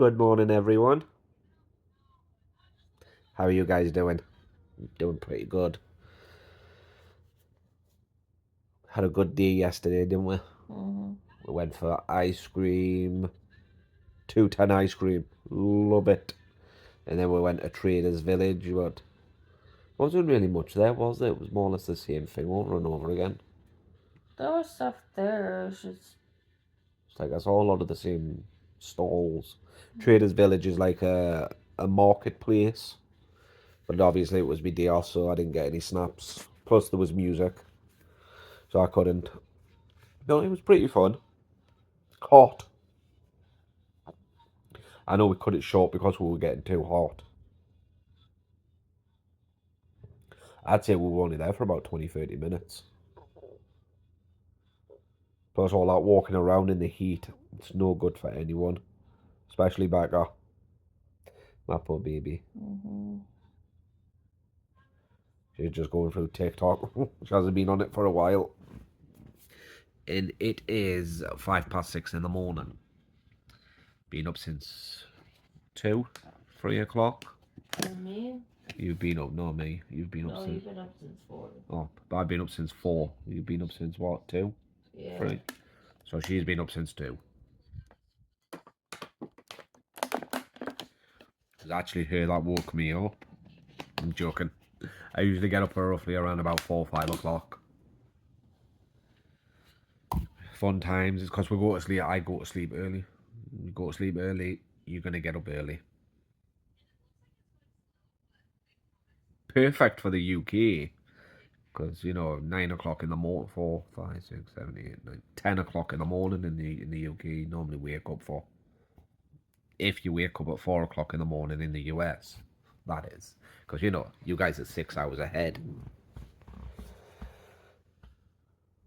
Good morning, everyone. How are you guys doing? Doing pretty good. Had a good day yesterday, didn't we? Mm-hmm. We went for ice cream, 210 ice cream. Love it. And then we went to Traders Village, but wasn't really much there, was there? It was more or less the same thing over and over again. There was stuff there. It's just It's like I saw a lot of the same stalls. Traders Village is like a marketplace, but obviously it was my day off, so I didn't get any snaps. Plus there was music, so I couldn't. No, it was pretty fun. Hot. I know we cut it short because we were getting too hot. I'd say we were only there for about 20-30 minutes. Plus all that walking around in the heat, it's no good for anyone. Especially Becca, my poor baby. mm-hmm. She's just going through TikTok. She hasn't been on it for a while. And it is 6:05 in the morning. Been up since 2, 3 o'clock. And me? You've been up, no me. You've been up No, since. you've been up since 4. Oh, but I've been up since 4. You've been up since what, 2? Yeah. 3? So she's been up since 2. It's actually her that woke me up. I'm joking. I usually get up roughly around about 4 or 5 o'clock. Fun times. It's because we go to sleep. I go to sleep early. You go to sleep early, you're going to get up early. Perfect for the UK. Because, 9 o'clock in the morning, 4, 5, 6, 7, 8, 9, 10 o'clock in the morning in the UK, you normally wake up for. If you wake up at 4 o'clock in the morning in the US, that is. Because, you guys are 6 hours ahead.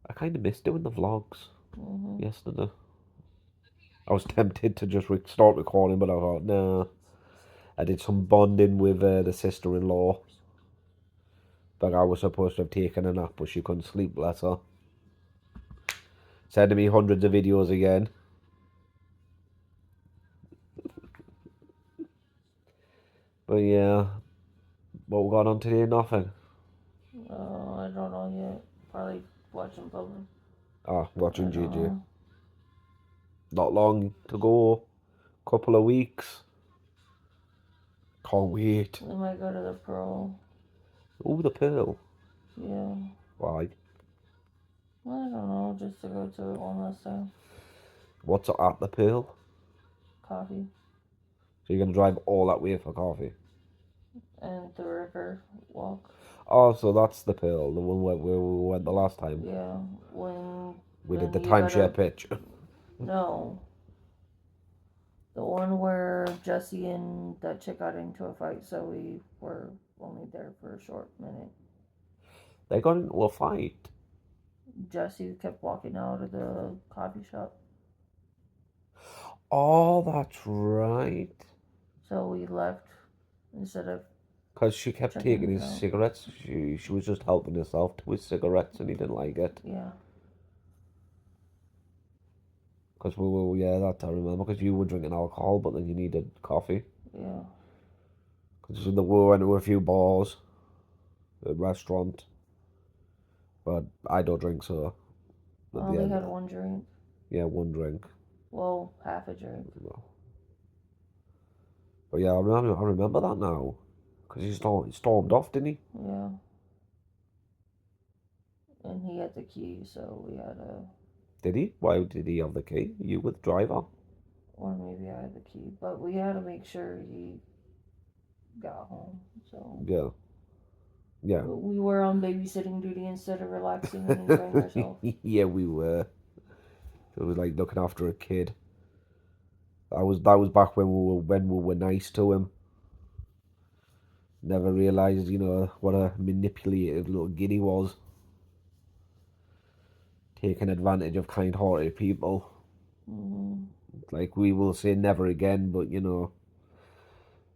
I kind of miss doing the vlogs yesterday. I was tempted to just start recording, but I thought, nah. I did some bonding with the sister-in-law. But I was supposed to have taken a nap, but she couldn't sleep, bless her. Sending me hundreds of videos again. But yeah, what we got on today? Nothing. I don't know yet. Probably watching Bubba. Ah, I watching don't JJ. know. Not long to go. Couple of weeks. Can't wait. We might go to the Pearl. Oh, the Pearl. Yeah. Why? I don't know. Just to go to it one last time. What's at the Pearl? Coffee. So you're going to drive all that way for coffee? And the river walk. Oh, so that's the Pearl, the one where we went the last time. Yeah. When We did the you timeshare pitch. No. The one where Jesse and that chick got into a fight, so we were only there for a short minute. They got into a fight. Jesse kept walking out of the coffee shop. Oh, that's right. So we left instead of Because she kept checking taking it his out. cigarettes. She was just helping herself to his cigarettes and he didn't like it. Yeah. Because we were, yeah, that I remember. Because you were drinking alcohol, but then you needed coffee. Yeah. Because we went to a few bars, a restaurant. But I don't drink, so. I At the only end, had one drink. yeah, one drink. Well, half a drink. But yeah, I remember that now. Because he stormed off, didn't he? Yeah. And he had the key, so we had a. Did he? Why did he have the key? You with driver? Or maybe I had the key. But we had to make sure he got home, so. Yeah. Yeah. We were on babysitting duty instead of relaxing and enjoying ourselves. Yeah, we were. It was like looking after a kid. That was back when we were nice to him. Never realised, what a manipulative little giddy was. Taking advantage of kind-hearted people. Mm-hmm. Like we will say never again, but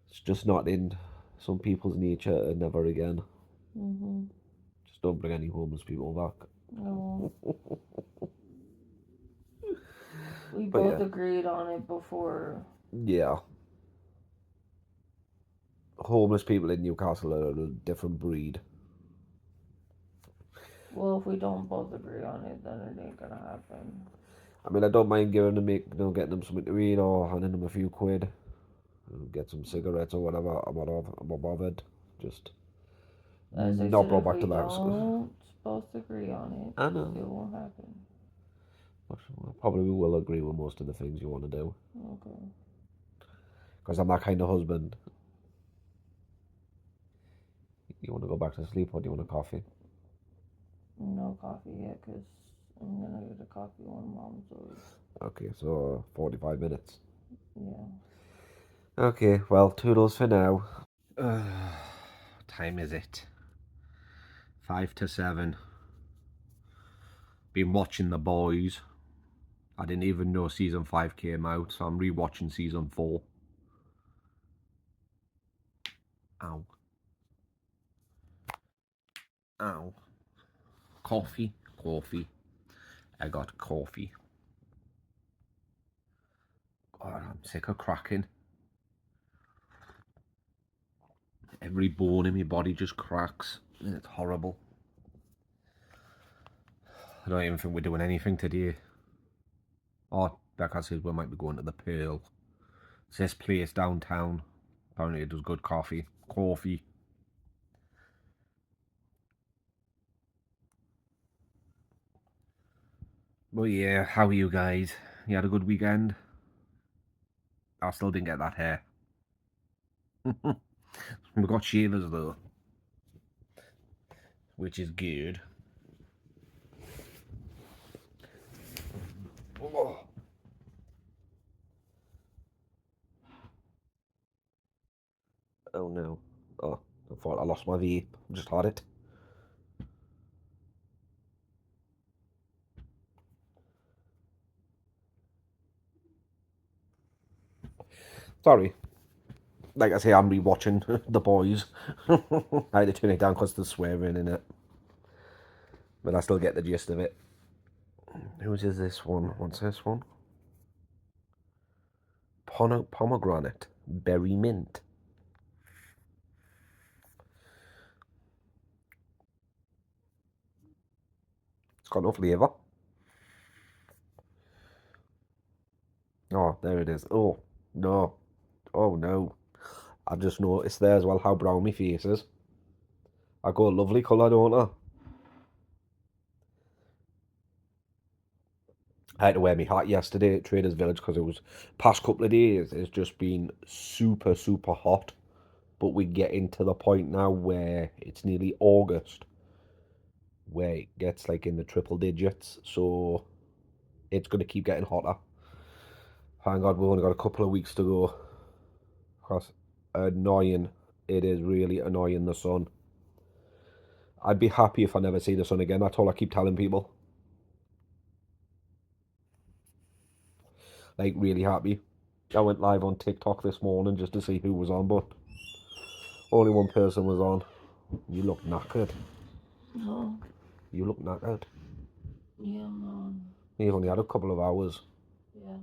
it's just not in some people's nature to never again. Mm-hmm. Just don't bring any homeless people back. No. We But both yeah. agreed on it before Yeah. Homeless people in Newcastle are a different breed. Well, if we don't both agree on it, then it ain't gonna happen. I mean, I don't mind giving them, getting them something to eat or handing them a few quid, get some cigarettes or whatever. I'm not bothered. Just As I not said, brought if back we to the house. don't both agree on I it, know. it won't happen. I probably will agree with most of the things you want to do. Okay. Because I'm that kind of husband. You want to go back to sleep or do you want a coffee? No coffee yet, cause I'm gonna get a coffee when mom's over. Okay, so 45 minutes. Yeah. Okay, well, toodles for now. Time is it? 5 to 7. Been watching The Boys. I didn't even know season 5 came out, so I'm rewatching season 4. Ow. Ow. Coffee. I got coffee. God, I'm sick of cracking. Every bone in my body just cracks. And it's horrible. I don't even think we're doing anything today. Oh, Becca says we might be going to the Pearl. It's this place downtown. Apparently it does good coffee. But yeah, how are you guys? You had a good weekend? I still didn't get that hair. We got shavers though, which is good. Oh, oh no. Oh, I thought I lost my vape. I just had it. Sorry. Like I say, I'm rewatching The Boys. I had to turn it down because there's swearing in it. But I still get the gist of it. Whose is this one? What's this one? Pomegranate. Berry mint. It's got no flavour. Oh, there it is. Oh, no. Oh, no. I just noticed there as well how brown my face is. I got a lovely colour, don't I? I had to wear my hat yesterday at Traders Village because it was past couple of days. It's just been super, super hot. But we're getting to the point now where it's nearly August, where it gets like in the triple digits. So it's going to keep getting hotter. Thank God we've only got a couple of weeks to go. Because annoying. It is really annoying, the sun. I'd be happy if I never see the sun again. That's all I keep telling people. Like, really happy. I went live on TikTok this morning just to see who was on, but only one person was on. You look knackered. No. You look knackered. Yeah, man. You've only had a couple of hours. Yeah.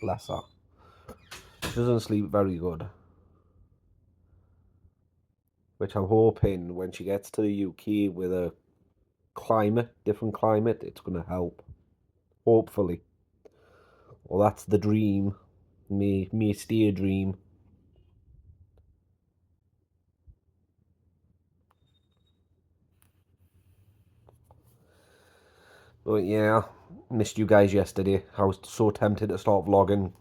Bless her. She doesn't sleep very good. Which I'm hoping when she gets to the UK with a different climate, it's going to help. Hopefully. Well, that's the dream. Me stay dream. But yeah, missed you guys yesterday. I was so tempted to start vlogging.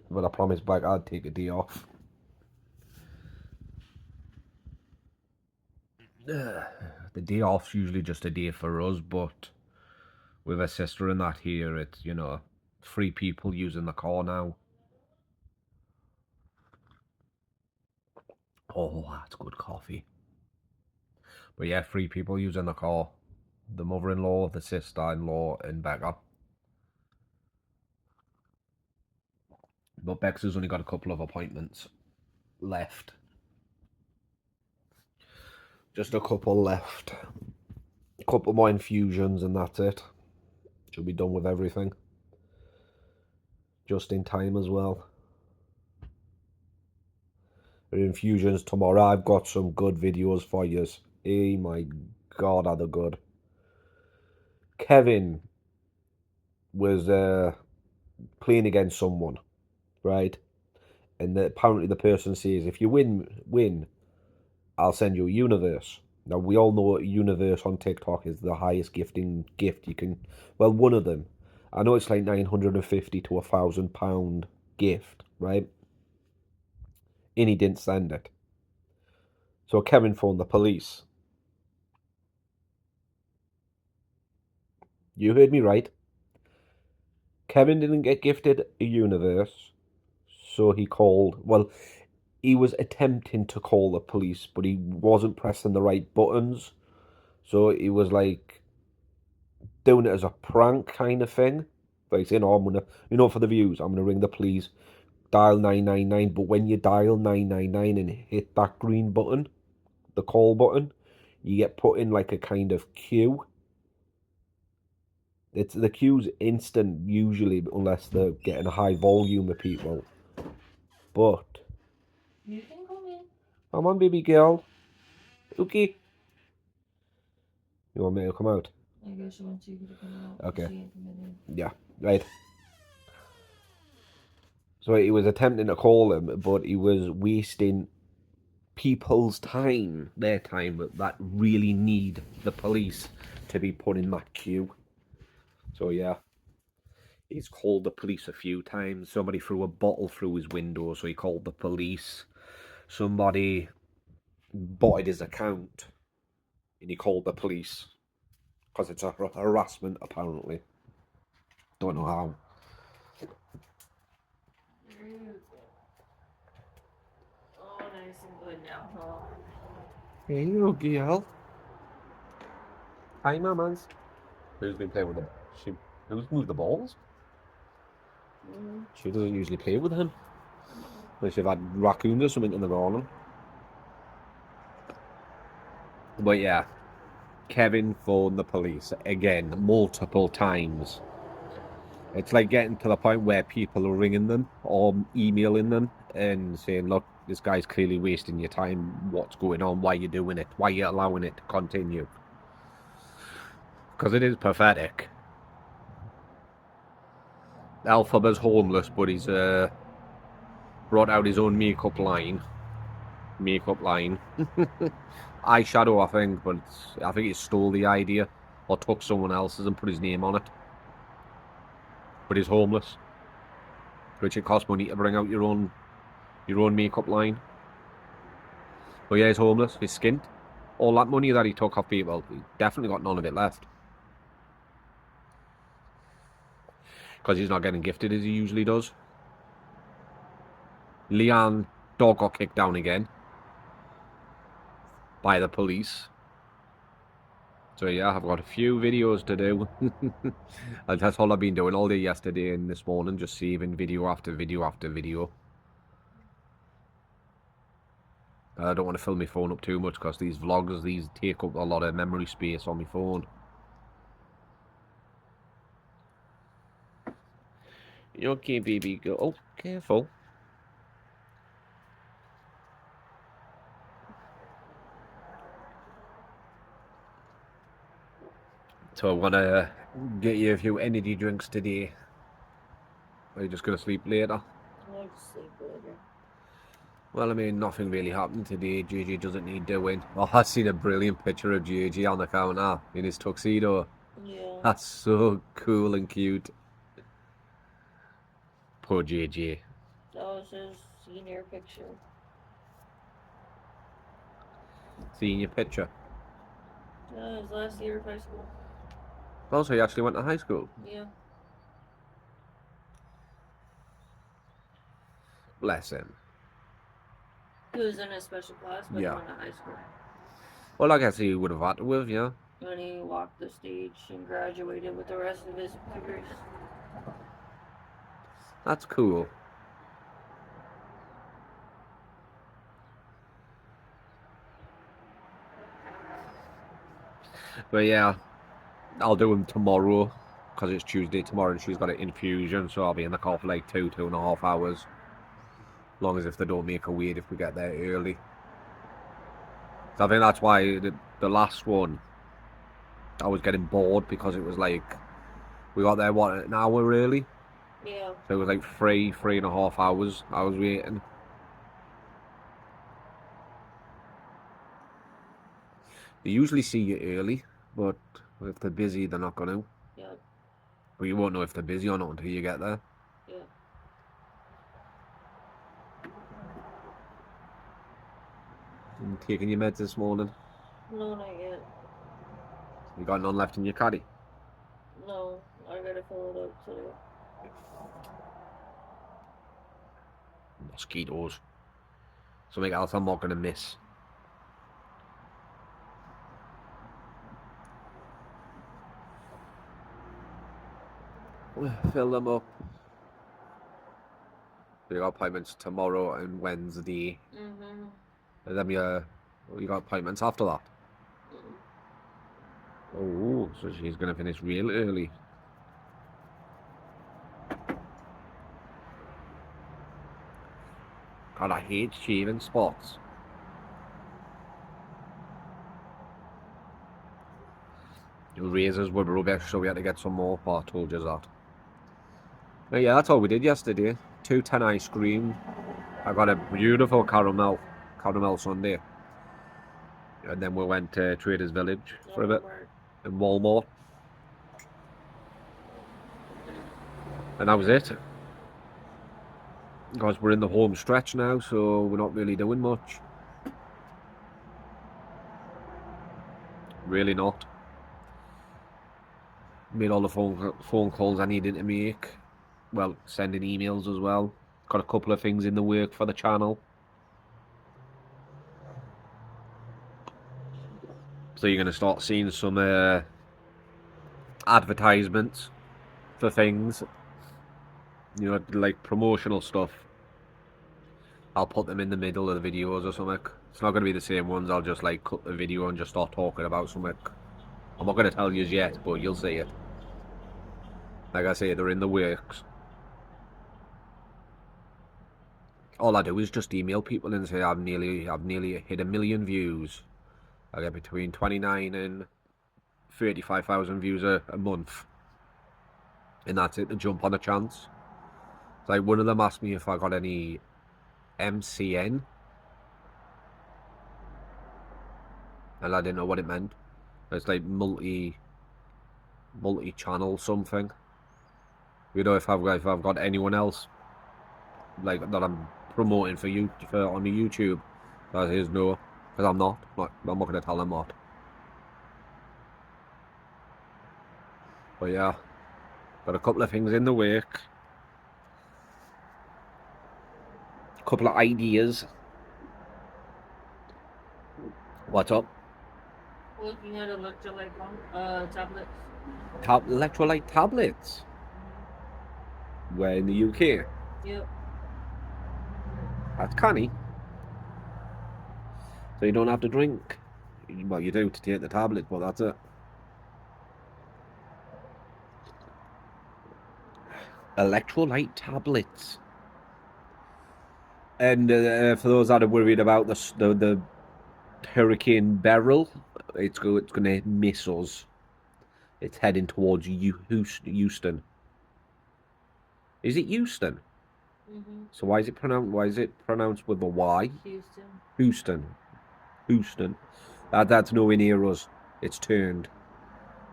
But I promised back I'd take a day off. The day off's usually just a day for us, but with a sister and that here, it's, 3 people using the car now. Oh, that's good coffee. But yeah, 3 people using the car. The mother-in-law, the sister-in-law, and Becca. But Bex has only got a couple of appointments left. Just a couple left. A couple more infusions and that's it. She'll be done with everything. just in time as well. Infusions tomorrow. I've got some good videos for you. Oh my God, are they good. Kevin was playing against someone, right? And apparently the person says, if you win, I'll send you a universe. Now, we all know a universe on TikTok is the highest gifting gift you can... Well, one of them. I know it's like 950 to £1,000 gift, right? And he didn't send it. So Kevin phoned the police. You heard me right. Kevin didn't get gifted a universe, so he called... Well, he was attempting to call the police, but he wasn't pressing the right buttons. So he was like doing it as a prank kind of thing. Like saying, oh, I'm going to, for the views, I'm going to ring the police, dial 999. But when you dial 999 and hit that green button, the call button, you get put in like a kind of queue. The queue's instant usually, unless they're getting a high volume of people. But You can come in. come on, baby girl. Okay. You want me to come out? I guess once you get to come out. Okay. She ain't coming in. Yeah, right. So he was attempting to call him, but he was wasting people's time, their time, that really need the police to be put in that queue. So yeah, he's called the police a few times. Somebody threw a bottle through his window, so he called the police. Somebody botted his account, and he called the police. Because it's a harassment, apparently. Don't know how. Oh, nice and good now, huh? Hey, little girl. Hi, mamas. Who's been playing with them? Who's moved the balls? She doesn't usually play with him. Unless you've had raccoons or something in the morning. But yeah, Kevin phoned the police again multiple times. It's like getting to the point where people are ringing them or emailing them and saying, look, this guy's clearly wasting your time. What's going on? Why are you doing it? Why are you allowing it to continue? Because it is pathetic. Alphaba's homeless, but he's brought out his own makeup line. Eyeshadow, I think, but I think he stole the idea or took someone else's and put his name on it. But he's homeless, which it costs money to bring out your own makeup line. But yeah, he's homeless. He's skint. All that money that he took off people, he definitely got none of it left. Because he's not getting gifted as he usually does. Leanne dog got kicked down again by the police. So yeah, I've got a few videos to do. And that's all I've been doing all day yesterday and this morning, just saving video after video after video. I don't want to fill my phone up too much because these vlogs, these take up a lot of memory space on my phone. You okay, baby girl? Oh, careful. So I want to get you a few energy drinks today. Are you just going to sleep later? I'll just sleep later. Well, I mean, nothing really happened today. JJ doesn't need doing. Oh, I've seen a brilliant picture of JJ on the counter in his tuxedo. Yeah. That's so cool and cute. Poor JJ. That was his senior picture. Seeing your picture. Yeah, his last year of high school. Oh, so he actually went to high school? Yeah. Bless him. He was in a special class, but Yeah. he went to high school. Well, I guess he would have had to have, yeah. And he walked the stage and graduated with the rest of his peers. That's cool. But yeah, I'll do him tomorrow because it's Tuesday tomorrow and she's got an infusion, so I'll be in the car for like 2.5 hours. As long as if they don't make a wait if we get there early. So I think that's why the last one, I was getting bored because it was like, we got there, what, an hour early? Yeah. So it was like 3.5 hours I was waiting. They usually see you early, but if they're busy, they're not going to. Yeah. But you won't know if they're busy or not until you get there. Yeah. You taking your meds this morning? No, not yet. You got none left in your caddy? No, I gotta fill it up today. Mosquitoes. Something else I'm not going to miss. Fill them up. You got appointments tomorrow and Wednesday. And then you got appointments after that. Oh, so she's going to finish real early. God, I hate shaving spots. The razors were rubbish, so we had to get some more. Oh, I told you that. But yeah, that's all we did yesterday. 210 ice cream. I got a beautiful caramel sundae. And then we went to Traders Village for a bit. And Walmart. And that was it. Because we're in the home stretch now, so we're not really doing much. Really not. Made all the phone calls I needed to make. Well, sending emails as well. Got a couple of things in the work for the channel. So you're going to start seeing some advertisements for things. You know, like promotional stuff. I'll put them in the middle of the videos or something. It's not going to be the same ones. I'll just like cut the video and just start talking about something. I'm not going to tell you yet, but you'll see it. Like I say, they're in the works. All I do is just email people and say I've nearly hit 1 million views. I get between 29 and 35,000 views a month. And that's it, to jump on a chance. It's like one of them asked me if I got any MCN. And I didn't know what it meant. It's like multi-channel something. You know, if I've got anyone else like that I'm promoting for you on the YouTube, that is no, because I'm not going to tell them what. But yeah, got a couple of things in the work, a couple of ideas. What's up? Looking at electrolyte tablets. Electrolyte tablets. Where in the UK? Yep. That's canny. So you don't have to drink. Well, you do to take the tablet, but that's it. Electrolyte tablets. And for those that are worried about the Hurricane Beryl, it's going to miss us. It's heading towards Houston. Is it Houston? So why is it pronounced with a Y? Houston. That's nowhere near us. It's turned.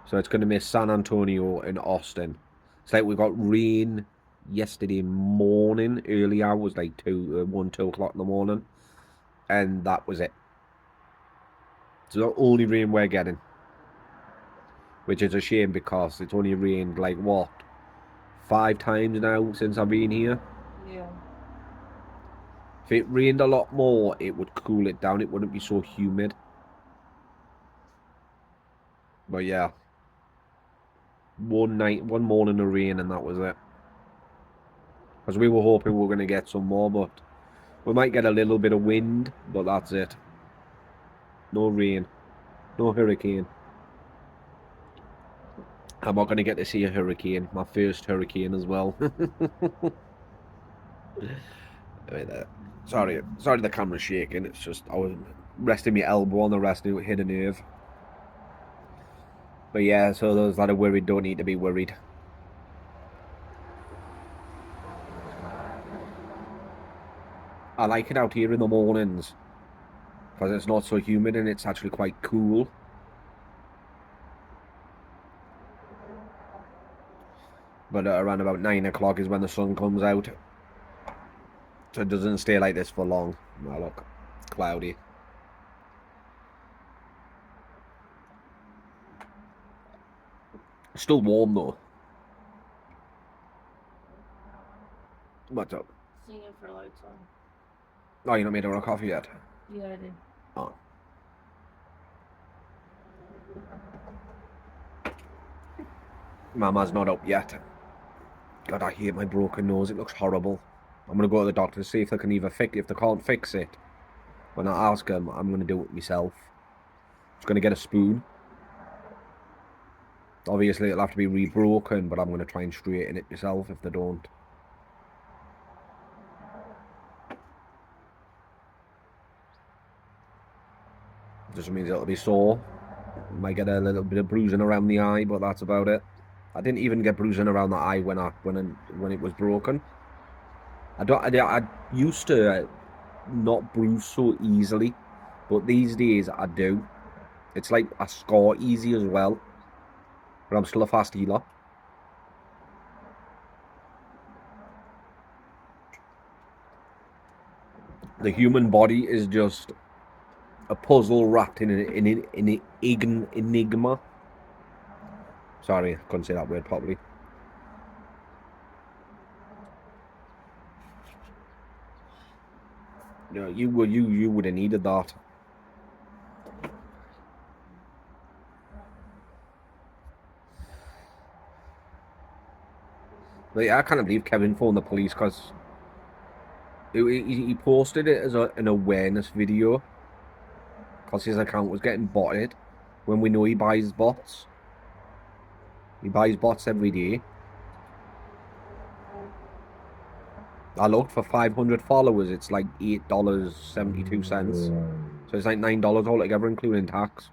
So it's going to miss San Antonio and Austin. It's like we got rain yesterday morning, early hours, like 2 o'clock in the morning. And that was it. It's the only rain we're getting. Which is a shame because it's only rained like what? 5 times now since I've been here. Yeah. If it rained a lot more, it would cool it down. It wouldn't be so humid. But yeah. One morning of rain and that was it. Because we were hoping we were going to get some more, but we might get a little bit of wind, but that's it. No rain. No hurricane. I'm not going to get to see a hurricane. My first hurricane as well. Sorry the camera's shaking. It's just I was resting my elbow on the rest and it hit a nerve. But yeah, so those that are worried don't need to be worried. I like it out here in the mornings because it's not so humid and it's actually quite cool. But around about 9 o'clock is when the sun comes out. So it doesn't stay like this for long. Now look, it's cloudy. Still warm though. What's up? Singing for lights on. Oh, you not made her a coffee yet? Yeah, I did. Oh. Mama's not up yet. God, I hate my broken nose. It looks horrible. I'm gonna go to the doctor to see if they can if they can't fix it. When I ask them, I'm gonna do it myself. Just gonna get a spoon. Obviously, it'll have to be re-broken, but I'm gonna try and straighten it myself if they don't. Just means it'll be sore. Might get a little bit of bruising around the eye, but that's about it. I didn't even get bruising around the eye when it was broken. I used to not bruise so easily, but these days I do. It's like I score easy as well, but I'm still a fast healer. The human body is just a puzzle wrapped in an enigma. Sorry, I couldn't say that word properly. No, you would have needed that. But yeah, I can't believe Kevin phoned the police because he posted it as an awareness video because his account was getting botted when we know he buys bots. He buys bots every day. I looked for 500 followers. It's like $8.72. So it's like $9 altogether, including tax.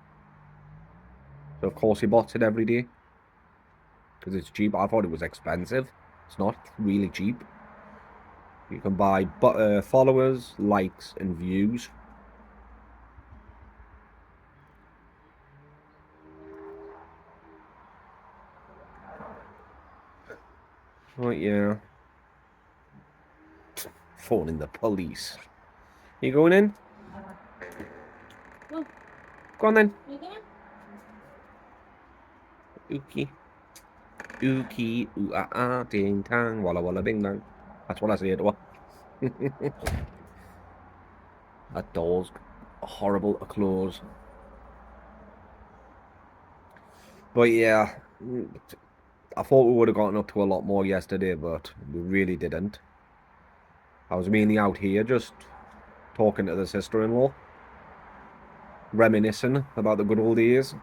So of course he bots it every day because it's cheap. I thought it was expensive. It's not. It's really cheap. You can buy followers, likes, and views. Right, yeah. Phoning the police. You going in? No. Go on then. You can? Ookie. Ookie, ooh ah ah, ding tang, walla walla bing bang. That's what I say to her. That door's horrible to close. But yeah, I thought we would have gotten up to a lot more yesterday, but we really didn't. I was mainly out here just talking to the sister-in-law, reminiscing about the good old days.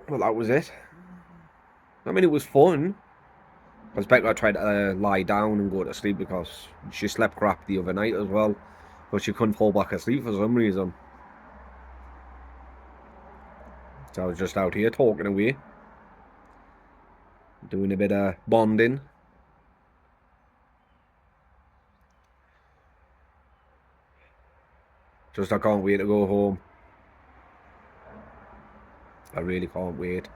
Well, that was it. I mean, it was fun. Because Becca tried to lie down and go to sleep because she slept crap the other night as well. But she couldn't fall back asleep for some reason. So I was just out here talking away. Doing a bit of bonding. Just I can't wait to go home. I really can't wait.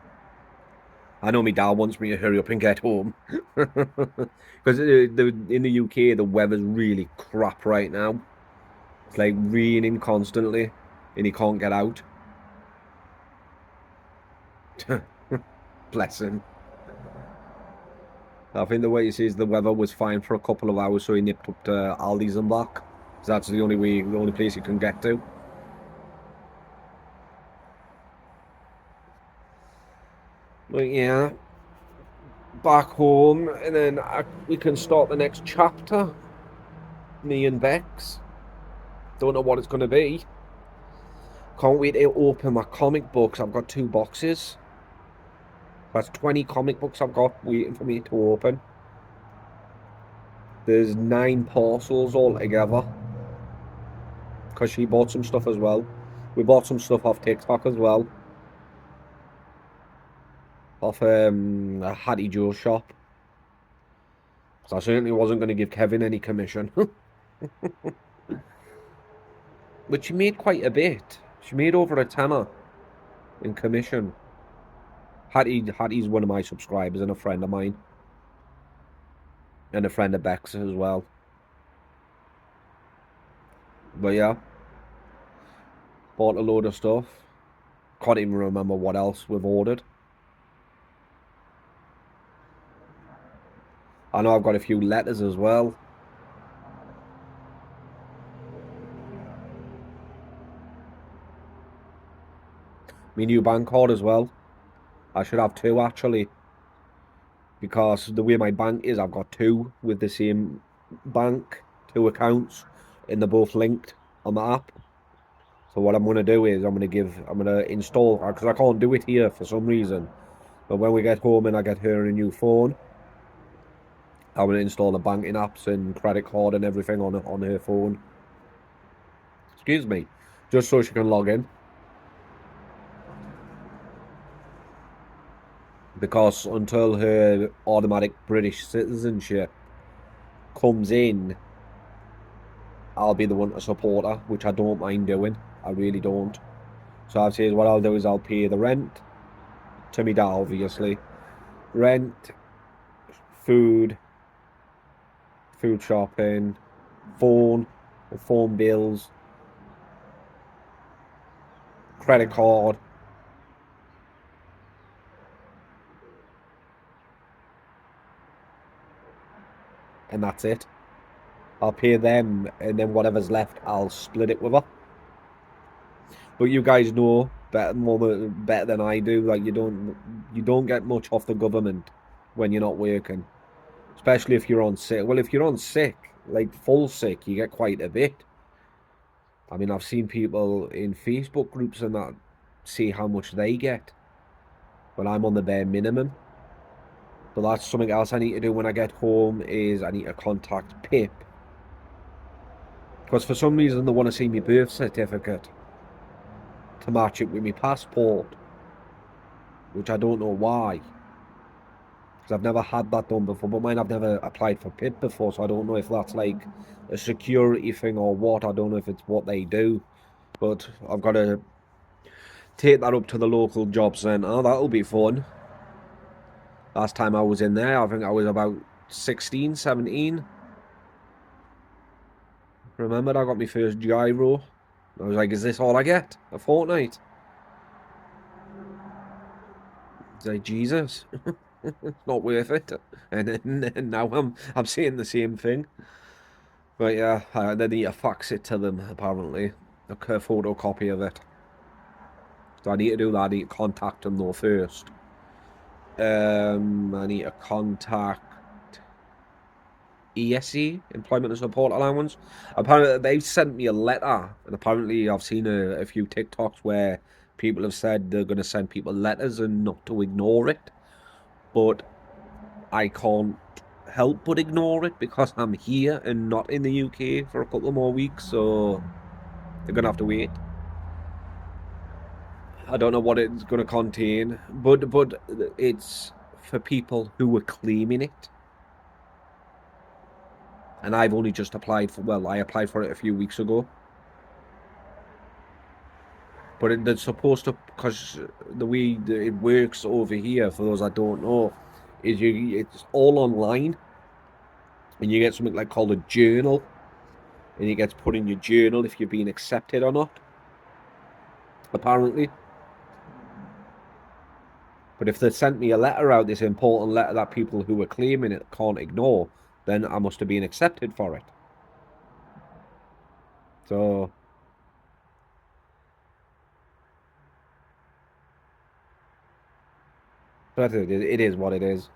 I know my dad wants me to hurry up and get home. Because in the UK, the weather's really crap right now. It's like raining constantly, and he can't get out. Bless him. I think the way he says the weather was fine for a couple of hours, so he nipped up to Aldi's and back. So that's the only place he can get to. But yeah, back home, and then we can start the next chapter. Me and Bex. Don't know what it's going to be. Can't wait to open my comic books. I've got 2 boxes. That's 20 comic books I've got waiting for me to open. There's 9 parcels altogether. Because she bought some stuff as well. We bought some stuff off TikTok as well. Off a Hattie Joe's shop. So I certainly wasn't going to give Kevin any commission. But she made quite a bit. She made over a tenner in commission. Hattie's one of my subscribers and a friend of mine. And a friend of Beck's as well. But yeah. Bought a load of stuff. Can't even remember what else we've ordered. I know I've got a few letters as well. My new bank card as well. I should have 2 actually. Because the way my bank is, I've got 2 with the same bank. 2 accounts. And they're both linked on the app. So what I'm going to do is I'm going to install, because I can't do it here for some reason. But when we get home and I get her a new phone, I'm going to install the banking apps and credit card and everything on her phone. Excuse me. Just so she can log in. Because until her automatic British citizenship comes in, I'll be the one to support her, which I don't mind doing. I really don't. So I've said what I'll do is I'll pay the rent to me dad, obviously. Rent, food shopping, phone bills, credit card, and that's it. I'll pay them, and then whatever's left, I'll split it with her. But you guys know better than I do. Like you don't get much off the government when you're not working, especially if you're on sick. Well, if you're on sick, like full sick, you get quite a bit. I mean, I've seen people in Facebook groups and that see how much they get, but I'm on the bare minimum. But that's something else I need to do when I get home is I need to contact Pip. Because for some reason they want to see my birth certificate to match it with my passport. Which I don't know why. Because I've never had that done before. But mine, I've never applied for Pip before. So I don't know if that's like a security thing or what. I don't know if it's what they do. But I've got to take that up to the local job centre. That'll be fun. Last time I was in there, I think I was about 16, 17. Remember, I got my first gyro. I was like, is this all I get? A fortnight? It's like, Jesus. It's not worth it. And now I'm saying the same thing. But yeah, they need to fax it to them, apparently. A photocopy of it. So I need to do that. I need to contact them though first. I need to contact ESE, Employment and Support Allowance. Apparently, they've sent me a letter, and apparently I've seen a few TikToks where people have said they're going to send people letters and not to ignore it. But I can't help but ignore it because I'm here and not in the UK for a couple more weeks, so they're going to have to wait. I don't know what it's going to contain, but it's for people who are claiming it. And I've only just applied for, well, I applied for it a few weeks ago. But they're supposed to, because the way it works over here, for those that don't know, is it's all online. And you get something like called a journal. And it gets put in your journal if you're being accepted or not. Apparently. But if they sent me a letter out, this important letter that people who are claiming it can't ignore, then I must have been accepted for it. So but it is what it is.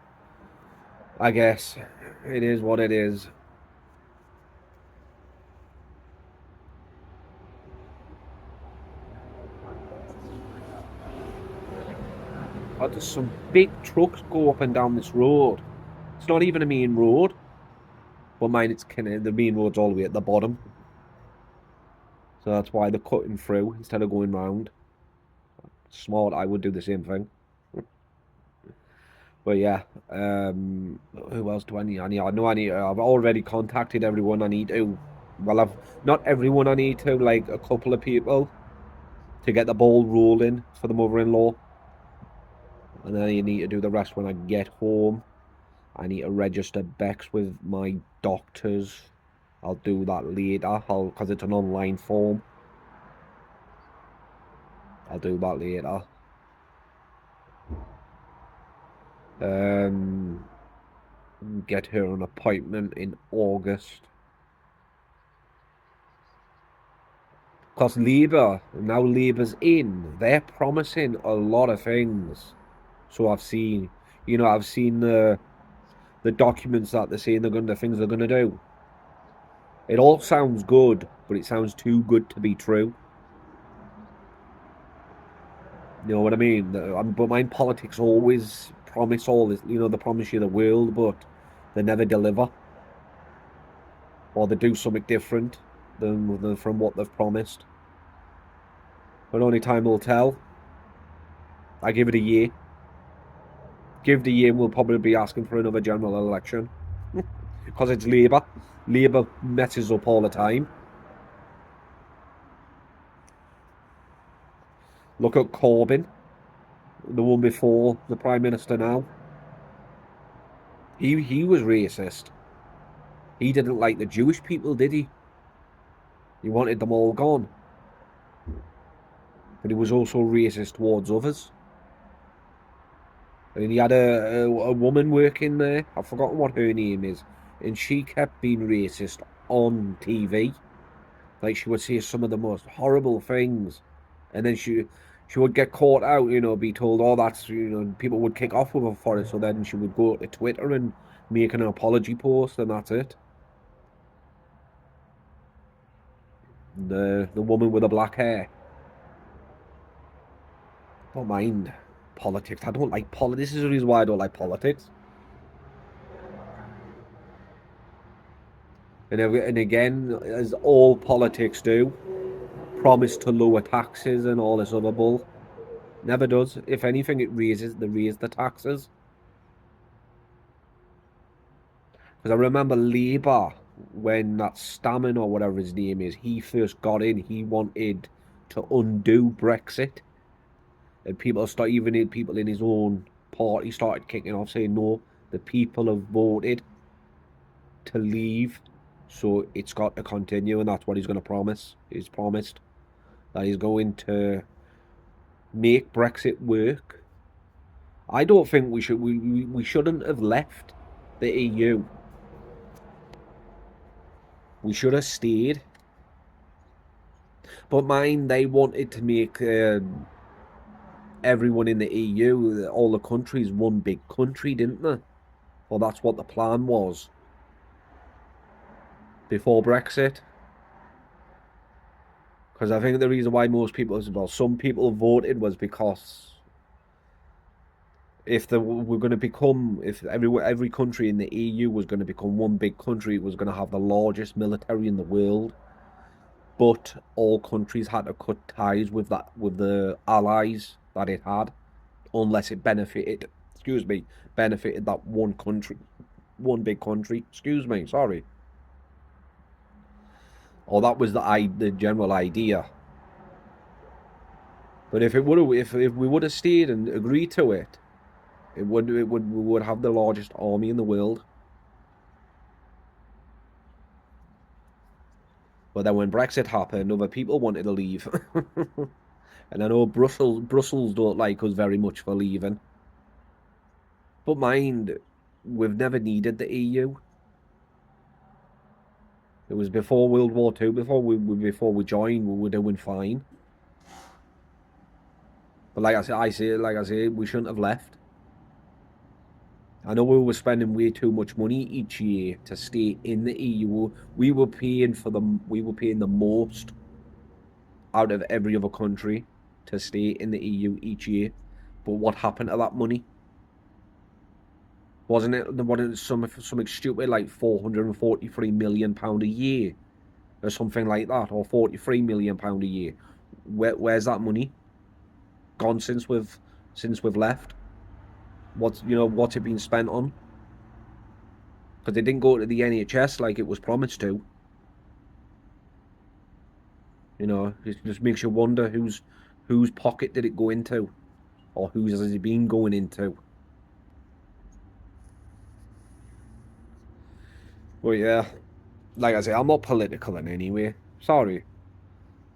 I guess it is what it is. there's some big trucks go up and down this road. It's not even a main road. But mine, it's kind of, the main road's all the way at the bottom. So that's why they're cutting through instead of going round. Smart, I would do the same thing. But yeah, who else do I need? I've already contacted everyone I need to. Well, I've not everyone I need to, like a couple of people to get the ball rolling for the mother-in-law. And then you need to do the rest when I get home. I need to register Bex with my doctors. I'll do that later, because it's an online form. I'll do that later. Get her an appointment in August. Because now Labour's in, they're promising a lot of things. So I've seen, I've seen the documents that they're saying the things they're gonna do. It all sounds good, but it sounds too good to be true. You know what I mean? But mine politics always promise all this, they promise you the world, but they never deliver. Or they do something different than from what they've promised. But only time will tell. I give it a year. Give the year, we'll probably be asking for another general election. Because it's Labour. Labour messes up all the time. Look at Corbyn, the one before the Prime Minister now. He was racist. He didn't like the Jewish people, did he? He wanted them all gone. But he was also racist towards others. And he had a woman working there. I've forgotten what her name is. And she kept being racist on TV. Like, she would say some of the most horrible things. And then she would get caught out, be told, oh, that's, people would kick off with her for it. So then she would go to Twitter and make an apology post, and that's it. The woman with the black hair. Don't mind politics. I don't like politics. This is the reason why I don't like politics. And again, as all politics do, promise to lower taxes and all this other bull. Never does. If anything, they raise the taxes. Because I remember Labour, when that Stammen or whatever his name is, he first got in, he wanted to undo Brexit. And people in his own party started kicking off, saying, no, the people have voted to leave, so it's got to continue, and that's what he's going to promise. He's promised that he's going to make Brexit work. I don't think we shouldn't have left the EU. We should have stayed. But they wanted to make everyone in the EU, all the countries, one big country, didn't they? Well, that's what the plan was before Brexit. Because I think the reason why some people voted was because if every country in the EU was going to become one big country, it was going to have the largest military in the world. But all countries had to cut ties with the allies that it had, unless it benefited that one country, one big country. Sorry. Or that was the general idea. But if we would have stayed and agreed to it, we would have the largest army in the world. But then when Brexit happened, other people wanted to leave. And I know Brussels don't like us very much for leaving. But mind, we've never needed the EU. It was before World War II, before we joined, we were doing fine. But like I say, we shouldn't have left. I know we were spending way too much money each year to stay in the EU. We were paying the most out of every other country to stay in the EU each year. But what happened to that money? Wasn't it something stupid like £443 million a year or something like that, or £43 million a year? Where's that money gone since we've left? What's it been spent on? Because it didn't go to the NHS like it was promised to. It just makes you wonder whose pocket did it go into, or whose has it been going into? But yeah, like I say, I'm not political in any way. Sorry.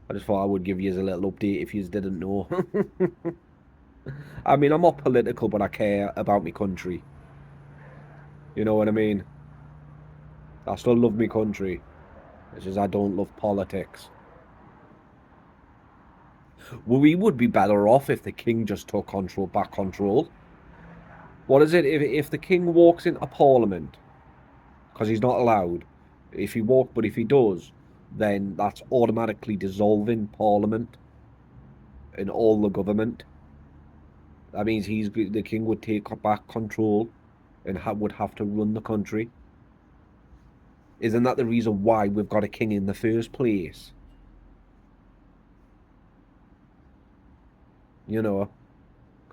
I just thought I would give you a little update if you didn't know. I mean, I'm not political, but I care about my country. You know what I mean? I still love my country. It's just I don't love politics. Well, we would be better off if the king just took back control. What is it? If the king walks into parliament, because he's not allowed, if he does, then that's automatically dissolving parliament and all the government. That means the king would take back control and would have to run the country. Isn't that the reason why we've got a king in the first place? Because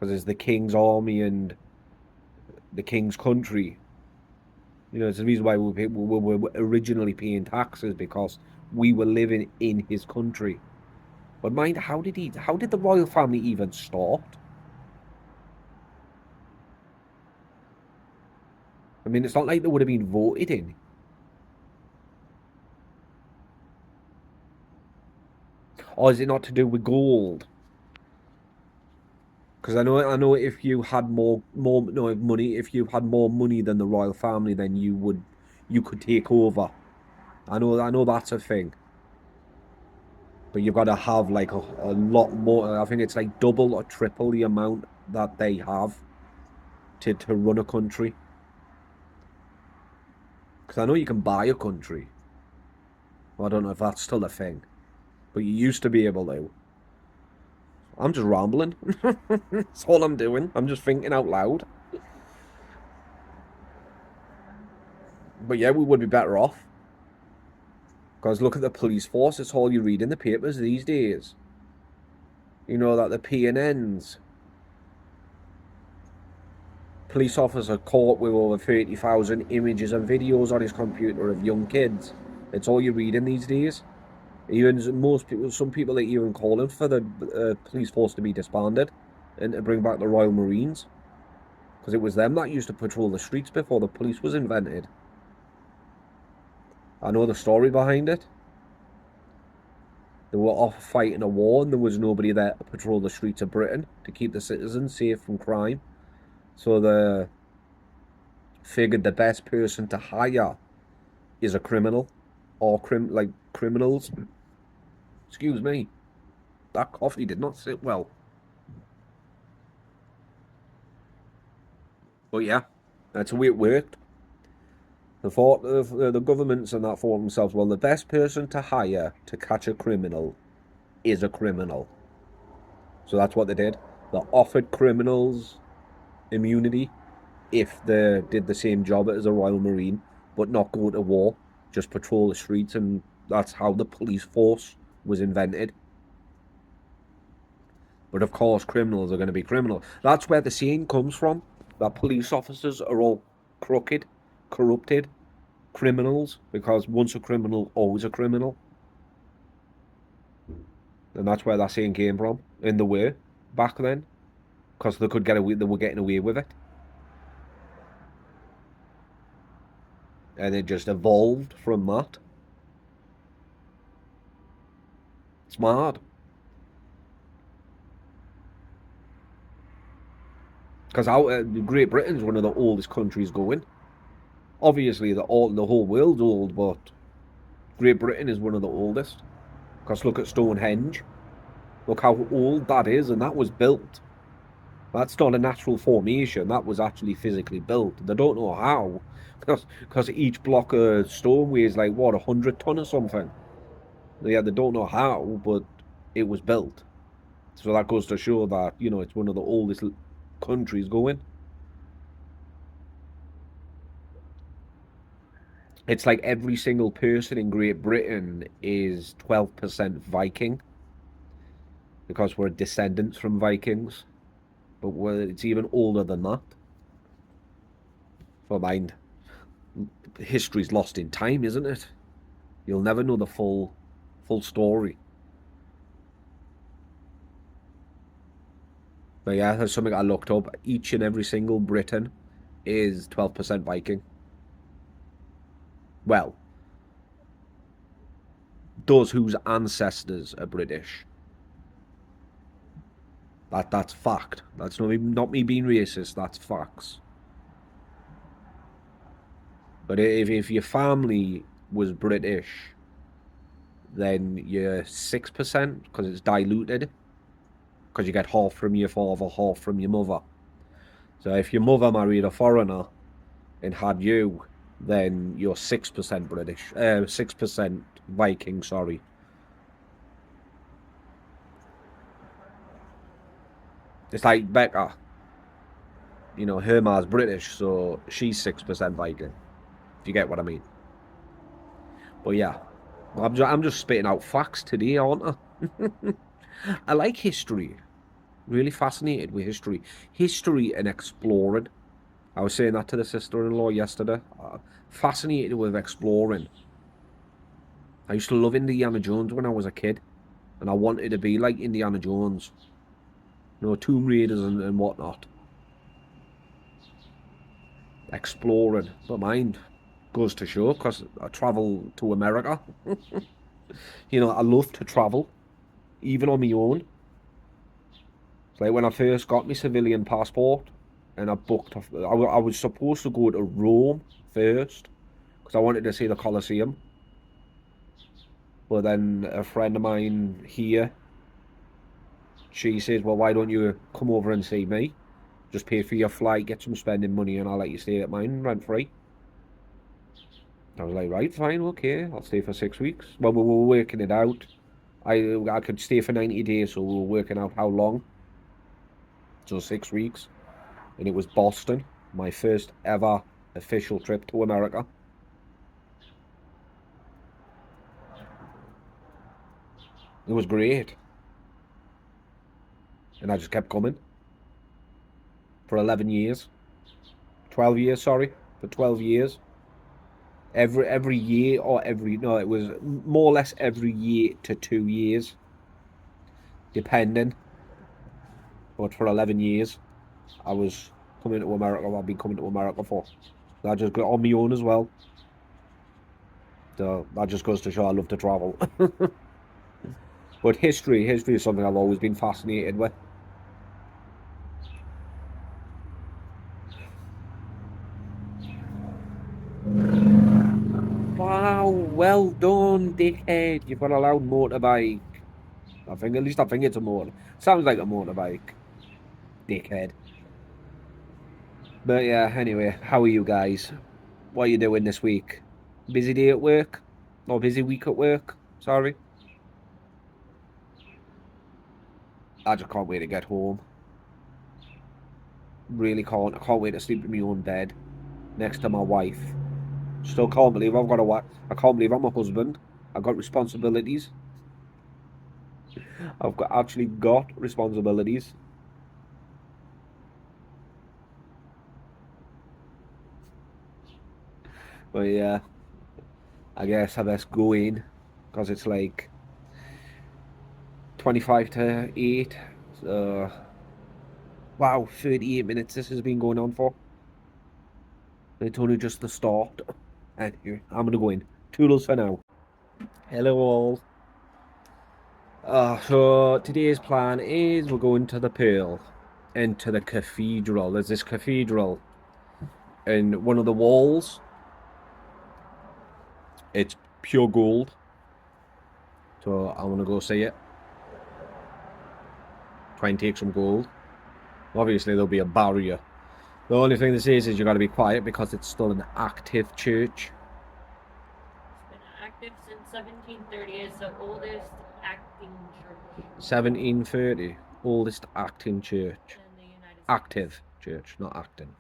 it's the king's army and the king's country. It's the reason why we were originally paying taxes, because we were living in his country. But mind, how did the royal family even start? I mean, it's not like they would have been voted in. Or is it not to do with gold? Because I know if you had more no money, if you had more money than the royal family, then you could take over. I know that's a thing. But you've got to have like a lot more. I think it's like double or triple the amount that they have to run a country. Because I know you can buy a country. Well, I don't know if that's still a thing, but you used to be able to. I'm just rambling. That's all I'm doing. I'm just thinking out loud. But yeah, we would be better off. Because look at the police force. It's all you read in the papers these days. You know that the PNNs, police officer caught with over 30,000 images and videos on his computer of young kids. It's all you read in these days. Even some people are even calling for the police force to be disbanded and to bring back the Royal Marines, because it was them that used to patrol the streets before the police was invented. I know the story behind it. They were off fighting a war and there was nobody there to patrol the streets of Britain to keep the citizens safe from crime. So they figured the best person to hire is a criminal, or criminals. Excuse me. That coffee did not sit well. But yeah, that's the way it worked. The governments and that thought themselves, well, the best person to hire to catch a criminal is a criminal. So that's what they did. They offered criminals immunity if they did the same job as a Royal Marine, but not go to war, just patrol the streets, and that's how the police force was invented. But of course, criminals are going to be criminals. That's where the saying comes from, that police officers are all crooked, corrupted criminals, because once a criminal, always a criminal. And that's where that saying came from, in the way, back then. Because they were getting away with it. And it just evolved from that. It's mad. Because Great Britain's one of the oldest countries going. Obviously, the whole world's old, but Great Britain is one of the oldest. Because look at Stonehenge. Look how old that is, and that was built. That's not a natural formation. That was actually physically built. They don't know how, because each block of stone weighs like, what, 100 ton or something. Yeah, they don't know how, but it was built. So that goes to show that, you know, it's one of the oldest countries going. It's like every single person in Great Britain is 12% Viking, because we're descendants from Vikings. But it's even older than that. But mind, history's lost in time, isn't it? You'll never know the full story. But yeah, there's something I looked up. Each and every single Briton is 12% Viking. Well, those whose ancestors are British. That's fact. That's not me being racist. That's facts. But if your family was British, then you're 6% because it's diluted. Because you get half from your father, half from your mother. So if your mother married a foreigner and had you, then you're 6% British. 6% Viking, sorry. It's like Becca. You know, her ma's British, so she's 6% Viking. If you get what I mean. But yeah, I'm just spitting out facts today, aren't I? I like history. Really fascinated with history. History and exploring. I was saying that to the sister-in-law yesterday. Fascinated with exploring. I used to love Indiana Jones when I was a kid. And I wanted to be like Indiana Jones. You know, Tomb Raiders and whatnot. Exploring. But mind goes to show, because I travel to America. You know, I love to travel. Even on my own. It's like when I first got my civilian passport. And I booked, I was supposed to go to Rome first. Because I wanted to see the Colosseum. But then a friend of mine here, she says, well, why don't you come over and see me? Just pay for your flight, get some spending money, and I'll let you stay at mine rent-free. I was like, right, fine, okay, I'll stay for 6 weeks. Well, we were working it out. I could stay for 90 days, so we were working out how long. So 6 weeks. And it was Boston, my first ever official trip to America. It was great. And I just kept coming. For 11 years. 12 years, sorry. For 12 years. Every year, or no, it was more or less every year to 2 years. Depending. But for 11 years, I was coming to America. I've been coming to America for. I just got on my own as well. So that just goes to show I love to travel. But history is something I've always been fascinated with. Wow, well done, dickhead. You've got a loud motorbike. I think it's a motor. Sounds like a motorbike. Dickhead. But yeah, anyway, how are you guys? What are you doing this week? Busy day at work? Or busy week at work? Sorry. I just can't wait to get home. Really can't. I can't wait to sleep in my own bed next to my wife. Still can't believe I've got a wife. I can't believe I'm a husband. I've got responsibilities. Actually got responsibilities. But yeah, I guess I best go in, because it's like 25 to 8. So, wow, 38 minutes this has been going on for. It's only just the start. Anyway, I'm going to go in. Toodles for now. Hello all. So today's plan is we're going to the Pearl and to the cathedral. There's this cathedral, and one of the walls, it's pure gold. So I want to go see it. Try and take some gold. Obviously there'll be a barrier. The only thing this is you got to be quiet because it's still an active church. It's been active since 1730. It's the oldest acting church. 1730. oldest acting church. in the United States. Active church, not acting.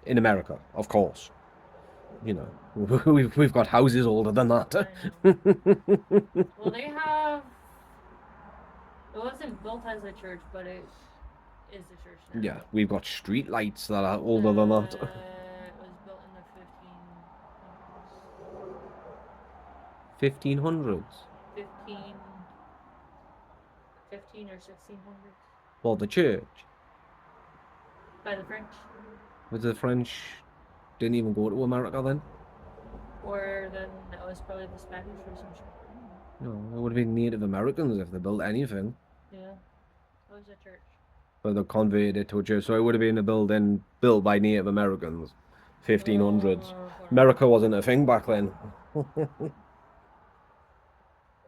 In America, of course. You know, we've got houses older than that. I know. Well, they have. It wasn't built as a church, but it is a church now. Yeah, we've got street lights that are older than that. It was built in the 1500s. 15 or 1600s. Well, the church. By the French. Was the French didn't even go to America then? Or then it was probably the Spanish or some shit. No, it would have been Native Americans if they built anything. Yeah. It was a church. But they converted it to a church, so it would have been a building built by Native Americans. 1500s. America wasn't a thing back then.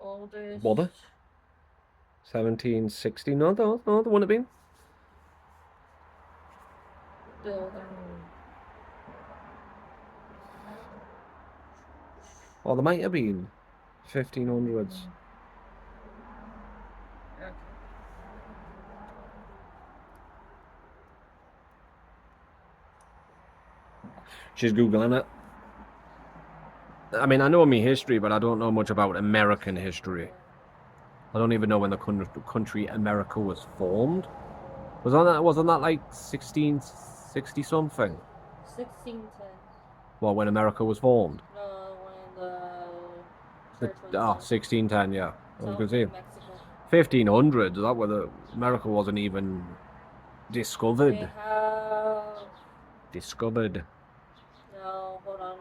Oldest. Was it? 1760? No, there wouldn't have been. Building. Or there might have been 1500s. Okay. She's Googling it. I mean, I know my history, but I don't know much about American history. I don't even know when the country America was formed. Wasn't that like 1660 something? 1610. Well, when America was formed. No, when the church was 1610, yeah. I was gonna say Mexico. 1500s. That was America wasn't even discovered. They have. Discovered. No, hold on.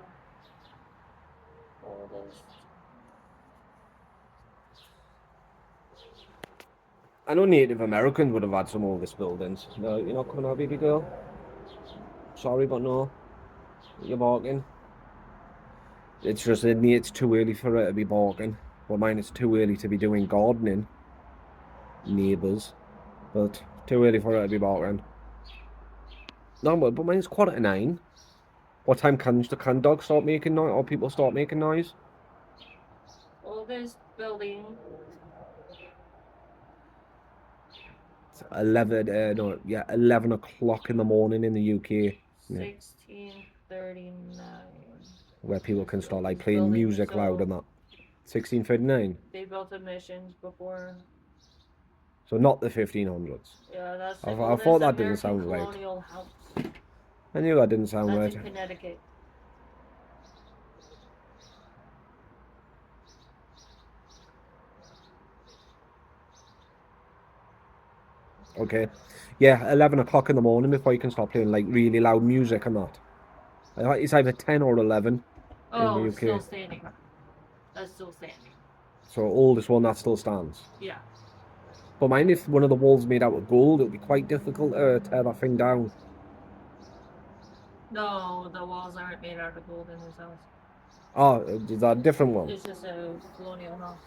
Oldest. I know Native Americans would have had some oldest buildings. No, you're not coming out, baby girl. Sorry, but no. You're barking. It's just it's too early for her to be barking. Well, mine it's too early to be doing gardening. Neighbours. But too early for her to be barking. No, but mine's 9:15. What time can dogs start making noise or people start making noise? Oldest building. 11 o'clock in the morning in the UK. 1639. Where people can start like playing music loud and that. 1639. They built a mission before. So not the 1500s. Yeah, that's the I thought that didn't sound right. colonial house. I knew that didn't sound That's right. in Connecticut. Okay. Yeah, 11 o'clock in the morning before you can start playing like really loud music and that. It's either 10 or 11 in the UK. Still standing. That's still standing. So oldest one that still stands. Yeah. But mind if one of the walls made out of gold, it would be quite difficult to tear that thing down. No, the walls aren't made out of gold in this house. Oh, is that a different one? It's just a colonial house.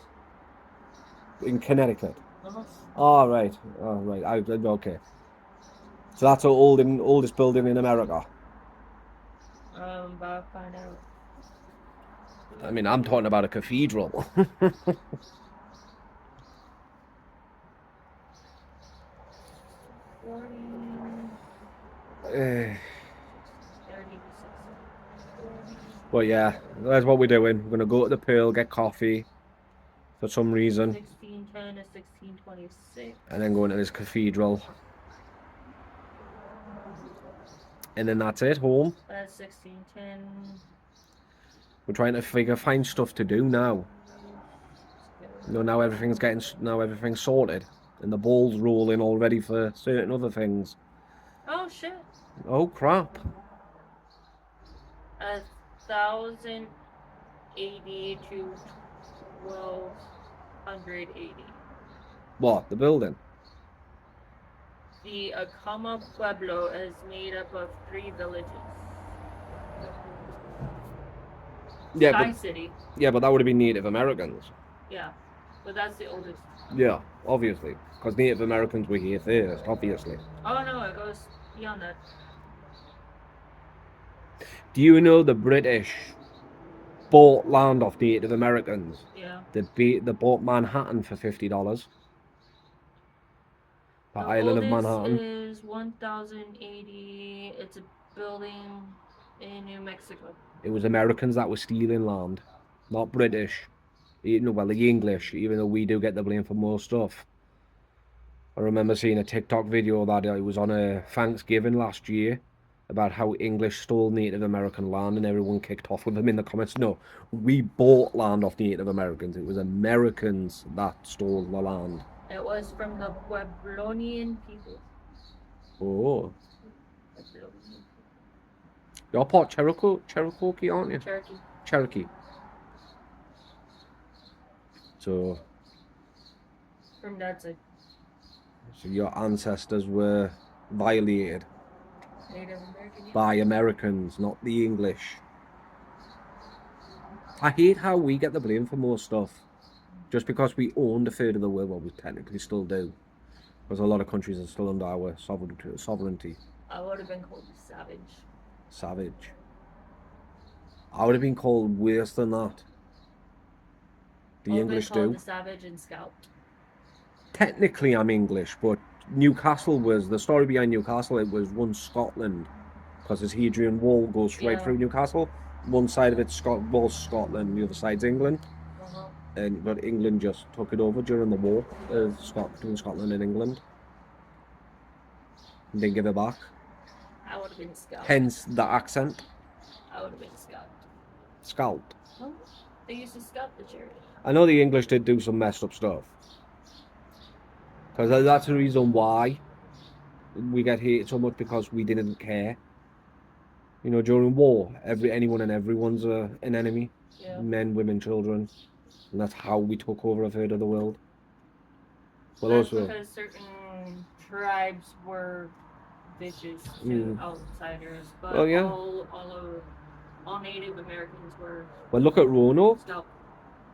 In Connecticut? Uh-huh. Oh, right. Oh, right. Okay. So that's the oldest building in America? About to find out. I mean, I'm talking about a cathedral. But yeah, that's what we're doing. We're going to go to the Pearl, get coffee for some reason. 1610 to 1626. And then go into this cathedral. And then that's it, home. That's 1610. We're trying to find stuff to do now. You know, now everything's sorted. And the ball's rolling already for certain other things. Oh shit. Oh crap. 1080 to 1280. What, the building? The Acoma Pueblo is made up of 3 villages. Yeah, Sky City. Yeah, but that would have been Native Americans. Yeah, but that's the oldest. Yeah, obviously. Because Native Americans were here first, obviously. Oh no, it goes beyond that. Do you know the British bought land off Native Americans? Yeah. They bought Manhattan for $50. The The island of oldest Manhattan. is 1080. It's a building in New Mexico. It was Americans that were stealing land, not British. Well, the English, even though we do get the blame for most stuff. I remember seeing a TikTok video that it was on a Thanksgiving last year about how English stole Native American land, and everyone kicked off with them in the comments. No, we bought land off Native Americans. It was Americans that stole the land. It was from the Pueblonian people. Oh. You're part Cherokee, aren't you? Cherokee. Cherokee. So From that side. So your ancestors were violated Native American. by Americans, not the English. I hate how we get the blame for more stuff. Just because we owned a third of the world, well, we technically still do. Because a lot of countries are still under our sovereignty. I would have been called savage. Savage. I would have been called worse than that. The English do. The savage and scout. Technically, I'm English, but Newcastle was the story behind Newcastle. It was once Scotland, because this Hadrian Wall goes straight through Newcastle. One side of it was Scotland, the other side's England. But England just took it over during the war between Scotland and England. And didn't give it back. I would have been scout. Hence the accent. I would have been scout. Scout. Well, they used to scout the chariot. I know the English did do some messed up stuff. Because that's the reason why we get hated so much, because we didn't care. You know, during war, anyone and everyone's an enemy. Yeah. Men, women, children. And that's how we took over a third of the world. Well, that's because certain tribes were vicious to outsiders, but all Native Americans were. Well, look at Roanoke.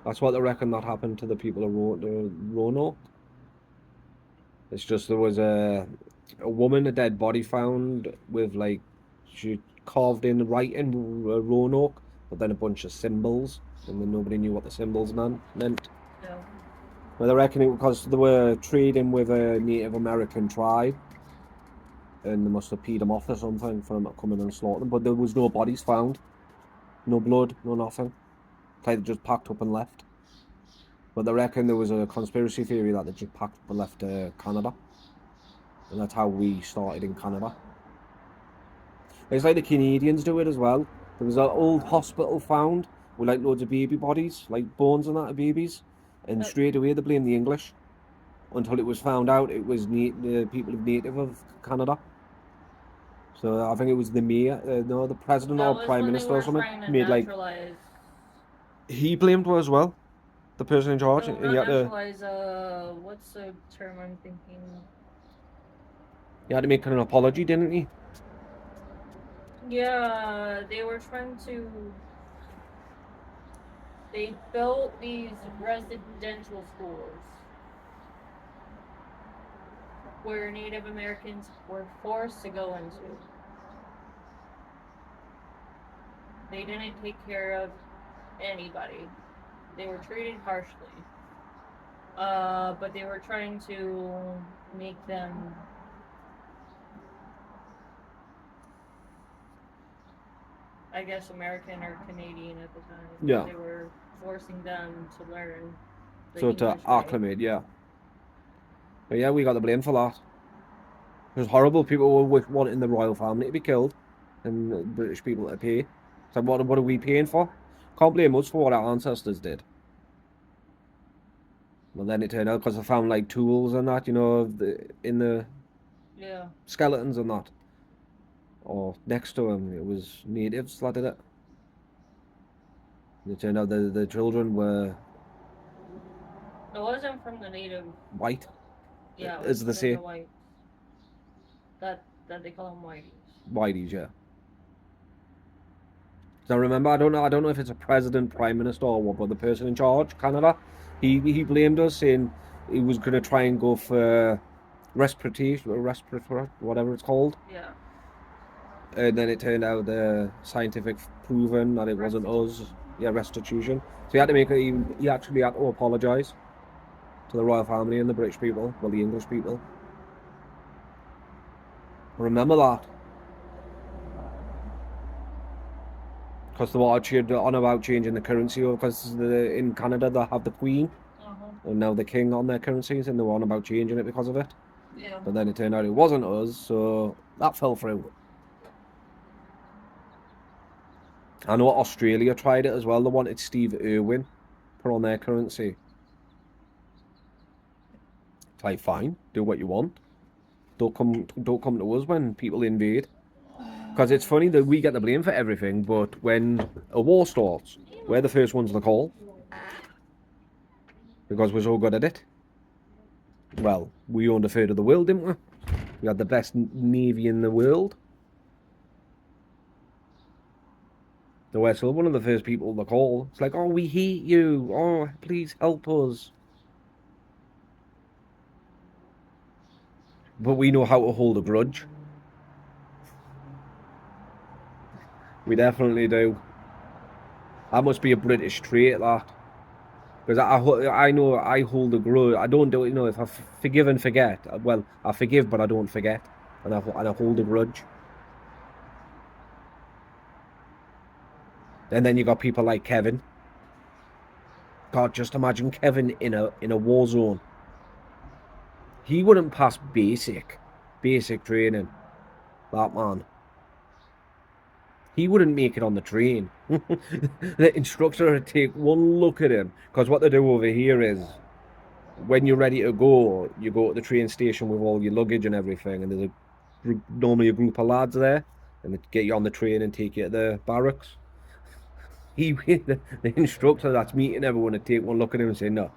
That's what they reckon that happened to the people of Roanoke. It's just there was a woman, a dead body found with she carved in writing Roanoke, but then a bunch of symbols, and then nobody knew what the symbols meant. Yeah. Well, they reckon it because they were trading with a Native American tribe, and they must have peed them off or something for them to come in and slaughter them. But there was no bodies found, no blood, no nothing. They just packed up and left. But they reckon there was a conspiracy theory that they just packed up and left Canada, and that's how we started in Canada. It's like the Canadians do it as well. There was an old hospital found with loads of baby bodies, like bones and that of babies, and straight away they blamed the English, until it was found out it was the people of native of Canada. So I think it was the mayor, the president or prime minister or something, made he blamed her as well, the person in charge, and you had to. What's the term I'm thinking? He had to make an apology, didn't he? Yeah, they were trying to. They built these residential schools where Native Americans were forced to go into. They didn't take care of anybody. They were treated harshly. But they were trying to make them I guess American or Canadian at the time. Yeah. They were forcing them to learn. So to acclimate, yeah. But yeah, we got the blame for that. It was horrible. People were wanting the royal family to be killed, and the British people to pay. So what are we paying for? Can't blame us for what our ancestors did. Well, then it turned out because they found tools and that, in the skeletons and that. Or next to them, it was natives that did it. And it turned out the children were. It wasn't from the native. White. Yeah. As they say. The white. That they call them whiteys. Whiteys, yeah. So I remember, I don't know if it's a president, prime minister, or what, but the person in charge, Canada, he blamed us, saying he was going to try and go for respiratory, whatever it's called. Yeah. And then it turned out scientific proven that it wasn't us. Yeah, restitution. So he had to he actually had to apologise to the royal family and the British people, well, the English people. Remember that? Because they were on about changing the currency, because in Canada they have the Queen and now the King on their currencies, and they were on about changing it because of it. Yeah. But then it turned out it wasn't us, so that fell through. I know Australia tried it as well. They wanted Steve Irwin put on their currency. It's like, fine, do what you want. Don't come to us when people invade. Because it's funny that we get the blame for everything, but when a war starts, we're the first ones to call. Because we're so good at it. Well, we owned a third of the world, didn't we? We had the best navy in the world. So we're still one of the first people to call. It's like, oh, we hate you. Oh, please help us. But we know how to hold a grudge. We definitely do. That must be a British trait, that. Because I know I hold a grudge. I don't do it, if I forgive and forget. Well, I forgive, but I don't forget. And I hold a grudge. And then you got people like Kevin. God, just imagine Kevin in a war zone. He wouldn't pass basic training. That man. He wouldn't make it on the train. The instructor would take one look at him. Because what they do over here is, when you're ready to go, you go to the train station with all your luggage and everything, and there's normally a group of lads there, and they get you on the train and take you to the barracks. The instructor that's meeting everyone would take one look at him and say, no,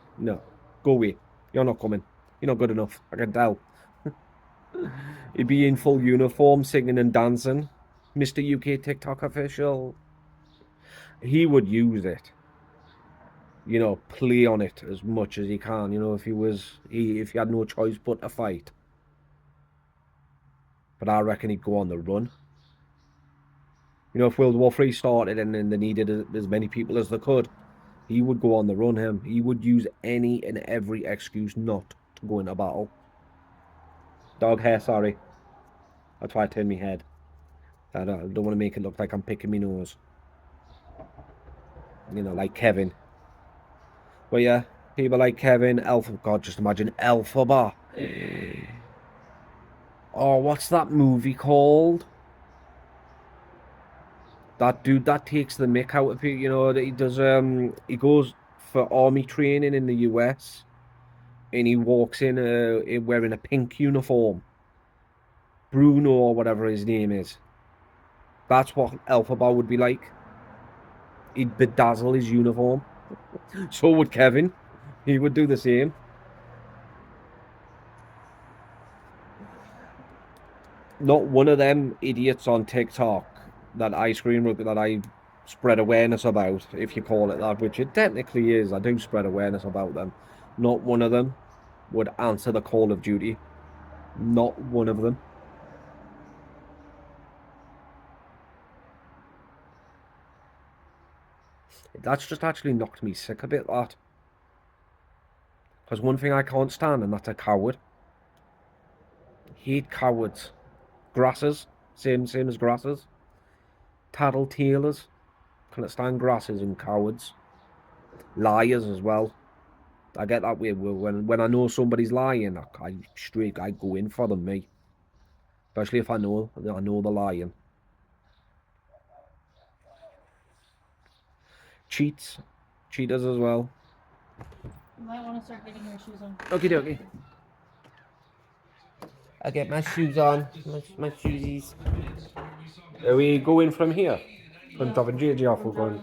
go away. You're not coming. You're not good enough. I can tell. He'd be in full uniform, singing and dancing. Mr. UK TikTok official. He would use it. Play on it as much as he can. If he had no choice but to fight. But I reckon he'd go on the run. If World War III started and then they needed as many people as they could, he would go on the run. He would use any and every excuse not to go into battle. Dog hair, sorry. That's why I turned my head. I don't want to make it look like I'm picking my nose. Like Kevin. But yeah, people like Kevin, God, just imagine Elphaba. Oh, what's that movie called? That dude that takes the mick out of people, he does, he goes for army training in the US, and he walks in wearing a pink uniform. Bruno or whatever his name is. That's what Elphaba would be like. He'd bedazzle his uniform. So would Kevin. He would do the same. Not one of them idiots on TikTok that I spread awareness about, if you call it that, which it technically is. I do spread awareness about them. Not one of them would answer the call of duty. Not one of them. That's just actually knocked me sick a bit, that. Because one thing I can't stand, and that's a coward. Hate cowards. Grasses. Same as grasses. Tattletalers. Can't stand grasses and cowards. Liars as well. I get that way when I know somebody's lying. I go in for them, me. Especially if I know they're lying. Cheaters as well. You might want to start getting your shoes on. Okie dokie. I get my shoes on, my shoesies. Are we going from here? From dropping JJ off, we're going.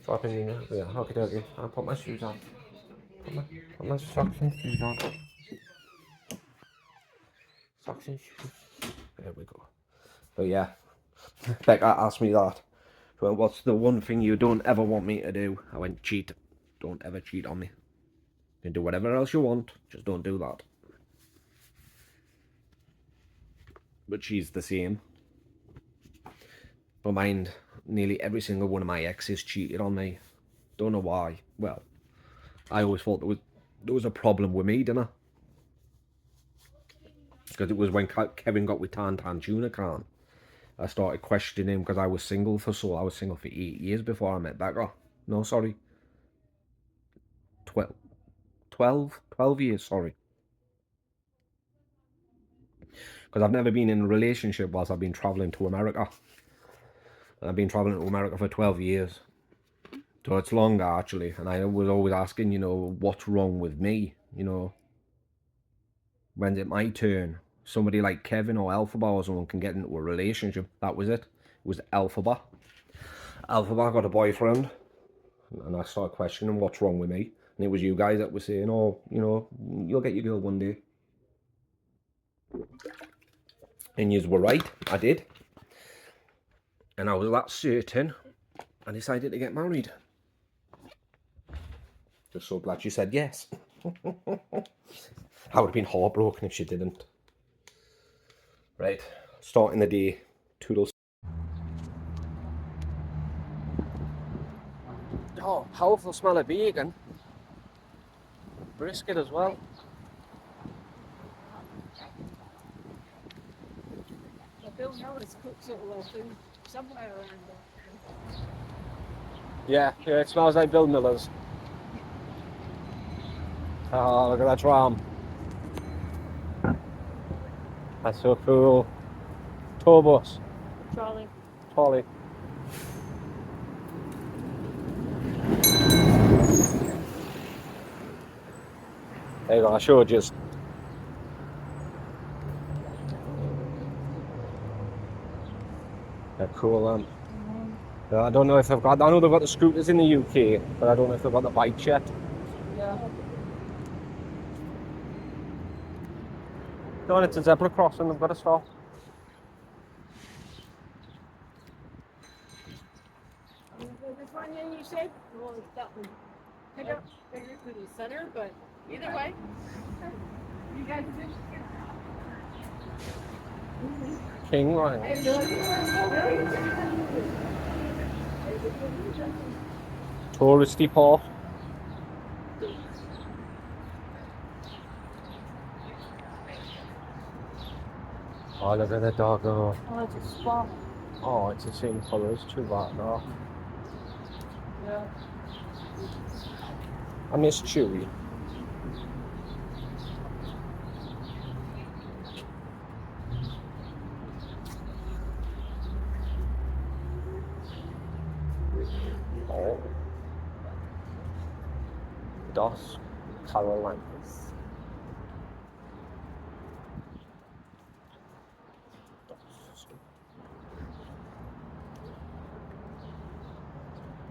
Dropping in here. Yeah, okie dokie. I'll put my shoes on. Put my socks and shoes on. Socks and shoes. There we go. But yeah, Becca asked me that. Well, what's the one thing you don't ever want me to do? I went, cheat. Don't ever cheat on me. You can do whatever else you want, just don't do that. But she's the same. But mind, nearly every single one of my exes cheated on me. Don't know why. Well, I always thought there was a problem with me, didn't I? Because it was when Kevin got with Tan Tuna Khan. I started questioning him because I was single for 8 years before I met that girl. No, sorry. 12 years, sorry. Because I've never been in a relationship whilst I've been travelling to America. And I've been travelling to America for 12 years. So it's longer, actually. And I was always asking, you know, what's wrong with me? You know, when's it my turn? Somebody like Kevin or Alphaba or someone can get into a relationship. That was it. It was Alphaba. Alphaba got a boyfriend. And I started questioning what's wrong with me. And it was you guys that were saying, oh, you know, you'll get your girl one day. And yous were right, I did. And I was that certain, I decided to get married. Just so glad she said yes. I would have been heartbroken if she didn't. Right, starting the day, toodles. Oh, powerful smell of bacon. Brisket as well. Bill Miller's cooks it all food somewhere around there. Yeah, it smells like Bill Miller's. Oh, look at that tram. That's so cool. Tour bus. Trolley. Trolley. There you go, I showed you. They're cool, I don't know if they've got, I know they've got the scooters in the UK, but I don't know if they've got the bikes yet. Yeah. No, it's a zebra crossing, they've got to stop. Which one you said? Well, that one. Pick up figure to the center, but either way. You guys just King Ryan. Touristy port. Oh, look at the doggo. Oh, it's a spot. Oh, it's the same colour as too bad now. Yeah. I miss Chewy. Oh. Dos Carolinas.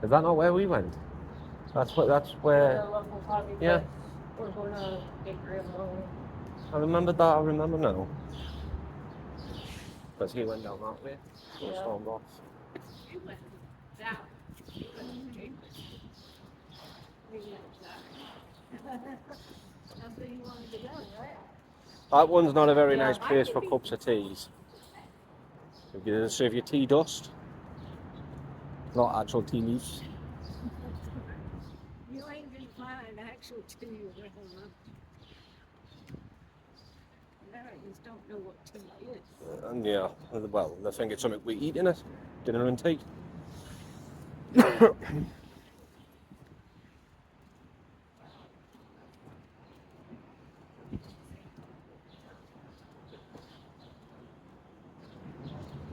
Is that not where we went? That's where. Yeah. We're going to get real long. I remember that, I remember now. Because he went down that way. Yeah. Stormbox. you went down. That's where you wanted to go, right? That one's not a very Yeah. nice place for cups of teas. You serve your tea dust, not actual tea leaves. You ain't gonna find actual tea around. Americans don't know what tea is. And yeah, well, they think it's something we eat in it. Dinner and tea.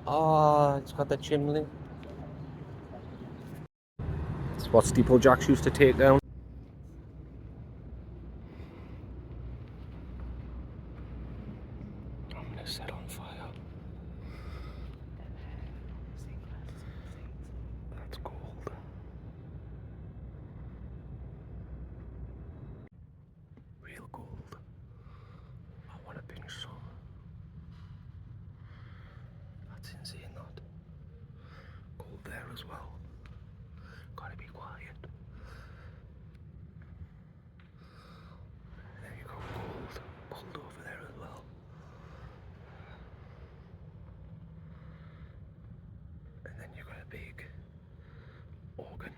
Ah, it's got the chimney. It's what steeplejacks used to take down. I'm gonna set on fire. That's gold. Real gold. I want to pinch some. That's insane, that. Gold there as well. Gotta be quiet. There you go, gold. Gold over there as well. And then you've got a big organ.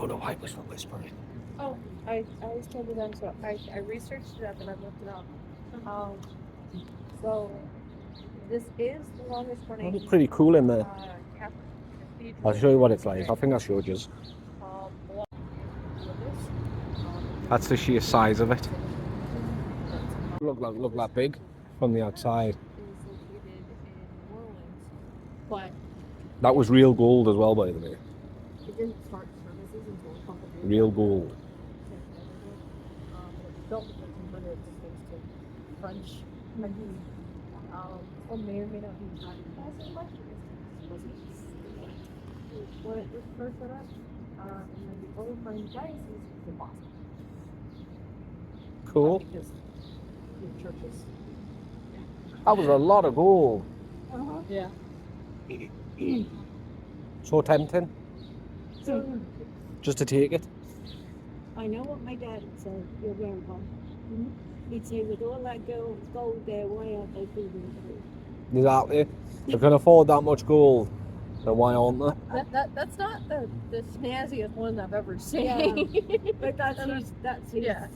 don't know why it was for whispering. Oh, I always told you them, so I researched it up and I looked it up. So this is the longest running It's pretty cool in there. Catholic cathedral. I'll show you what it's like. I think I showed you. Along with this. That's the sheer size of it. Look that big from the outside. Is located in New Orleans, but That was real gold as well, by the way. it didn't start services until a couple of years Real after. gold. It was built in the 1500s thanks to French. Or may or may not be Italian. When it was first set up, and then the overflowing diocese was in Boston. Cool. Because the churches. That was a lot of gold. Yeah. So tempting, So just to take it. I know what my dad said, your grandpa. He'd say, with all that gold there, why aren't they feeding the Exactly. They can afford that much gold. Then why aren't they? That's not the snazziest one I've ever seen. But that's his Yeah.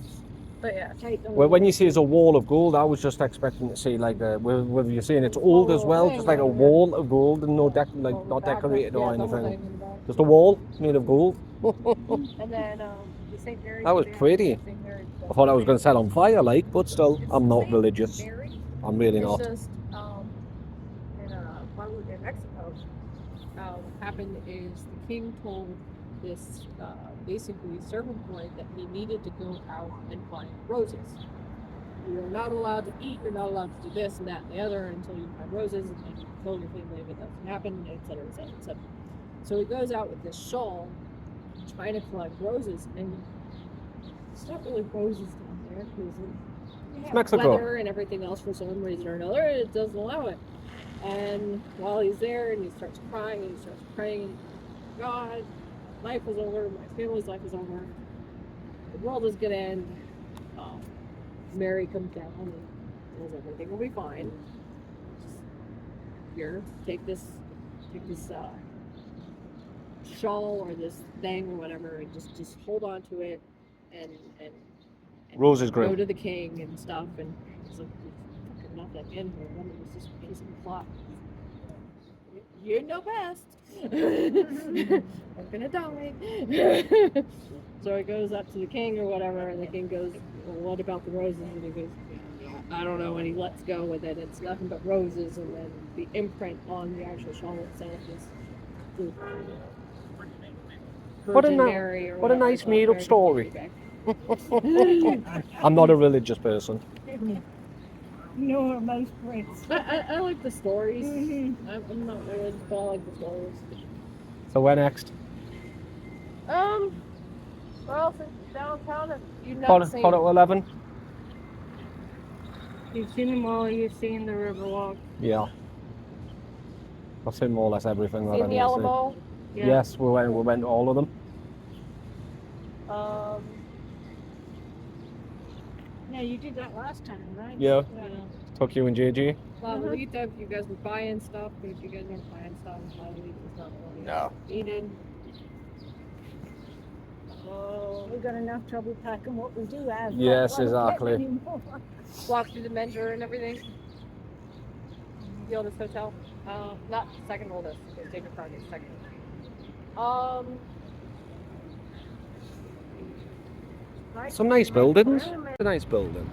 But yeah. take on Well, when it. you say it's a wall of gold, I was just expecting to see like whether you're saying it's old as well, just like a wall of gold and no not decorated or anything. Just a wall made of gold. And then the St. Mary's. That was pretty. I thought I was going to set on fire, like, but still, I'm not religious. I'm really not. It's just while we were in Mexico, what happened is the king told this basically servant boy that he needed to go out and find roses. You're not allowed to eat, you're not allowed to do this and that and the other until you find roses, and then you kill your family if it doesn't happen, etc., etc., etc. So he goes out with this shawl trying to collect roses, and it's not really roses down there because It's Mexico. weather and everything else for some reason or another, it doesn't allow it. And while he's there and he starts crying and he starts praying, and God, life is over, my family's life is over, the world is gonna end. Mary comes down and says everything will be fine. Here, take this shawl or this thing or whatever, and just hold on to it and Roses go grew. to the king and stuff. And he's like, fucking not that in here. One was just a piece of cloth. You know best. I'm gonna die. So he goes up to the king or whatever, and the king goes, well, what about the roses? And he goes, I don't know. And he lets go with it. It's nothing but roses, and then the imprint on the actual shawl itself is the What a Virgin ni- Mary or what a whatever, nice so made-up very story. back. I'm not a religious person. Nor most prints. I like the stories. I'm not religious, but I like the stories. So where next? Well, since downtown, have you not Quarter seen? to 11? You've seen them all, you've seen the Riverwalk. Yeah. I've seen more or less everything that I Seen need the to see. Alamo? Yes, we went to all of them. Yeah, you did that last time, right? Yeah. Took you and JJ. Lalita, if you guys were buying stuff, but if you guys weren't buying stuff, Lalita's not really No. needed. So, We got enough trouble packing what we do have. Yes, Why we get exactly. anymore? walk through the Menger and everything. The oldest hotel. Not second oldest. Because David Park is second. Some nice buildings. A nice building.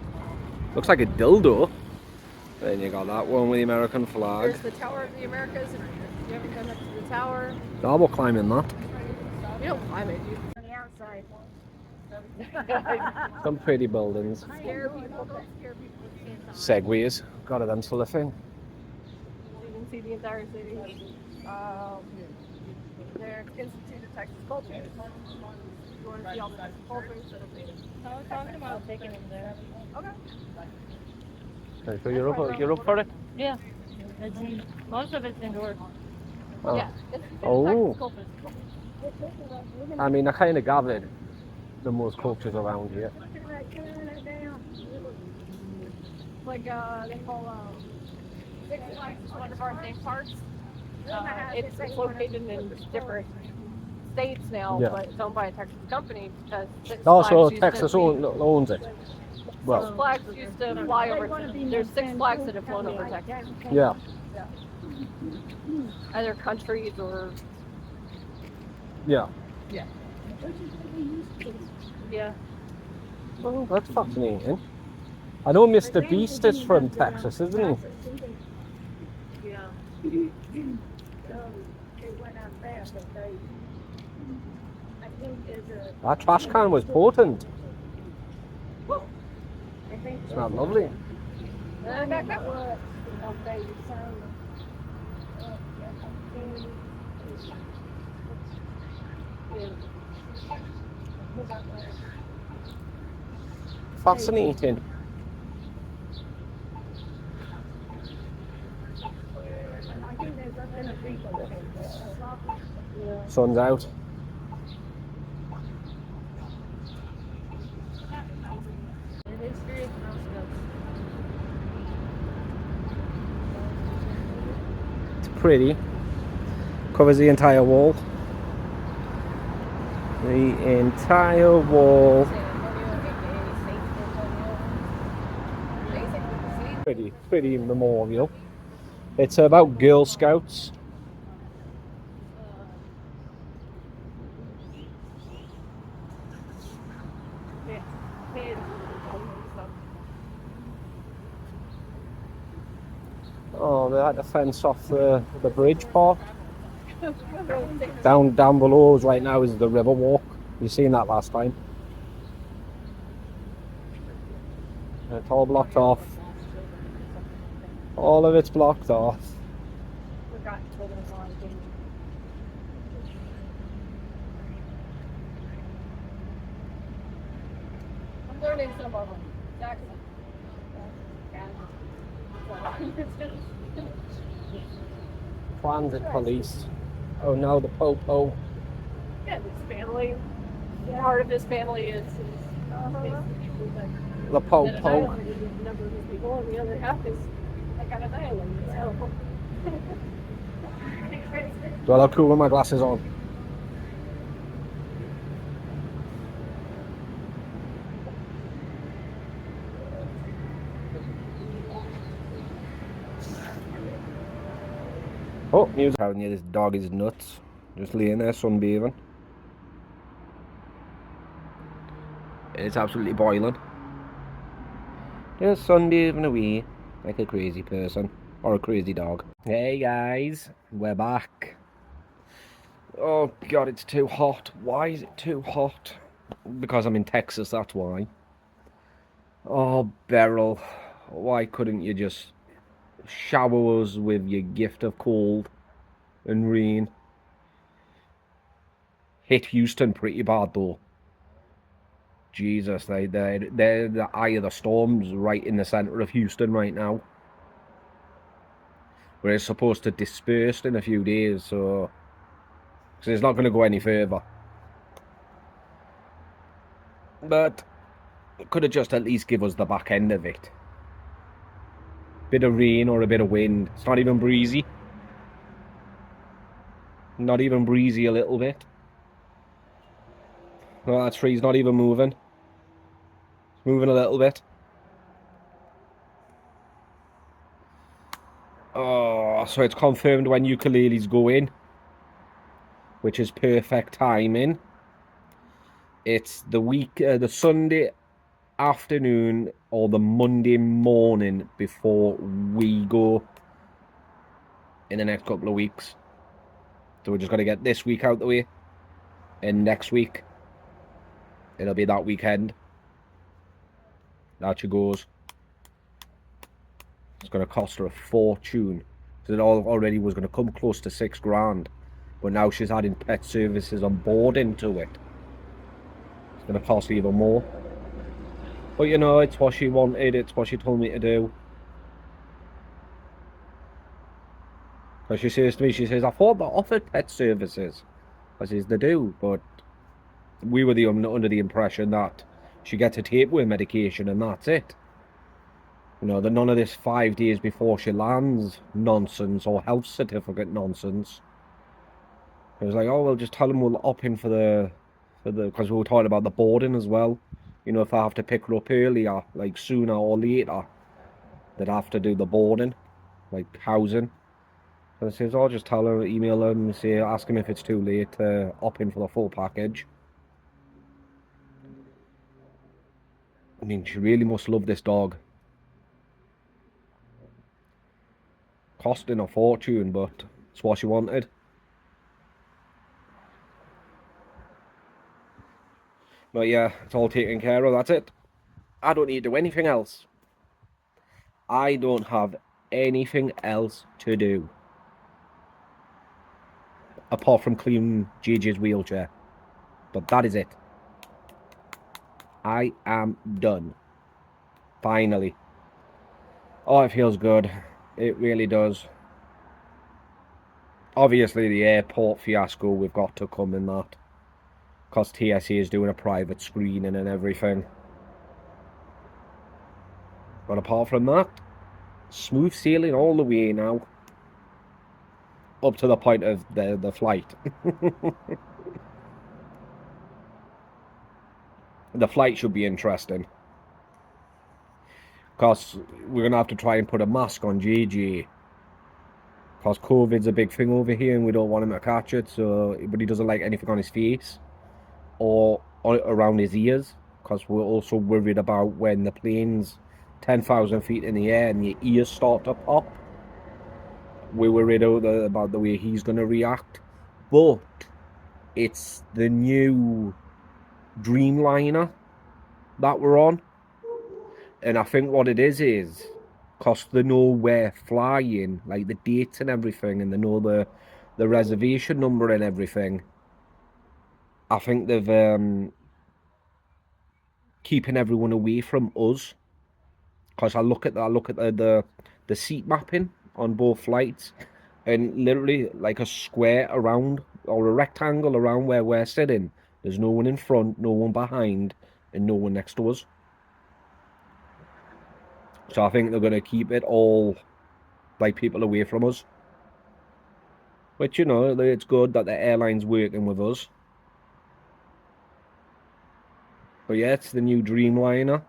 Looks like a dildo. Then you got that one with the American flag. There's the Tower of the Americas. If you haven't been up to the tower, No, we're climbing that. you don't climb it. You On the outside. Some pretty buildings. scare people. Don't scare people. You can't Segways. Got it, them sort of thing. You can see the entire city. Their Institute of Texas Culture. If you want to see all the Texas cultures that have been. I was talking about taking them there. Okay. Okay, so you're up for it? Yeah. Most of it's indoors. Oh. Yeah. Institute Oh. of Texas Cultures. I mean, I kind of gathered the most cultures around here. Like they call Six Flags is one of our theme parks. It's located in different States now, Yeah. but it's owned by a Texas company because Six Also, Flags used Texas to owns it. Well, Six Flags used to fly over. There's Six Flags that have flown over Texas, yeah. either countries or Yeah. yeah. Well, that's fascinating. I know Mr. Beast is from Texas, isn't he? Yeah. That trash can was potent. Smelled lovely. Fascinating. Sun's out. It's pretty. Covers the entire wall. The entire wall. Pretty memorial. It's about Girl Scouts. Oh, they had to fence off the bridge part. Down below us right now is the river walk. You seen that last time. It's all blocked off. All of it's blocked off. I'm learning some of them. Transit police. Oh no, the po-po. Yeah, this family. Part of this family is The po-po. number of these people, and the other half is like on an island. So. Well, I'll cool with my glasses on. Oh, music. Telling you, this dog is nuts. Just laying there sunbathing. It's absolutely boiling. Just sunbathing away like a crazy person or a crazy dog. Hey guys, we're back. Oh god, it's too hot. Why is it too hot? Because I'm in Texas, that's why. Oh, Beryl, why couldn't you just shower us with your gift of cold and rain? Hit Houston pretty bad though. Jesus, they're the eye of the storms right in the centre of Houston right now. Where it's supposed to disperse in a few days, so it's not going to go any further. But it could have just at least give us the back end of it. Bit of rain or a bit of wind. It's not even breezy. Not even breezy a little bit. No, that tree's not even moving. It's moving a little bit. Oh, so it's confirmed when ukulele's go in, which is perfect timing. It's the Sunday afternoon or the Monday morning before we go in the next couple of weeks. So we're just going to get this week out the way, and next week it'll be that weekend that she goes. It's going to cost her a fortune, because it already was going to come close to £6,000, but now she's adding pet services on board into it. It's going to cost even more. But you know, it's what she wanted, it's what she told me to do. Because she says to me, she says, I thought they offered pet services. I says, they do, but we were under the impression that she gets a tapeworm medication and that's it. You know, none of this 5 days before she lands nonsense or health certificate nonsense. I was like, oh, well, just tell them we'll opt in for the, because we were talking about the boarding as well. You know, if I have to pick her up earlier, like sooner or later, they'd have to do the boarding, like housing. So I says, oh, just tell her, email them, say, ask them if it's too late to opt in for the full package. I mean, she really must love this dog. Costing a fortune, but it's what she wanted. But yeah, it's all taken care of, that's it. I don't need to do anything else. I don't have anything else to do. Apart from clean JJ's wheelchair. But that is it. I am done. Finally. Oh, it feels good. It really does. Obviously, the airport fiasco, we've got to come in that. Because TSA is doing a private screening and everything. But apart from that, smooth sailing all the way now. Up to the point of the flight. The flight should be interesting. Because we're going to have to try and put a mask on JJ. Because COVID's a big thing over here and we don't want him to catch it. So, but he doesn't like anything on his face. Or around his ears. Because we're also worried about when the plane's 10,000 feet in the air and your ears start to pop. We're worried about the way he's going to react. But it's the new Dreamliner that we're on. And I think what it is because they know we're flying, like the dates and everything, and they know the reservation number and everything. I think they've keeping everyone away from us. Because I look at the seat mapping on both flights, and literally like a square around or a rectangle around where we're sitting. There's no one in front, no one behind, and no one next to us. So I think they're going to keep it all like people away from us. Which, you know, it's good that the airline's working with us. But yeah, it's the new Dreamliner.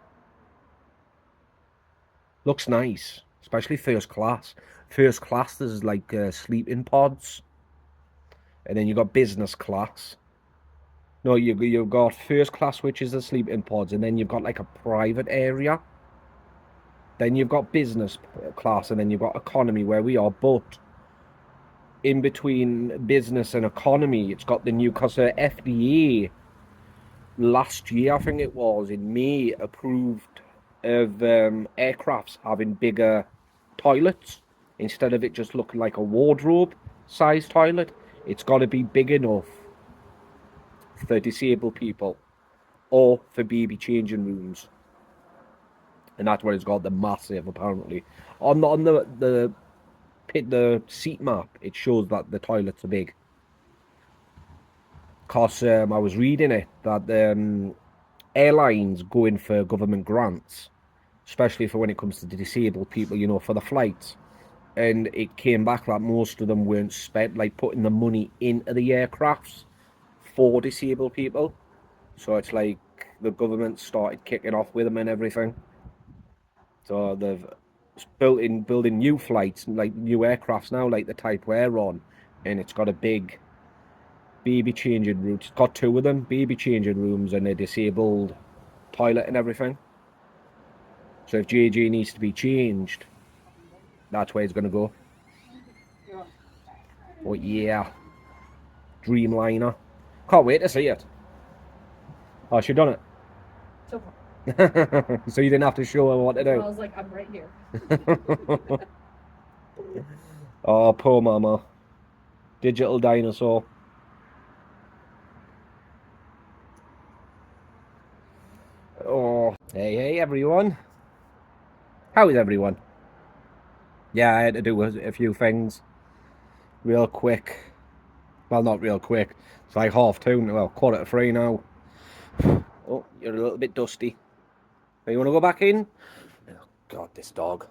Looks nice, especially first class. First class, there's like sleeping pods. And then you've got business class. No, you've got first class, which is the sleeping pods. And then you've got like a private area. Then you've got business class, and then you've got economy, where we are. But in between business and economy, it's got the new, because the FDA last year, I think it was, in May, approved of aircrafts having bigger toilets. Instead of it just looking like a wardrobe size toilet, it's got to be big enough for disabled people or for baby changing rooms. And that's what it's got, the massive, apparently. On the seat map, it shows that the toilets are big. Because I was reading it, that airlines go in for government grants, especially for when it comes to the disabled people, you know, for the flights. And it came back that most of them weren't spent, like putting the money into the aircrafts for disabled people. So it's like the government started kicking off with them and everything. So they've building new flights, like new aircrafts now, like the type we're on, and it's got a big baby changing room. It's got two of them, baby changing rooms and a disabled toilet and everything. So if JJ needs to be changed, that's where it's going to go. Oh yeah, Dreamliner. Can't wait to see it. Oh, she done it. So far. So you didn't have to show her what to I do. was like, I'm right here. Oh, poor mama. Digital dinosaur. Oh, hey everyone. How is everyone? Yeah, I had to do a few things real quick. Well, not real quick. It's like 2:30, well, 2:45 now. Oh, you're a little bit dusty. You want to go back in? Oh, God, this dog.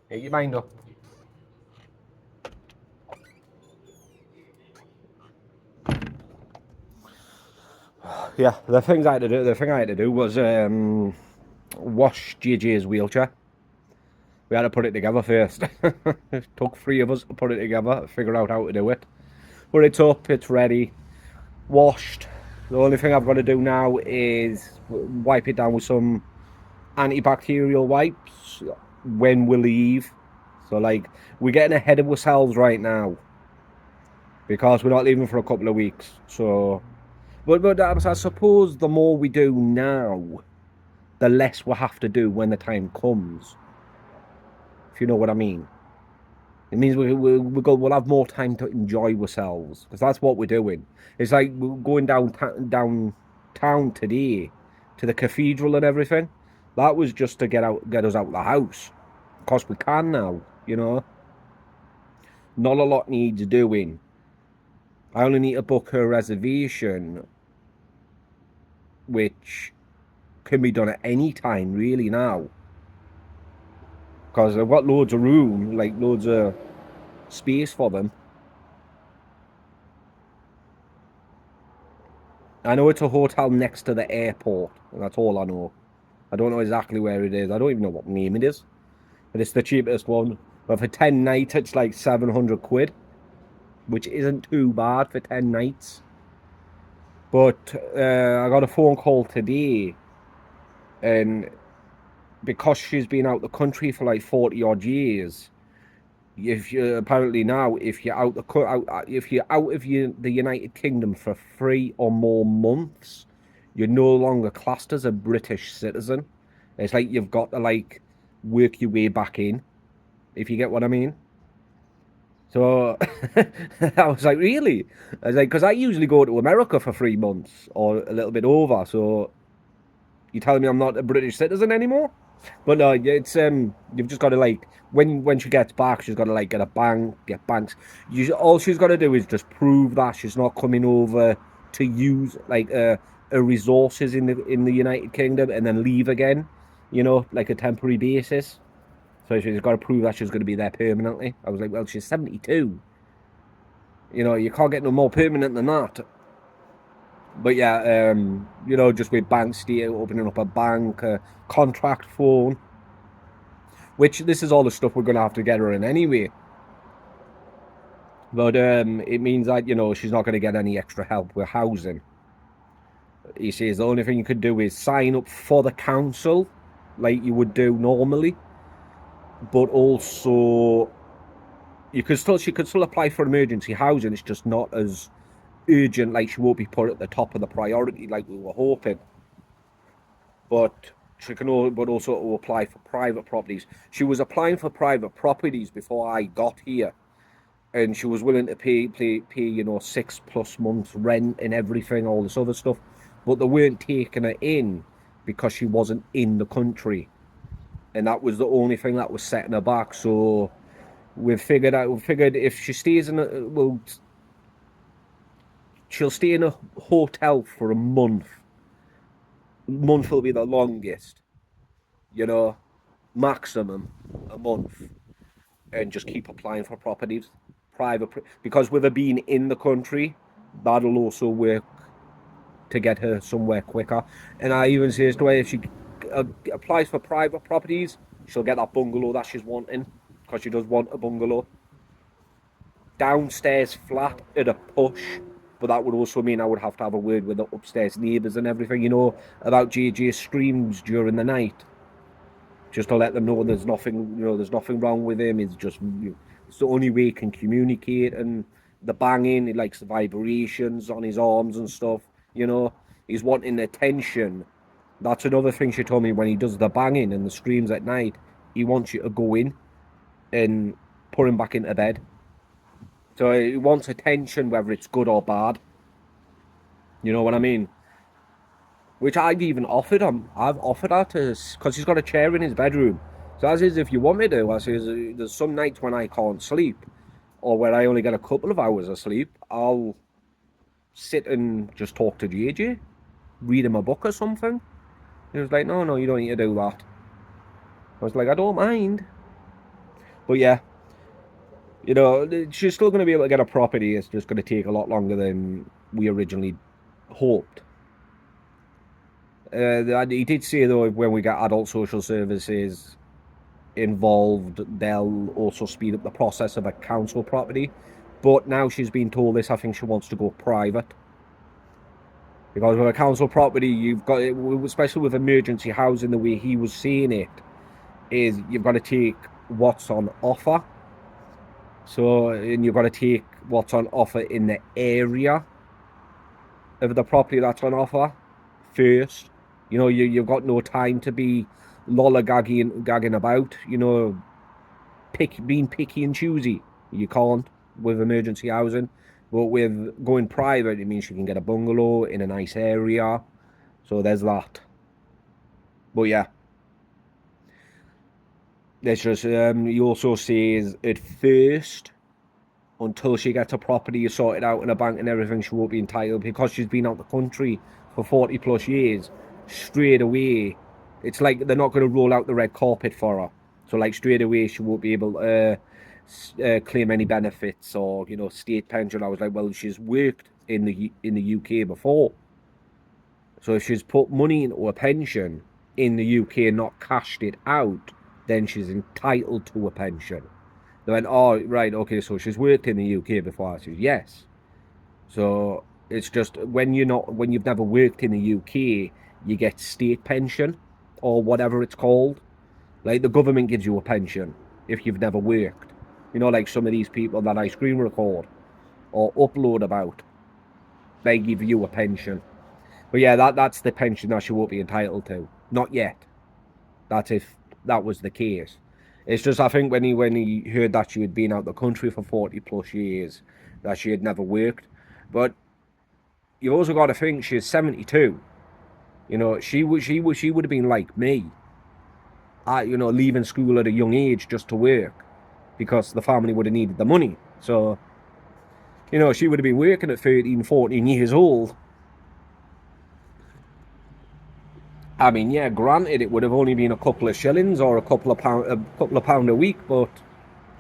Get your mind up. Yeah, the thing I had to do was wash JJ's wheelchair. We had to put it together first. It took 3 of us to put it together, figure out how to do it. But it's up, it's ready, washed. The only thing I've got to do now is wipe it down with some antibacterial wipes when we leave. So like, we're getting ahead of ourselves right now because we're not leaving for a couple of weeks. So, but I suppose the more we do now, the less we'll have to do when the time comes. If you know what I mean. It means we'll have more time to enjoy ourselves, because that's what we're doing. It's like we're going downtown today to the cathedral and everything. That was just to get us out of the house, because we can now. You know, not a lot needs doing. I only need to book her reservation, which can be done at any time really now, because I've got loads of room, like loads of space for them. I know it's a hotel next to the airport, and that's all I know. I don't know exactly where it is. I don't even know what name it is. But it's the cheapest one. But for 10 nights, it's like 700 quid, which isn't too bad for 10 nights. But I got a phone call today, and because she's been out the country for like 40 odd years, if you apparently now, if you're out of the United Kingdom for 3 or more months, you're no longer classed as a British citizen. It's like you've got to like work your way back in, if you get what I mean. So I was like, really? I was like, because I usually go to America for 3 months or a little bit over. So you telling me I'm not a British citizen anymore? But no, it's you've just got to like when she gets back, she's got to like get banks. All she's got to do is just prove that she's not coming over to use like her resources in the United Kingdom and then leave again, you know, like a temporary basis. So she's got to prove that she's going to be there permanently. I was like, well, she's 72. You know, you can't get no more permanent than that. But yeah, you know, just with bank state, opening up a bank, contract phone, which this is all the stuff we're going to have to get her in anyway. But it means that, you know, she's not going to get any extra help with housing. He says the only thing you could do is sign up for the council, like you would do normally. But also, she could still apply for emergency housing. It's just not as urgent, like she won't be put at the top of the priority like we were hoping. But she can also apply for private properties. She was applying for private properties before I got here, and she was willing to pay you know 6+ months rent and everything, all this other stuff, but they weren't taking her in because she wasn't in the country, and that was the only thing that was setting her back. So we figured if she stays she'll stay in a hotel for a month. Month will be the longest, you know, maximum a month, and just keep applying for properties, because with her being in the country, that'll also work to get her somewhere quicker. And I even say to her, if she applies for private properties, she'll get that bungalow that she's wanting, because she does want a bungalow. Downstairs flat at a push, but that would also mean I would have to have a word with the upstairs neighbours and everything, you know, about JJ's screams during the night, just to let them know there's nothing, you know, there's nothing wrong with him. It's just, it's the only way he can communicate. And the banging, he likes the vibrations on his arms and stuff, you know, he's wanting attention. That's another thing she told me. When he does the banging and the screams at night, he wants you to go in and put him back into bed. So he wants attention, whether it's good or bad. You know what I mean? Which I've even offered him. I've offered her to, because he's got a chair in his bedroom. So as is, if you want me to, I says, there's some nights when I can't sleep, or where I only get a couple of hours of sleep, I'll sit and just talk to JJ, read him a book or something. He was like, no, you don't need to do that. I was like, I don't mind. But yeah, you know, she's still going to be able to get a property. It's just going to take a lot longer than we originally hoped. He did say though, when we get adult social services involved, they'll also speed up the process of a council property. But now she's been told this, I think she wants to go private. Because with a council property, you've got, especially with emergency housing, the way he was seeing it, is you've got to take what's on offer. So, and you've got to take what's on offer in the area of the property that's on offer first. You know, you've got no time to be lollygagging about, you know, being picky and choosy. You can't with emergency housing. But with going private, it means you can get a bungalow in a nice area. So there's that. But yeah. There's just, he also says at first, until she gets a property sorted out in a bank and everything, she won't be entitled, because she's been out the country for 40 plus years. Straight away, it's like they're not going to roll out the red carpet for her. So like straight away, she won't be able to claim any benefits or, you know, state pension. I was like, well, she's worked in the UK before. So if she's put money into a pension in the UK and not cashed it out, then she's entitled to a pension. They went, oh, right, okay, so she's worked in the UK before. I said, yes. So it's just when you've never worked in the UK, you get state pension or whatever it's called. Like the government gives you a pension if you've never worked. You know, like some of these people that I screen record or upload about, they give you a pension. But yeah, that's the pension that she won't be entitled to. Not yet. That's if that was the case. It's just, I think when he heard that she had been out the country for 40 plus years, that she had never worked. But you've also got to think she's 72. You know, she would have been like me. You know, leaving school at a young age just to work, because the family would have needed the money. So, you know, she would have been working at 13, 14 years old. I mean, yeah, granted, it would have only been a couple of shillings or a couple of pound a week, but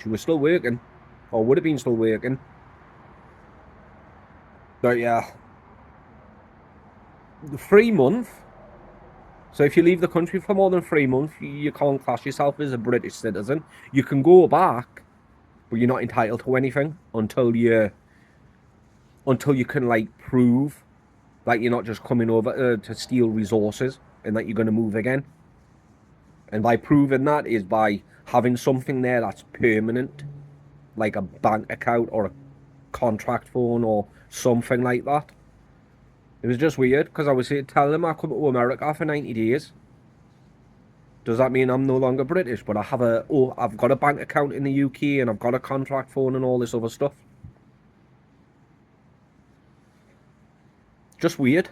she was still working, or would have been still working. But yeah, the 3 month. So if you leave the country for more than 3 months, you can't class yourself as a British citizen. You can go back, but you're not entitled to anything until you can like prove that you're not just coming over to steal resources and that you're going to move again. And by proving that is by having something there that's permanent, like a bank account or a contract phone or something like that. It was just weird, because I was telling them I come to America for 90 days. Does that mean I'm no longer British? But I've got a bank account in the UK and I've got a contract phone and all this other stuff. Just weird.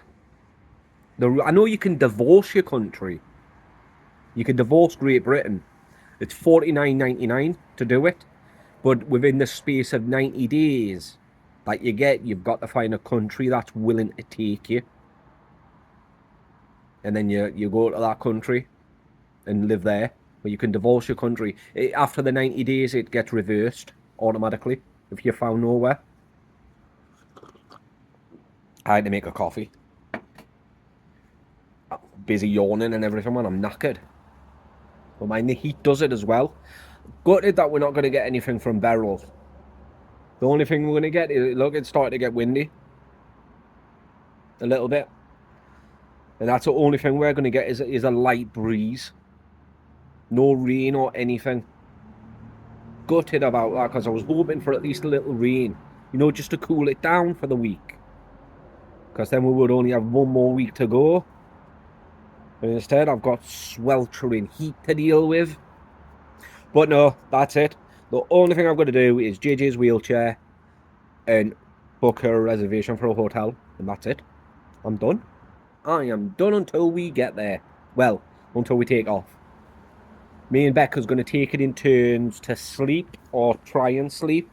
I know you can divorce your country. You can divorce Great Britain. It's $49.99 to do it. But within the space of 90 days that you've got to find a country that's willing to take you. And then you go to that country and live there. But you can divorce your country. After the 90 days, it gets reversed automatically if you're found nowhere. I had to make a coffee. I'm busy yawning and everything, man. I'm knackered. But mind the heat does it as well. Gutted that we're not going to get anything from Beryl. The only thing we're going to get is, look, it's starting to get windy. A little bit. And that's the only thing we're going to get is a light breeze. No rain or anything. Gutted about that, because I was hoping for at least a little rain. You know, just to cool it down for the week. Because then we would only have 1 more week to go. And instead, I've got sweltering heat to deal with. But no, that's it. The only thing I've got to do is JJ's wheelchair and book her a reservation for a hotel. And that's it. I'm done. I am done until we get there. Well, until we take off. Me and Becca's going to take it in turns to sleep or try and sleep.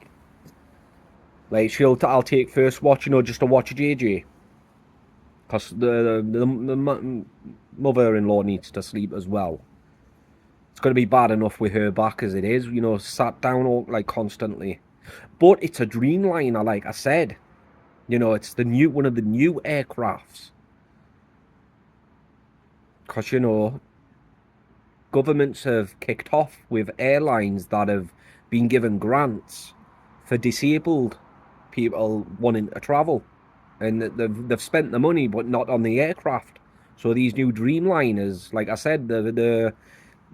Like, I'll take first watch, you know, just to watch JJ. Because the mother-in-law needs to sleep as well. It's going to be bad enough with her back as it is, you know, sat down all, like, constantly. But it's a Dreamliner, like I said. You know, it's one of the new aircrafts. because, you know, governments have kicked off with airlines that have been given grants for disabled people wanting to travel. And they've spent the money, but not on the aircraft. So these new Dreamliners, like I said, the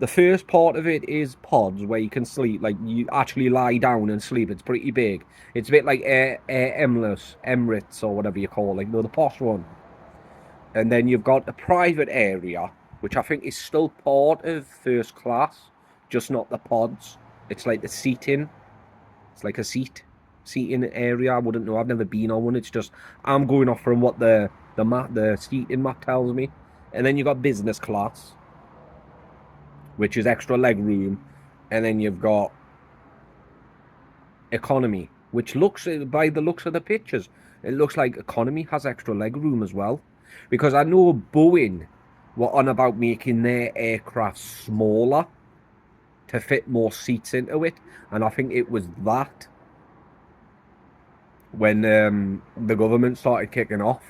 first part of it is pods where you can sleep, like you actually lie down and sleep. It's pretty big. It's a bit like Emirates or whatever you call it, you know, the posh one. And then you've got a private area, which I think is still part of first class, just not the pods. It's like the seating. It's like a seating area. I wouldn't know. I've never been on one. It's just I'm going off from what the seating map tells me. And then you've got business class, which is extra leg room, and then you've got economy, which looks, by the looks of the pictures, it looks like economy has extra leg room as well. Because I know Boeing were on about making their aircraft smaller to fit more seats into it, and I think it was that when the government started kicking off,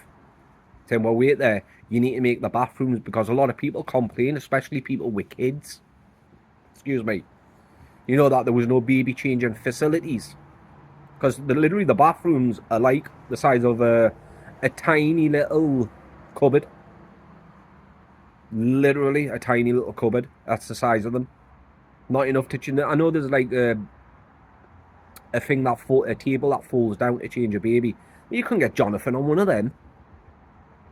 saying, well, wait there, you need to make the bathrooms, because a lot of people complain, especially people with kids, excuse me, you know, that there was no baby changing facilities, because literally the bathrooms are like the size of a tiny little cupboard. Literally a tiny little cupboard. That's the size of them. Not enough to change. I know there's like a thing that a table that folds down to change a baby. You couldn't get Jonathan on one of them.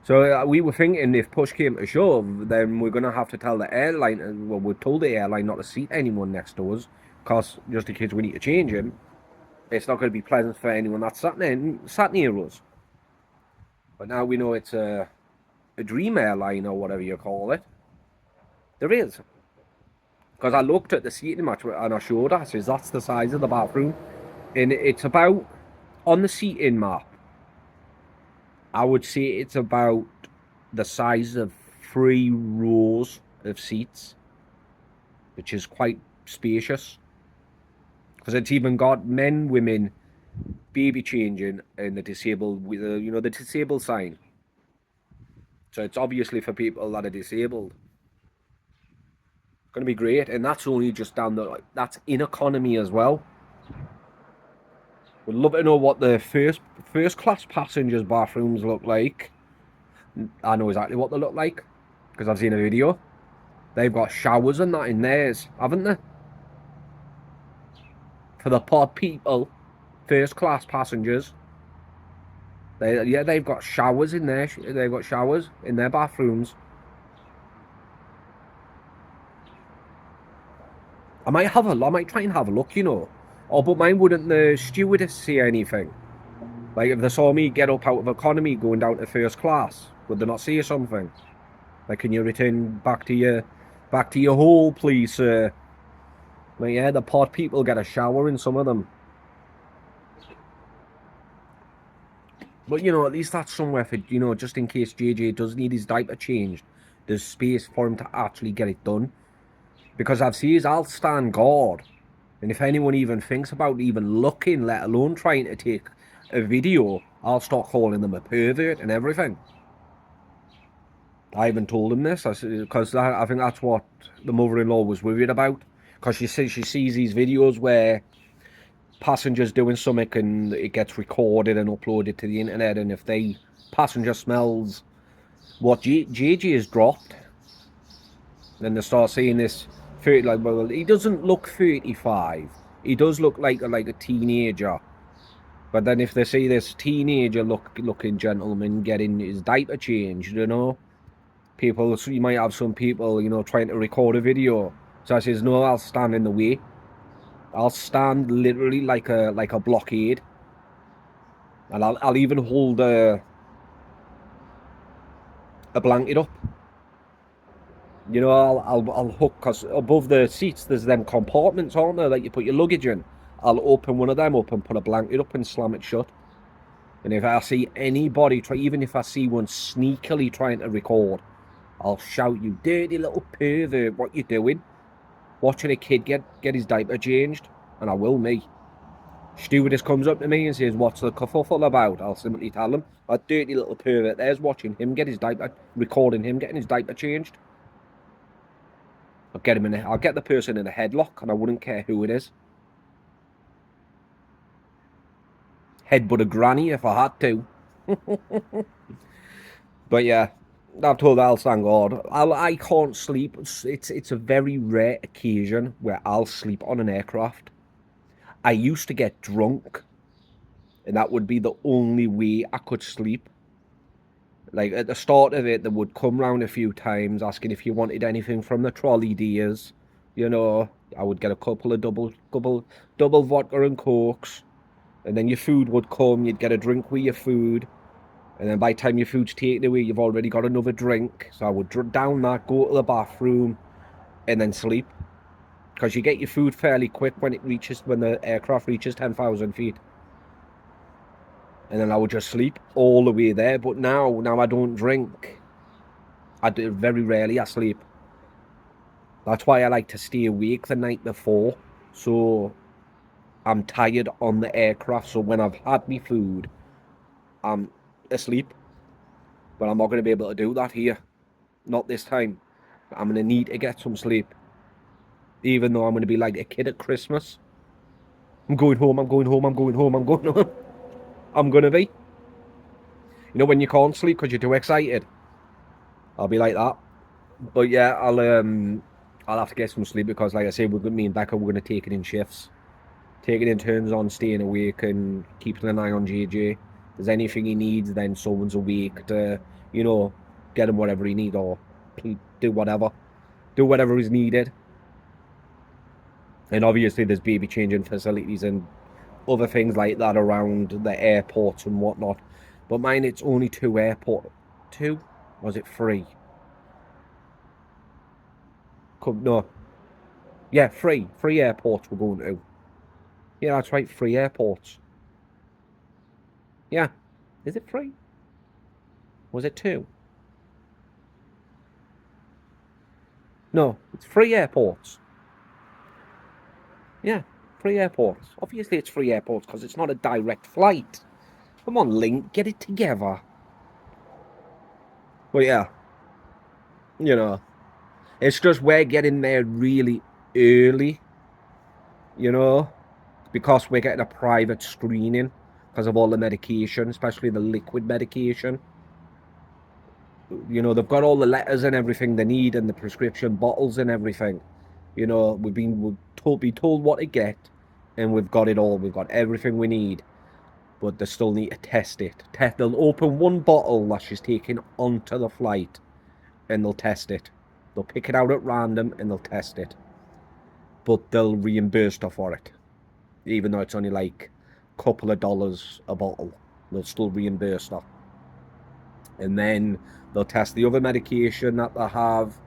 So we were thinking, if push came to shove, then we're gonna have to tell the airline. Well, we're told the airline not to seat anyone next to us, because just in case we need to change him, it's not going to be pleasant for anyone that's sat near us. But now we know it's a dream airline or whatever you call it. There is. Because I looked at the seating match and I showed her, I says, that's the size of the bathroom. And it's about, on the seating map, I would say it's about the size of 3 rows of seats, which is quite spacious. Because it's even got men, women, baby changing, and the disabled, with the, you know, the disabled sign. So it's obviously for people that are disabled. It's going to be great, and that's only just down the, that's in economy as well. We'd love to know what the first class passengers' bathrooms look like. I know exactly what they look like, because I've seen a video. They've got showers and that in theirs, haven't they? For the pod people, first class passengers. They've got showers in there. They've got showers in their bathrooms. I might try and have a look, you know. Oh, but mine wouldn't the stewardess say anything? Like, if they saw me get up out of economy going down to first class, would they not say something? Like, can you return back to your hole, please, sir? Like, yeah, the pod people get a shower in some of them. But, you know, at least that's somewhere for, you know, just in case JJ does need his diaper changed, there's space for him to actually get it done. Because I'll stand guard. And if anyone even thinks about even looking, let alone trying to take a video, I'll start calling them a pervert and everything. I even told him this, because I think that's what the mother-in-law was worried about. Because she says she sees these videos where passengers doing something and it gets recorded and uploaded to the internet, and if the passenger smells what JJ has dropped, then they start seeing this 30, like, well, he doesn't look 35. He does look like a teenager. But then if they see this teenager looking gentleman getting his diaper changed, you know, people, so you might have some people, you know, trying to record a video. So I says, no, I'll stand in the way. I'll stand literally like a blockade, and I'll even hold a blanket up. You know, I'll hook, because above the seats there's them compartments, aren't there, that you put your luggage in. I'll open one of them up and put a blanket up and slam it shut. And if I see anybody even if I see one sneakily trying to record, I'll shout, you dirty little pervert, what you doing? Watching a kid get his diaper changed? And I will, me. Stewardess comes up to me and says, what's the kerfuffle about? I'll simply tell them, a dirty little pervert there's watching him get his diaper, recording him getting his diaper changed. I'll get the person in a headlock, and I wouldn't care who it is. Headbutt a granny if I had to. But yeah, I've told Al, thank God. I can't sleep. It's a very rare occasion where I'll sleep on an aircraft. I used to get drunk, and that would be the only way I could sleep. Like, at the start of it, they would come round a few times asking if you wanted anything from the trolley dears. You know, I would get a couple of double vodka and cokes, and then your food would come. You'd get a drink with your food, and then by the time your food's taken away, you've already got another drink. So I would down that, go to the bathroom, and then sleep, because you get your food fairly quick when the aircraft reaches 10,000 feet. And then I would just sleep all the way there. But now I don't drink. Very rarely I sleep. That's why I like to stay awake the night before, so I'm tired on the aircraft. So when I've had my food, I'm asleep. But I'm not going to be able to do that here. Not this time. I'm going to need to get some sleep. Even though I'm going to be like a kid at Christmas. I'm going home, I'm going home, I'm going home, I'm going home. I'm going to be. You know when you can't sleep because you're too excited? I'll be like that. But yeah, I'll have to get some sleep, because like I say, me and Becca, we're going to take it in shifts. Take it in turns on staying awake and keeping an eye on JJ. If there's anything he needs, then someone's awake to, you know, get him whatever he needs, or do whatever. Do whatever is needed. And obviously there's baby changing facilities and other things like that around the airports and whatnot. But mine, it's only 2 airports. 2? Or was it 3? No. Yeah, 3. 3 airports we're going to. Yeah, that's right, 3 airports. Yeah. Is it 3? Was it 2? No, it's 3 airports. Yeah, 3 airports. Obviously it's 3 airports because it's not a direct flight. Come on, Link, get it together. But yeah, you know, it's just we're getting there really early, you know, because we're getting a private screening because of all the medication, especially the liquid medication. You know, they've got all the letters and everything they need, and the prescription bottles and everything. You know, we're told what to get, and we've got it all. We've got everything we need, but they still need to test it. They'll open one bottle that she's taking onto the flight, and they'll test it. They'll pick it out at random and they'll test it, but they'll reimburse her for it, even though it's only like a couple of dollars a bottle. They'll still reimburse her. And then they'll test the other medication that they have,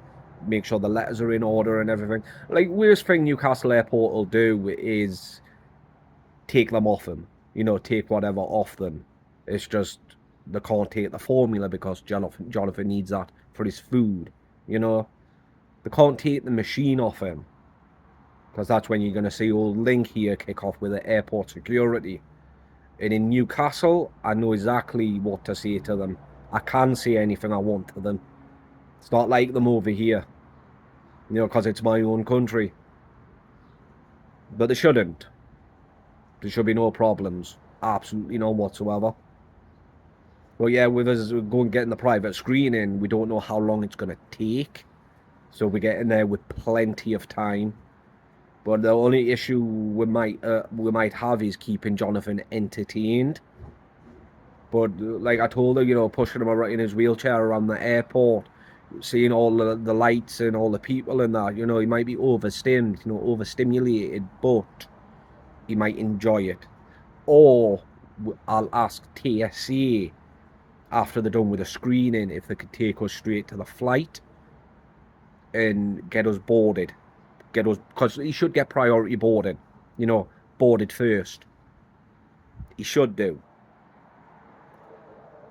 make sure the letters are in order and everything. Like, worst thing Newcastle Airport will do is take them off them. You know, take whatever off them. It's just they can't take the formula because Jonathan needs that for his food. You know, they can't take the machine off him, because that's when you're going to see old Link here kick off with the airport security. And in Newcastle, I know exactly what to say to them. I can say anything I want to them. It's not like them over here, you know, because it's my own country. But they shouldn't. There should be no problems. Absolutely none whatsoever. Well, yeah, with us going getting the private screening, we don't know how long it's going to take. So we're getting there with plenty of time. But the only issue we might have is keeping Jonathan entertained. But like I told her, you know, pushing him in his wheelchair around the airport, seeing all the lights and all the people and that, you know, he might be overstimulated, but he might enjoy it. Or I'll ask TSA after they're done with the screening if they could take us straight to the flight and get us boarded. Because he should get priority boarding, you know, boarded first. He should do.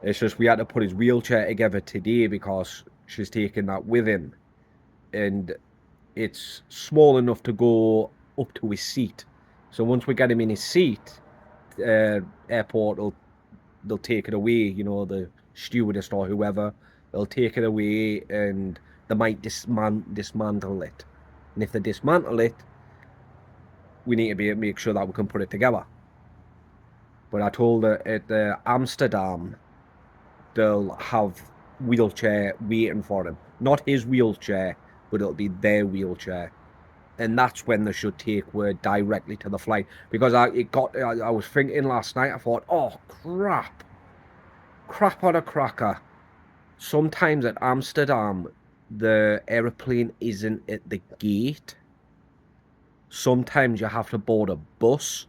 It's just we had to put his wheelchair together today because she's taking that with him. And it's small enough to go up to his seat. So once we get him in his seat, airport they'll take it away, you know, the stewardess or whoever, they'll take it away and they might dismantle it. And if they dismantle it, we need to make sure that we can put it together. But I told her at Amsterdam, they'll have wheelchair waiting for him. Not his wheelchair, but it'll be their wheelchair. And that's when they should take word directly to the flight. Because I was thinking last night, I thought, oh, crap on a cracker. Sometimes at Amsterdam, the aeroplane isn't at the gate. Sometimes you have to board a bus,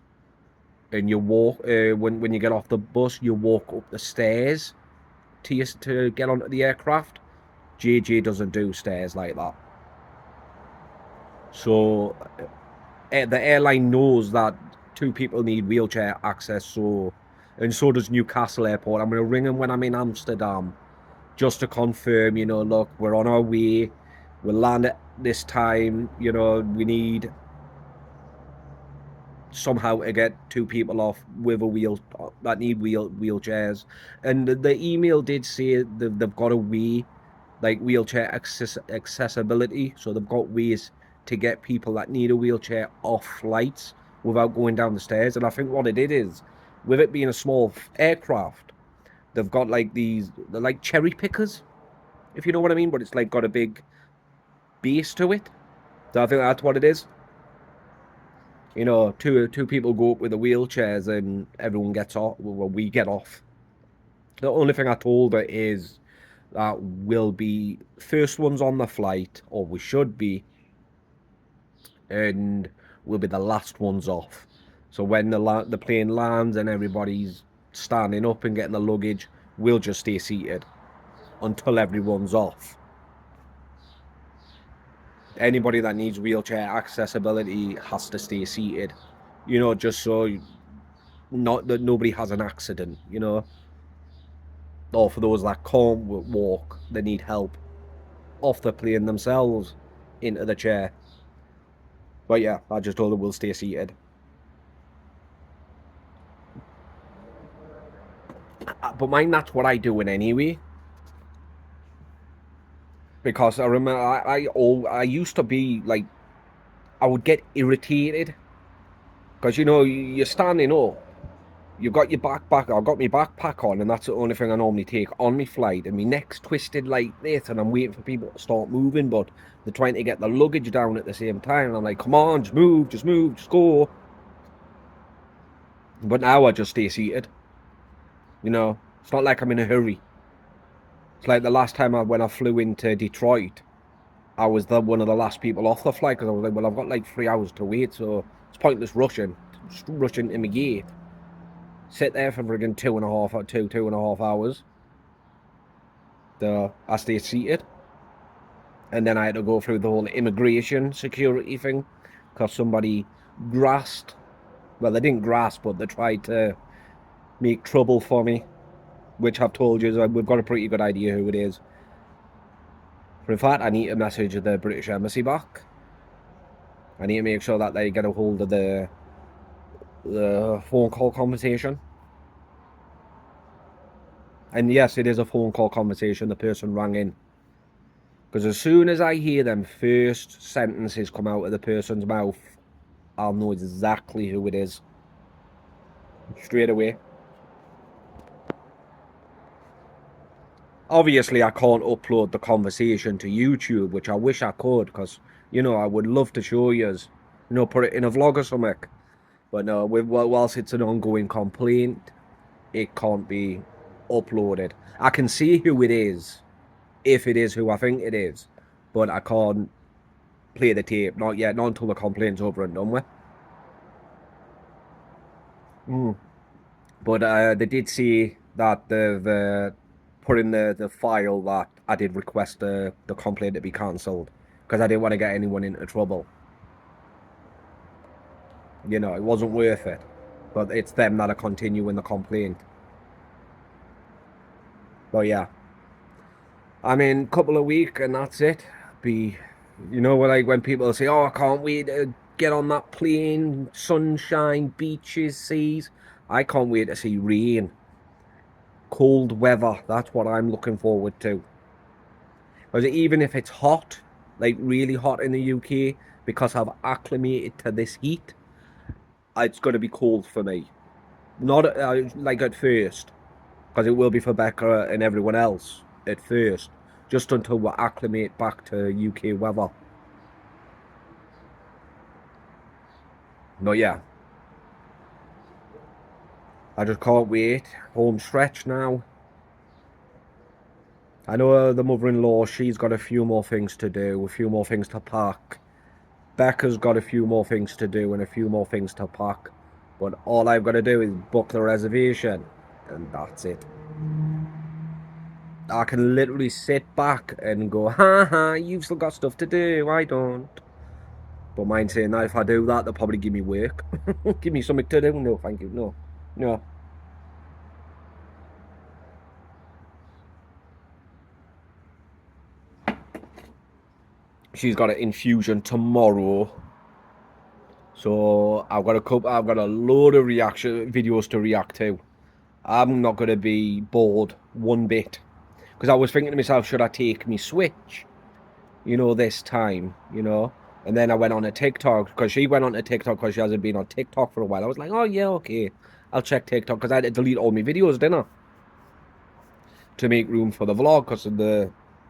and you walk, when you get off the bus, you walk up the stairs to get onto the aircraft. JJ doesn't do stairs like that. So the airline knows that 2 people need wheelchair access, and so does Newcastle Airport. I'm going to ring them when I'm in Amsterdam just to confirm, you know, look, we're on our way, we'll land at this time, you know, we need somehow to get 2 people off with that need wheelchairs. And the email did say they've got a way, like wheelchair accessibility, so they've got ways to get people that need a wheelchair off flights without going down the stairs. And I think what it is, with it being a small aircraft, they've got like they're like cherry pickers, if you know what I mean, but it's like got a big base to it. So I think that's what it is. You know, two people go up with the wheelchairs and everyone gets off. Well, we get off. The only thing I told her is that we'll be first ones on the flight, or we should be, and we'll be the last ones off. So when the plane lands and everybody's standing up and getting the luggage, we'll just stay seated until everyone's off. Anybody that needs wheelchair accessibility has to stay seated, you know, just so not that nobody has an accident, you know. Or for those that can't walk, they need help off the plane themselves into the chair. But yeah, I just told them we'll stay seated. But mind, that's what I do in anyway. Because I remember I used to be like, I would get irritated. Because, you know, you're standing up, you've got your backpack, I've got my backpack on, and that's the only thing I normally take on my flight, and my neck's twisted like this, and I'm waiting for people to start moving, but they're trying to get the luggage down at the same time, and I'm like, come on, just move, just go. But now I just stay seated. You know, it's not like I'm in a hurry. It's like the last time when I flew into Detroit, I was one of the last people off the flight, because I was like, well, I've got like 3 hours to wait, so it's pointless rushing to my gate. Sit there for friggin' 2.5 hours. So I stayed seated. And then I had to go through the whole immigration security thing, because somebody grasped, well, they didn't grasp, but they tried to make trouble for me, which I've told you, we've got a pretty good idea who it is. But in fact, I need to message the British Embassy back. I need to make sure that they get a hold of the phone call conversation. And yes, it is a phone call conversation. The person rang in. Because as soon as I hear them first sentences come out of the person's mouth, I'll know exactly who it is. Straight away. Obviously, I can't upload the conversation to YouTube, which I wish I could, because, you know, I would love to show you, you know, put it in a vlog or something. But no, whilst it's an ongoing complaint, it can't be uploaded. I can see who it is, if it is who I think it is, but I can't play the tape, not yet, not until the complaint's over and done with. But they did say that they've put in the file that I did request the complaint to be cancelled, because I didn't want to get anyone into trouble. You know, it wasn't worth it. But it's them that are continuing the complaint. But yeah, I mean, couple of weeks and that's it. You know, like when people say, oh, I can't wait to get on that plane, sunshine, beaches, seas. I can't wait to see rain, cold weather. That's what I'm looking forward to. Because even if it's hot, like really hot in the UK, because I've acclimated to this heat, it's going to be cold for me. Not like at first, because it will be for Becca and everyone else at first, just until we acclimate back to UK weather. But yeah, I just can't wait. Home stretch now. I know the mother-in-law, she's got a few more things to do, a few more things to pack. Becca's got a few more things to do and a few more things to pack. But all I've got to do is book the reservation, and that's it. I can literally sit back and go, ha ha, you've still got stuff to do, I don't. But mind saying that, if I do that, they'll probably give me work. Give me something to do. No, thank you, no. No. She's got an infusion tomorrow. So I've got a load of reaction videos to react to. I'm not going to be bored one bit, because I was thinking to myself, should I take me Switch, you know, this time, you know? And then I went on a TikTok, because she went on a TikTok because she hasn't been on TikTok for a while. I was like, oh yeah, okay, I'll check TikTok, because I had to delete all my videos, didn't I? To make room for the vlog, because of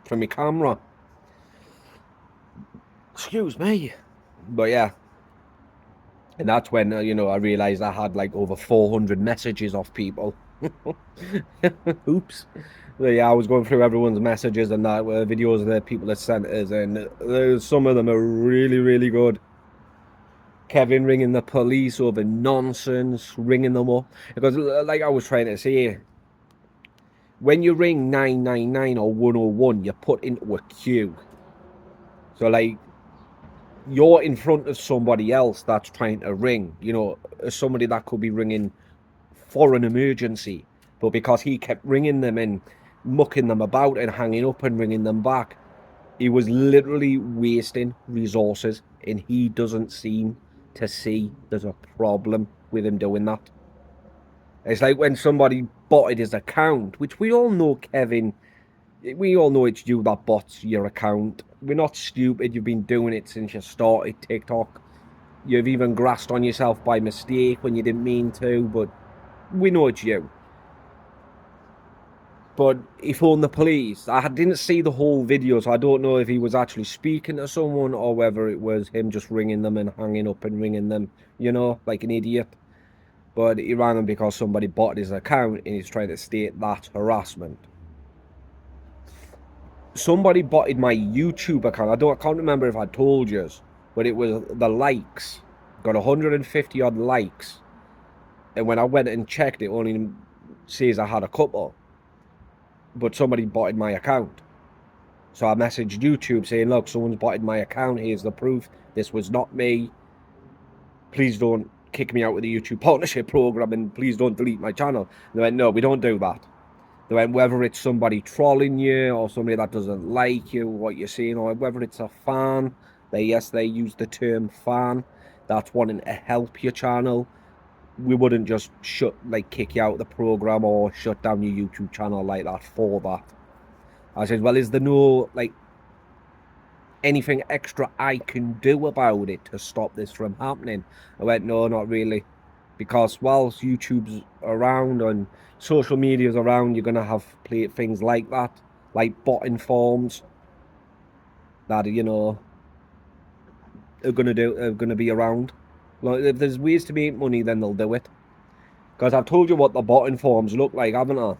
for my camera. Excuse me. But yeah. And that's when, you know, I realised I had like over 400 messages off people. Oops. But yeah, I was going through everyone's messages and that videos that people had sent us, and some of them are really, really good. Kevin ringing the police over nonsense, ringing them up. Because like I was trying to say, when you ring 999 or 101, you're put into a queue. So like, you're in front of somebody else that's trying to ring, you know, somebody that could be ringing for an emergency, but because he kept ringing them and mucking them about and hanging up and ringing them back, he was literally wasting resources, and he doesn't seem to see there's a problem with him doing that. It's like when somebody botted his account, which we all know, Kevin, we all know it's you that bots your account. We're not stupid. You've been doing it since you started TikTok. You've even grasped on yourself by mistake when you didn't mean to, but we know it's you. But he phoned the police. I didn't see the whole video, so I don't know if he was actually speaking to someone or whether it was him just ringing them and hanging up and ringing them, you know, like an idiot. But he rang them because somebody botted his account, and he's trying to state that harassment. Somebody botted my YouTube account. I can't remember if I told you, but it was the likes. Got 150 odd likes. And when I went and checked, it only says I had a couple. But somebody botted my account. So I messaged YouTube saying, look, someone's botted my account. Here's the proof. This was not me. Please don't kick me out of the YouTube partnership program, and please don't delete my channel. And they went, no, we don't do that. They went, whether it's somebody trolling you or somebody that doesn't like you, what you're saying, or whether it's a fan, they use the term fan, that's wanting to help your channel. We wouldn't just kick you out of the program or shut down your YouTube channel like that for that. I said, well, is there no, anything extra I can do about it to stop this from happening? I went, no, not really. Because whilst YouTube's around and social media's around, you're going to have things like that, like botting forms that, you know, are going to be around. Like, if there's ways to make money, then they'll do it. Because I've told you what the botting forms look like, haven't I?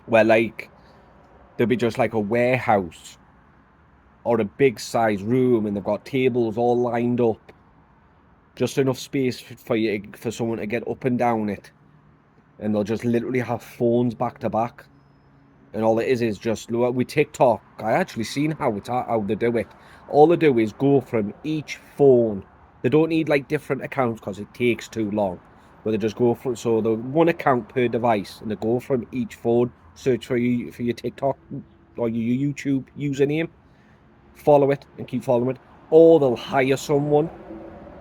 Where, there'll be just like a warehouse or a big size room, and they've got tables all lined up. Just enough space for someone to get up and down it. And they'll just literally have phones back to back. And all it is just, with TikTok, I actually seen how they do it. All they do is go from each phone. They don't need different accounts because it takes too long. But they just go for, so the one account per device, and they go from each phone, search for your TikTok or your YouTube username, follow it and keep following it. Or they'll hire someone.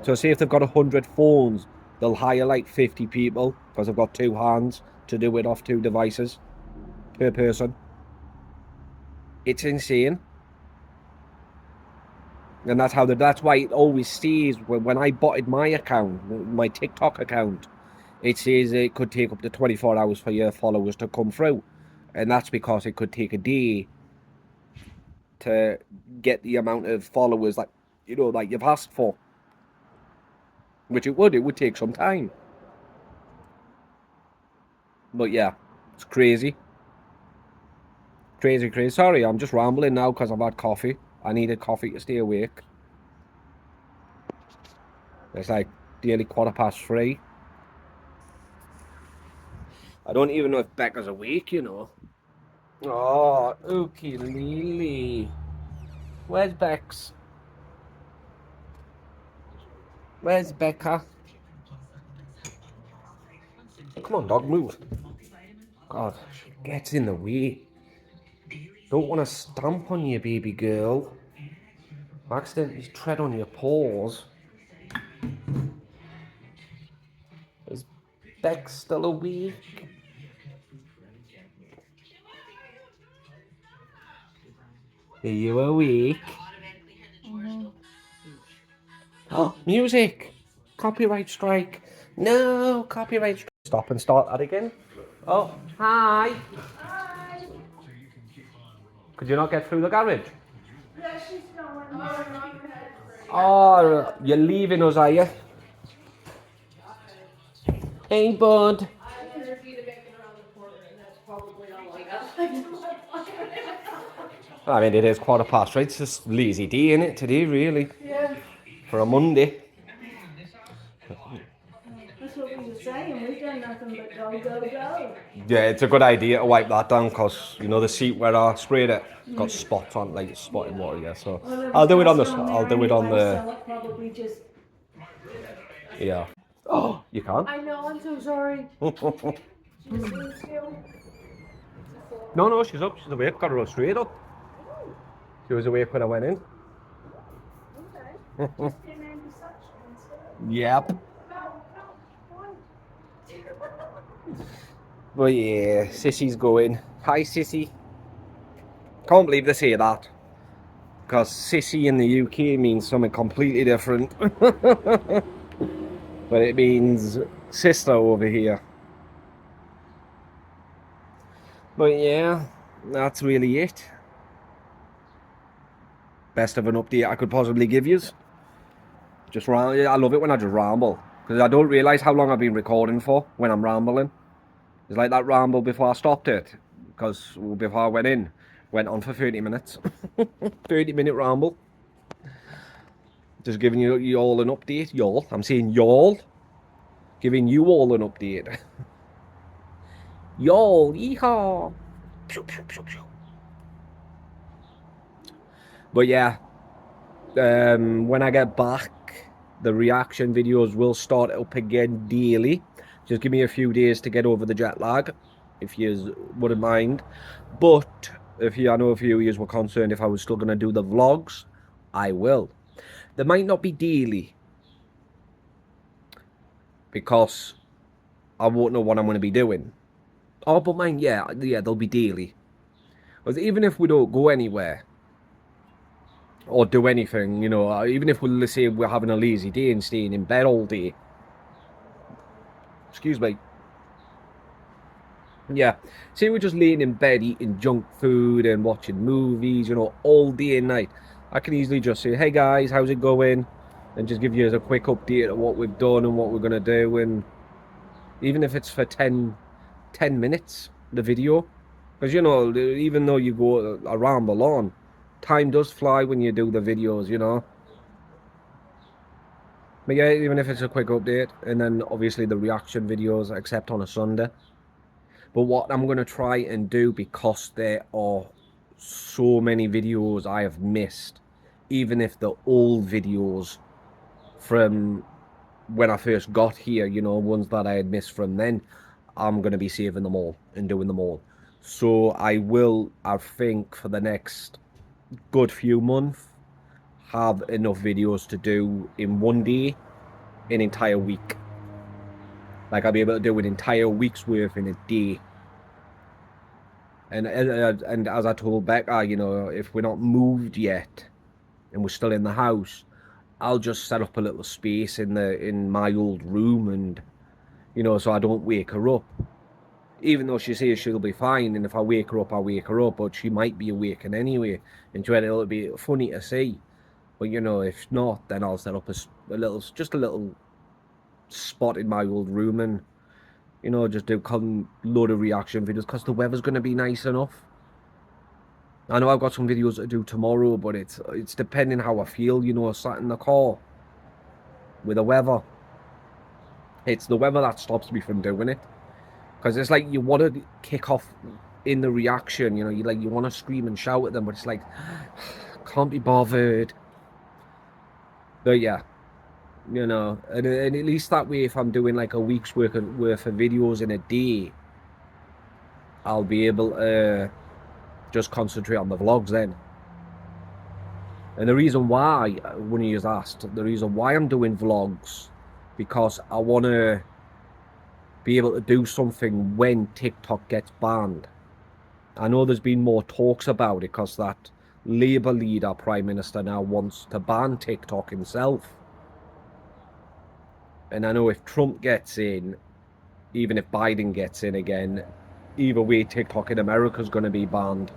So say if they've got 100 phones, they'll hire 50 people because they've got 2 hands to do it off 2 devices per person. It's insane. And that's why it always stays when I botted my account, my TikTok account, it says it could take up to 24 hours for your followers to come through. And that's because it could take a day to get the amount of followers like you've asked for. Which it would take some time. But yeah, it's crazy. Crazy. Sorry, I'm just rambling now because I've had coffee. I needed coffee to stay awake. It's like nearly 3:15. I don't even know if Becca's awake, Oh, okay, Lily. Where's Bex? Where's Becca? Come on, dog, move. God, she gets in the way. Don't want to stamp on you, baby girl. Accidentally tread on your paws. Is Bex still awake? Are you awake? Oh, music! Copyright strike. No, copyright strike. Stop and start that again. Oh, hi. Hi. Could you not get through the garage? Yeah, she's going. Oh, you're leaving us, are you? Hey, bud. I mean, it is 3:15, right? It's just lazy day, innit, today, really? Yeah. For a Monday. That's what we were saying. We've done nothing but go. Yeah, it's a good idea to wipe that down because, the seat where I sprayed it got spots on, like spotted water, yeah. So Well, there was I'll do it on the, dust I'll do it on anyway, the, So it probably just. yeah. Oh, you can't? I know, I'm so sorry. No, she's up, she's awake, got her all straight up. She was awake when I went in. Yep. But yeah, Sissy's going. Hi, Sissy. Can't believe they say that. Because Sissy in the UK means something completely different. But it means sister over here. But yeah, that's really it. Best of an update I could possibly give you. I love it when I just ramble. Because I don't realise how long I've been recording for when I'm rambling. It's like that ramble before I stopped it. Because before I went on for 30 minutes. 30-minute ramble. Just giving you all an update. Y'all. I'm saying y'all. Giving you all an update. Y'all. Yeehaw. Pew, pew, pew, pew. But yeah. When I get back, the reaction videos will start up again daily. Just give me a few days to get over the jet lag, if you wouldn't mind. But I know a few of you were concerned if I was still going to do the vlogs, I will. They might not be daily, because I won't know what I'm going to be doing. Oh, but mine, yeah, they'll be daily. Because even if we don't go anywhere, or do anything, even if let's say we're having a lazy day and staying in bed all day. Excuse me. Yeah, say we're just laying in bed eating junk food and watching movies, all day and night. I can easily just say, hey guys, how's it going? And just give you a quick update of what we've done and what we're going to do. And even if it's for 10 minutes, the video. Because, even though you go a ramble on, time does fly when you do the videos, But yeah, even if it's a quick update. And then obviously the reaction videos, except on a Sunday. But what I'm going to try and do, because there are so many videos I have missed, even if the old videos from when I first got here, ones that I had missed from then, I'm going to be saving them all and doing them all. So I will, I think, for the next good few months, have enough videos to do in one day, an entire week. Like, I'll be able to do an entire week's worth in a day. And as I told Becca, if we're not moved yet, and we're still in the house, I'll just set up a little space in my old room, and you know, so I don't wake her up. Even though she says she'll be fine, and if I wake her up, I wake her up, but she might be awakened anyway, and it'll be funny to see. But you know, if not, then I'll set up just a little spot in my old room, and you know, just do load of reaction videos, because the weather's going to be nice enough. I know I've got some videos to do tomorrow, but it's depending how I feel, you know, sat in the car with the weather. It's the weather that stops me from doing it. Because it's like you want to kick off in the reaction, you know, you want to scream and shout at them, but it's like, can't be bothered. But yeah, you know, and at least that way, if I'm doing like a week's worth of videos in a day, I'll be able to just concentrate on the vlogs then. And the reason why, when you asked, the reason why I'm doing vlogs, because I want to be able to do something when TikTok gets banned. I know there's been more talks about it, because that Labour leader, Prime Minister, now wants to ban TikTok himself. And I know if Trump gets in, even if Biden gets in again, either way, TikTok in America is going to be banned.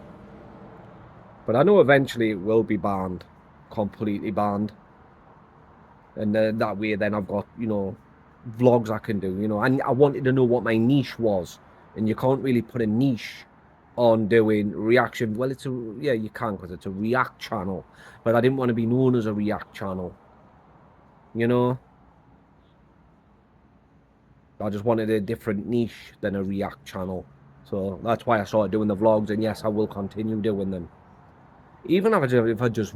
But I know eventually it will be banned, completely banned. And that way then I've got, you know, vlogs I can do, you know. And I wanted to know what my niche was. And you can't really put a niche on doing reaction. Well, yeah, you can, because it's a react channel. But I didn't want to be known as a react channel, you know. I just wanted a different niche than a react channel. So that's why I started doing the vlogs, and yes, I will continue doing them. Even if I just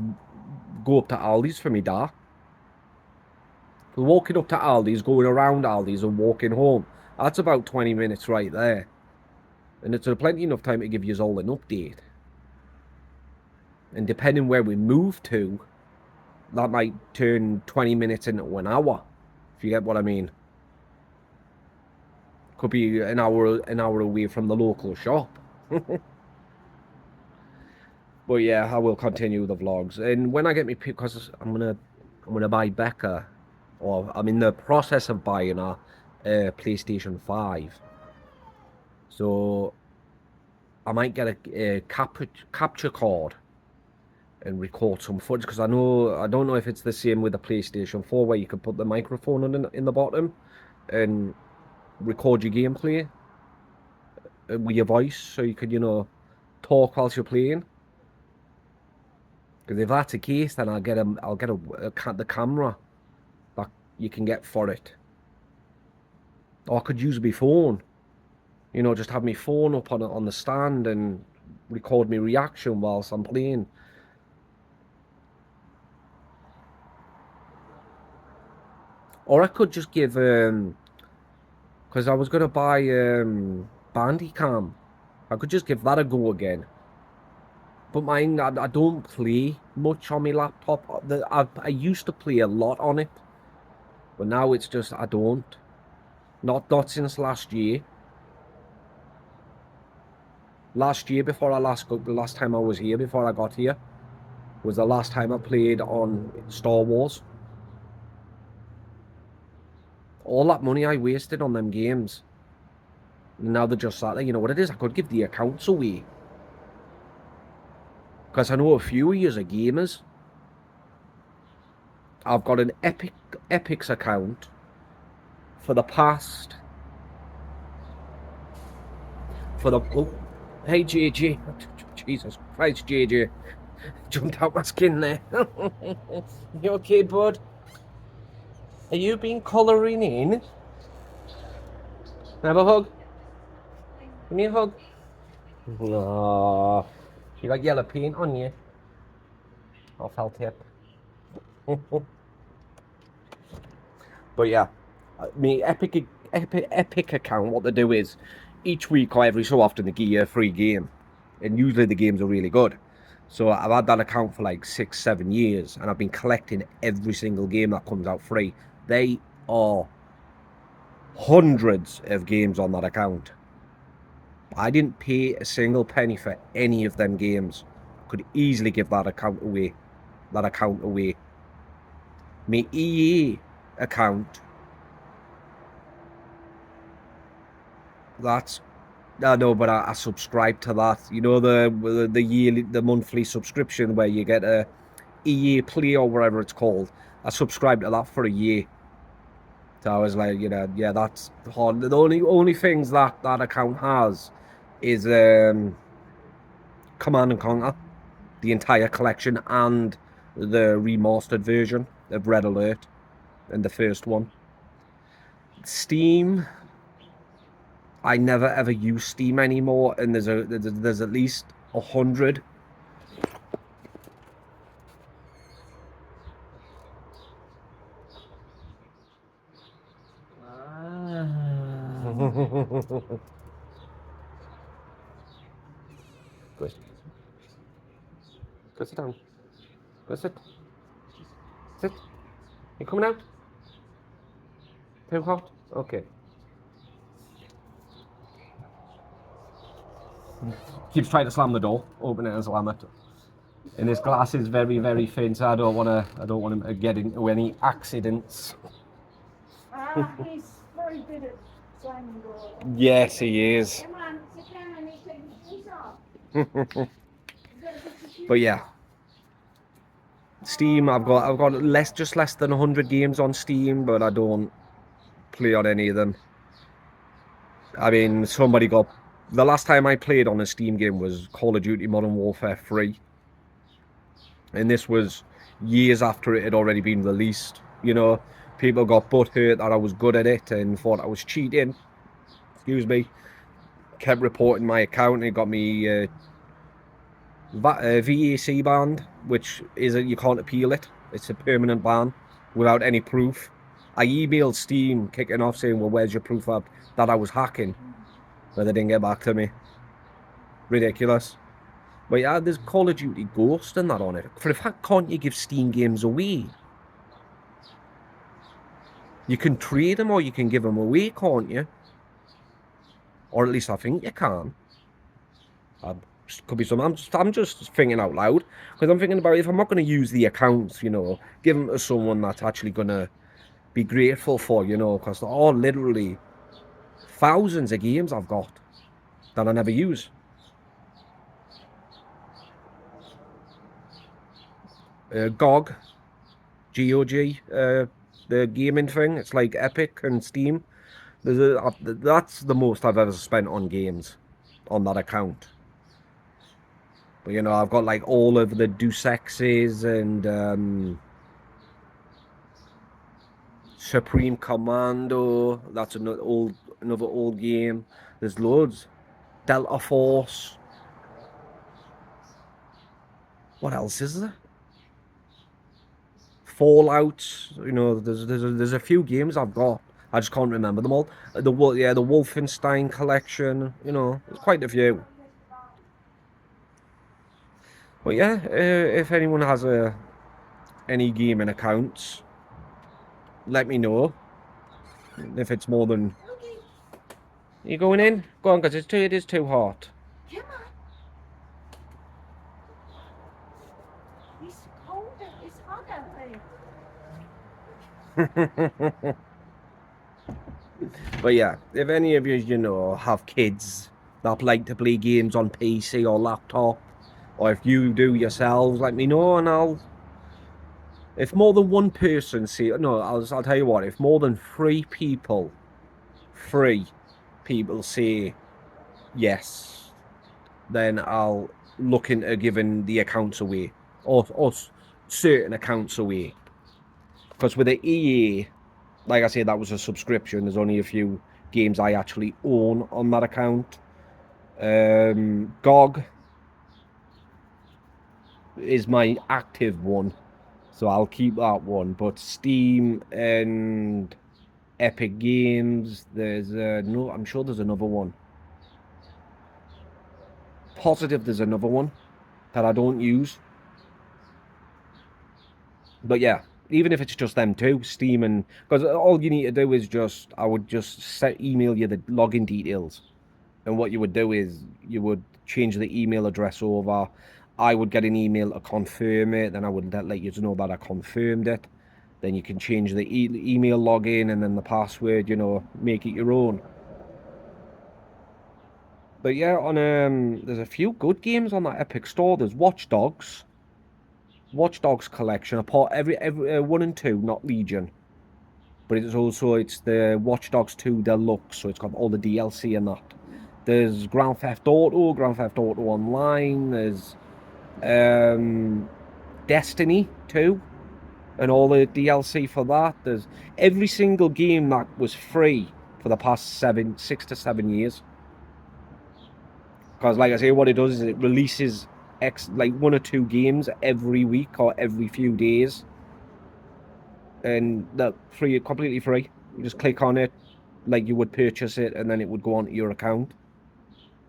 go up to Aldi's for me dad. Walking up to Aldi's, going around Aldi's and walking home, that's about 20 minutes right there. And it's plenty enough time to give you all an update. And depending where we move to, that might turn 20 minutes into an hour, if you get what I mean. Could be an hour away from the local shop. But yeah, I will continue the vlogs. And when I get me, because I'm gonna buy Becca, or I'm in the process of buying a PlayStation 5. So I might get a capture card and record some footage, because I don't know if it's the same with the PlayStation 4, where you can put the microphone in the bottom and record your gameplay with your voice, so you could, you know, talk whilst you're playing. Because if that's the case, then I'll get the camera that you can get for it. Or I could use my phone, you know, just have my phone up on the stand and record my reaction whilst I'm playing. Or I could just give because I was gonna buy Bandicam. I could just give that a go again. But mine, I don't play much on my laptop. I used to play a lot on it, but now it's just I don't. Not since last year. Last year, the last time I was here, before I got here, was the last time I played on Star Wars. All that money I wasted on them games. Now they're just sat there. You know what it is? I could give the accounts away. Because I know a few of you are gamers. I've got an Epic's account for the past... Oh, hey JJ. Jesus Christ, JJ. Jumped out my skin there. You okay, bud? Are you been colouring in? Have a hug? Give me a hug. No. You got yellow paint on you. Or felt tip. But yeah, me Epic account, what they do is each week or every so often they give you a free game, and usually the games are really good. So I've had that account for like 6-7 years, and I've been collecting every single game that comes out free. They are hundreds of games on that account. I didn't pay a single penny for any of them games. I could easily give that account away that account away. My EA account, that's, I know, but I subscribe to that. You know, the yearly, the monthly subscription where you get a EA Play or whatever it's called. I subscribed to that for a year. So I was like, you know, yeah, that's hard. The only things that account has is Command and Conquer, the entire collection, and the remastered version of Red Alert, and the first one. Steam, I never ever use Steam anymore, and there's at least 100. Go sit down. Go sit. Sit. You coming out? Too hot? Okay. Keeps trying to slam the door, open it and slam it. And his glass is very, very thin, so I don't want him to get into any accidents. He's very good at slamming doors. Yes, he is. Come on, sit down and take your shoes off. But yeah, Steam, I've got just less than 100 games on Steam, but I don't play on any of them. I mean, the last time I played on a Steam game was Call of Duty Modern Warfare 3. And this was years after it had already been released. You know, people got butthurt that I was good at it and thought I was cheating. Excuse me. Kept reporting my account and it got me VAC banned, which is you can't appeal it. It's a permanent ban without any proof. I emailed Steam kicking off saying, well, where's your proof that I was hacking? But they didn't get back to me. Ridiculous. But yeah, there's Call of Duty Ghost and that on it. For a fact, can't you give Steam games away? You can trade them or you can give them away, can't you? Or at least I think you can. Could be something. I'm just thinking out loud. Because I'm thinking about if I'm not going to use the accounts, you know, give them to someone that's actually going to be grateful for, you know. Because there are literally thousands of games I've got that I never use. GOG, G-O-G, the gaming thing. It's like Epic and Steam. That's the most I've ever spent on games on that account. But you know, I've got like all of the Deus Exes and Supreme Commando. That's another old game. There's loads. Delta Force. What else is there? Fallout. You know, there's a few games I've got. I just can't remember them all. The Wolfenstein collection. You know, there's quite a few. But yeah, if anyone has any gaming accounts, let me know. If it's more than... You going in? Go on, because it is too hot. Come on. It's colder. It's hot out there. But yeah, if any of you, you know, have kids that like to play games on PC or laptop, or if you do yourselves, let me know and if more than one person I'll tell you what, if more than three people say yes, then I'll look into giving the accounts away, or certain accounts away. Because with the EA, like I said, that was a subscription. There's only a few games I actually own on that account. GOG is my active one, so I'll keep that one. But Steam and Epic Games, I'm sure there's another one. Positive there's another one that I don't use. But yeah, even if it's just them two, Steam and... Because all you need to do is I would just email you the login details. And what you would do is you would change the email address over I would get an email to confirm it, then I would let you know that I confirmed it. Then you can change the email login and then the password, you know, make it your own. But yeah, on there's a few good games on that Epic Store. There's Watch Dogs collection, apart every 1 and 2, not Legion. But it's the Watch Dogs 2 Deluxe, so it's got all the DLC in that. There's Grand Theft Auto Online, there's Destiny 2 and all the DLC for that. There's every single game that was free for the past 6 to 7 years. Because like I say, what it does is it releases like 1 or 2 games every week or every few days. And they're free, completely free. You just click on it like you would purchase it and then it would go onto your account.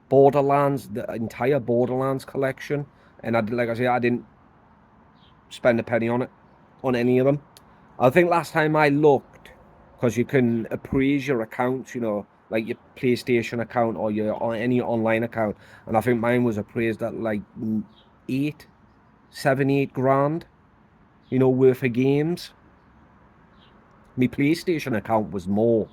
Borderlands, the entire Borderlands collection. And like I say, I didn't spend a penny on it, on any of them. I think last time I looked, because you can appraise your accounts, you know, like your PlayStation account or any online account, and I think mine was appraised at like 8 grand, you know, worth of games. My PlayStation account was more,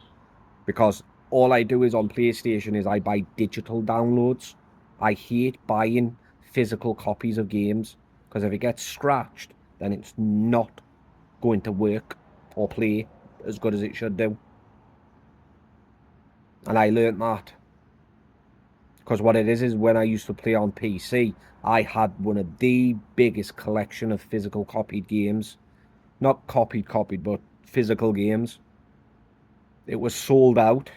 because all I do is on PlayStation is I buy digital downloads. I hate buying physical copies of games, because if it gets scratched, then it's not going to work or play as good as it should do. And I learnt that, because what it is when I used to play on PC, I had one of the biggest collection of physical copied games. Not copied, but physical games. It was sold out.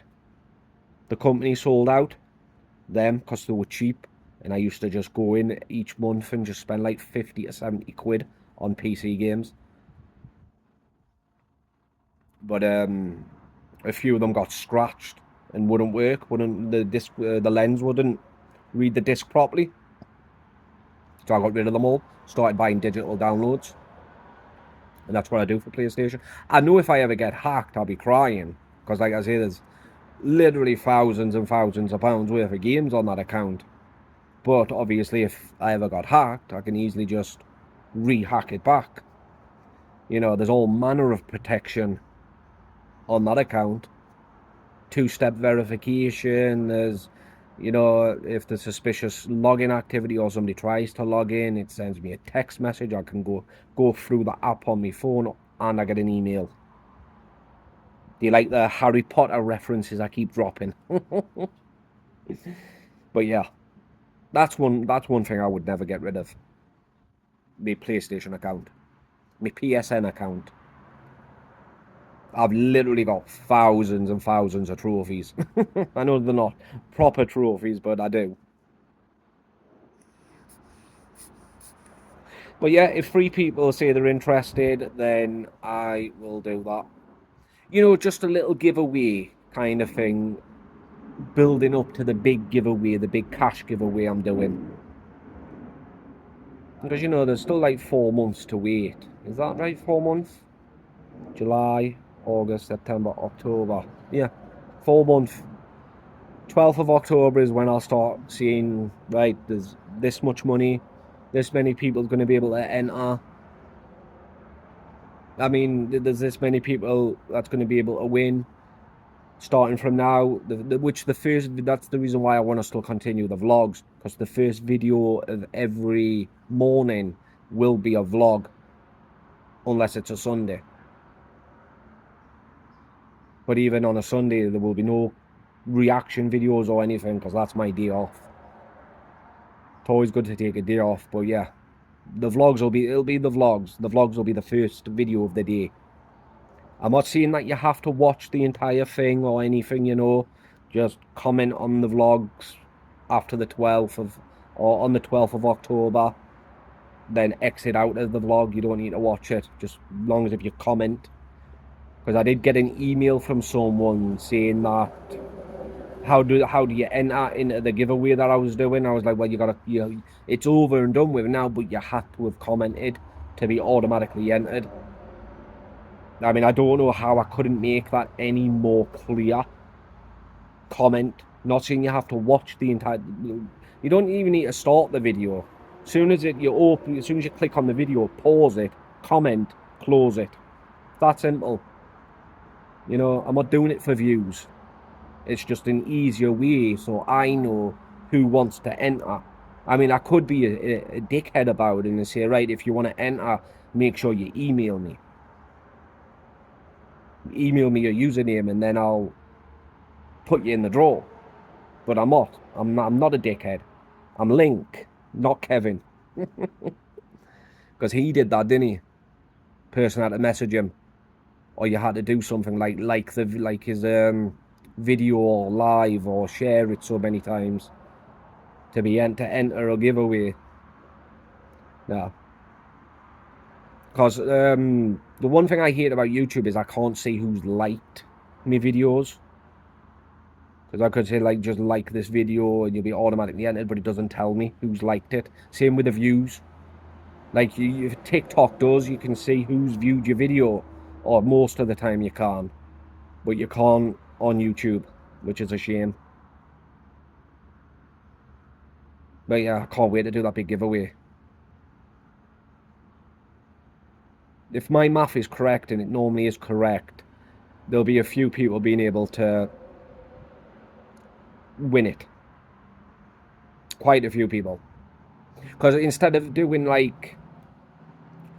The company sold out them because they were cheap, and I used to just go in each month and just spend like 50 to 70 quid on PC games. But a few of them got scratched and wouldn't work. The lens wouldn't read the disc properly. So I got rid of them all. Started buying digital downloads, and that's what I do for PlayStation. I know if I ever get hacked, I'll be crying, because like I say, there's literally thousands and thousands of pounds worth of games on that account. But obviously, if I ever got hacked, I can easily just re-hack it back. You know, there's all manner of protection on that account. 2-step verification. There's, you know, if there's suspicious login activity or somebody tries to log in, it sends me a text message. I can go through the app on my phone, and I get an email. Do you like the Harry Potter references I keep dropping? But yeah, that's one thing I would never get rid of. My PlayStation account, my PSN account. I've literally got thousands and thousands of trophies. I know they're not proper trophies, but I do. But yeah, if 3 people say they're interested, then I will do that. You know, just a little giveaway kind of thing, building up to the big giveaway, the big cash giveaway I'm doing. Because, you know, there's still like 4 months to wait. Is that right? 4 months? July, August, September, October. Yeah, 4 months. 12th of October is when I'll start seeing, right, there's this much money, this many people going to be able to enter. I mean, there's this many people that's going to be able to win. Starting from now, that's the reason why I want to still continue the vlogs, because the first video of every morning will be a vlog, unless it's a Sunday. But even on a Sunday, there will be no reaction videos or anything, because that's my day off. It's always good to take a day off, but yeah, the vlogs it'll be the vlogs. The vlogs will be the first video of the day. I'm not saying that you have to watch the entire thing or anything, you know. Just comment on the vlogs after the 12th or on the 12th of October. Then exit out of the vlog. You don't need to watch it, just as long as if you comment. Because I did get an email from someone saying that how do you enter into the giveaway that I was doing. I was like, well, it's over and done with now, but you had to have commented to be automatically entered. I mean, I don't know how I couldn't make that any more clear. Comment. Not saying you have to watch the entire... You don't even need to start the video. As soon as you click on the video, pause it, comment, close it. That simple. You know, I'm not doing it for views. It's just an easier way so I know who wants to enter. I mean, I could be a dickhead about it and say, right, if you want to enter, make sure you email me. Email me your username and then I'll put you in the draw. But I'm not. I'm not a dickhead. I'm Link, not Kevin. Because he did that, didn't he? Person had to message him. Or you had to do something like his video or live or share it so many times to enter a giveaway. No. Because the one thing I hate about YouTube is I can't see who's liked my videos. Because I could say, like, just like this video and you'll be automatically entered, but it doesn't tell me who's liked it. Same with the views. Like, if TikTok does, you can see who's viewed your video. Or most of the time you can. But you can't on YouTube, which is a shame. But yeah, I can't wait to do that big giveaway. If my math is correct, and it normally is correct, there'll be a few people being able to win it. Quite a few people. Because instead of doing like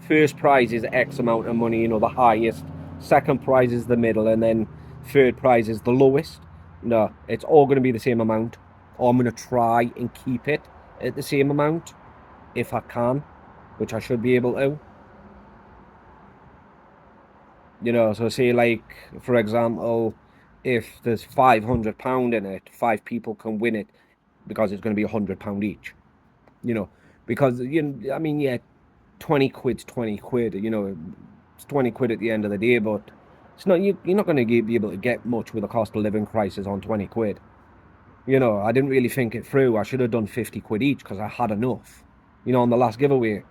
first prize is X amount of money, you know, the highest, second prize is the middle, and then third prize is the lowest. No, it's all going to be the same amount. Or I'm going to try and keep it at the same amount if I can, which I should be able to. You know, so say like, for example, if there's £500 in it, 5 people can win it because it's going to be £100 each. You know, because, you know, I mean, yeah, 20 quid's 20 quid, you know, it's 20 quid at the end of the day, but it's not, you're not going to be able to get much with the cost of living crisis on 20 quid. You know, I didn't really think it through. I should have done 50 quid each because I had enough, you know, on the last giveaway.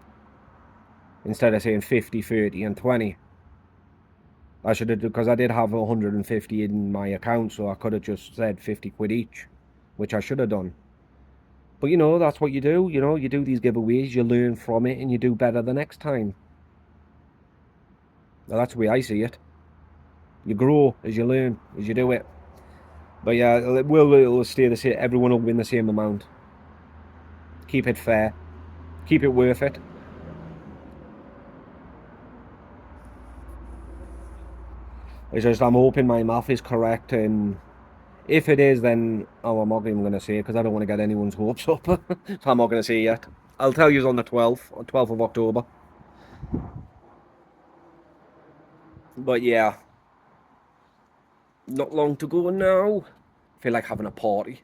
Instead of saying 50, 30 and 20. I should have, because I did have 150 in my account, so I could have just said 50 quid each, which I should have done. But, you know, that's what you do. You know, you do these giveaways, you learn from it, and you do better the next time. Well, that's the way I see it. You grow as you learn, as you do it. But yeah, it'll stay the same. Everyone will win the same amount. Keep it fair. Keep it worth it. It's just I'm hoping my math is correct, and if it is, then I'm not even going to say it because I don't want to get anyone's hopes up. So I'm not going to say yet. I'll tell you on the 12th of October. But yeah, not long to go now. I feel like having a party.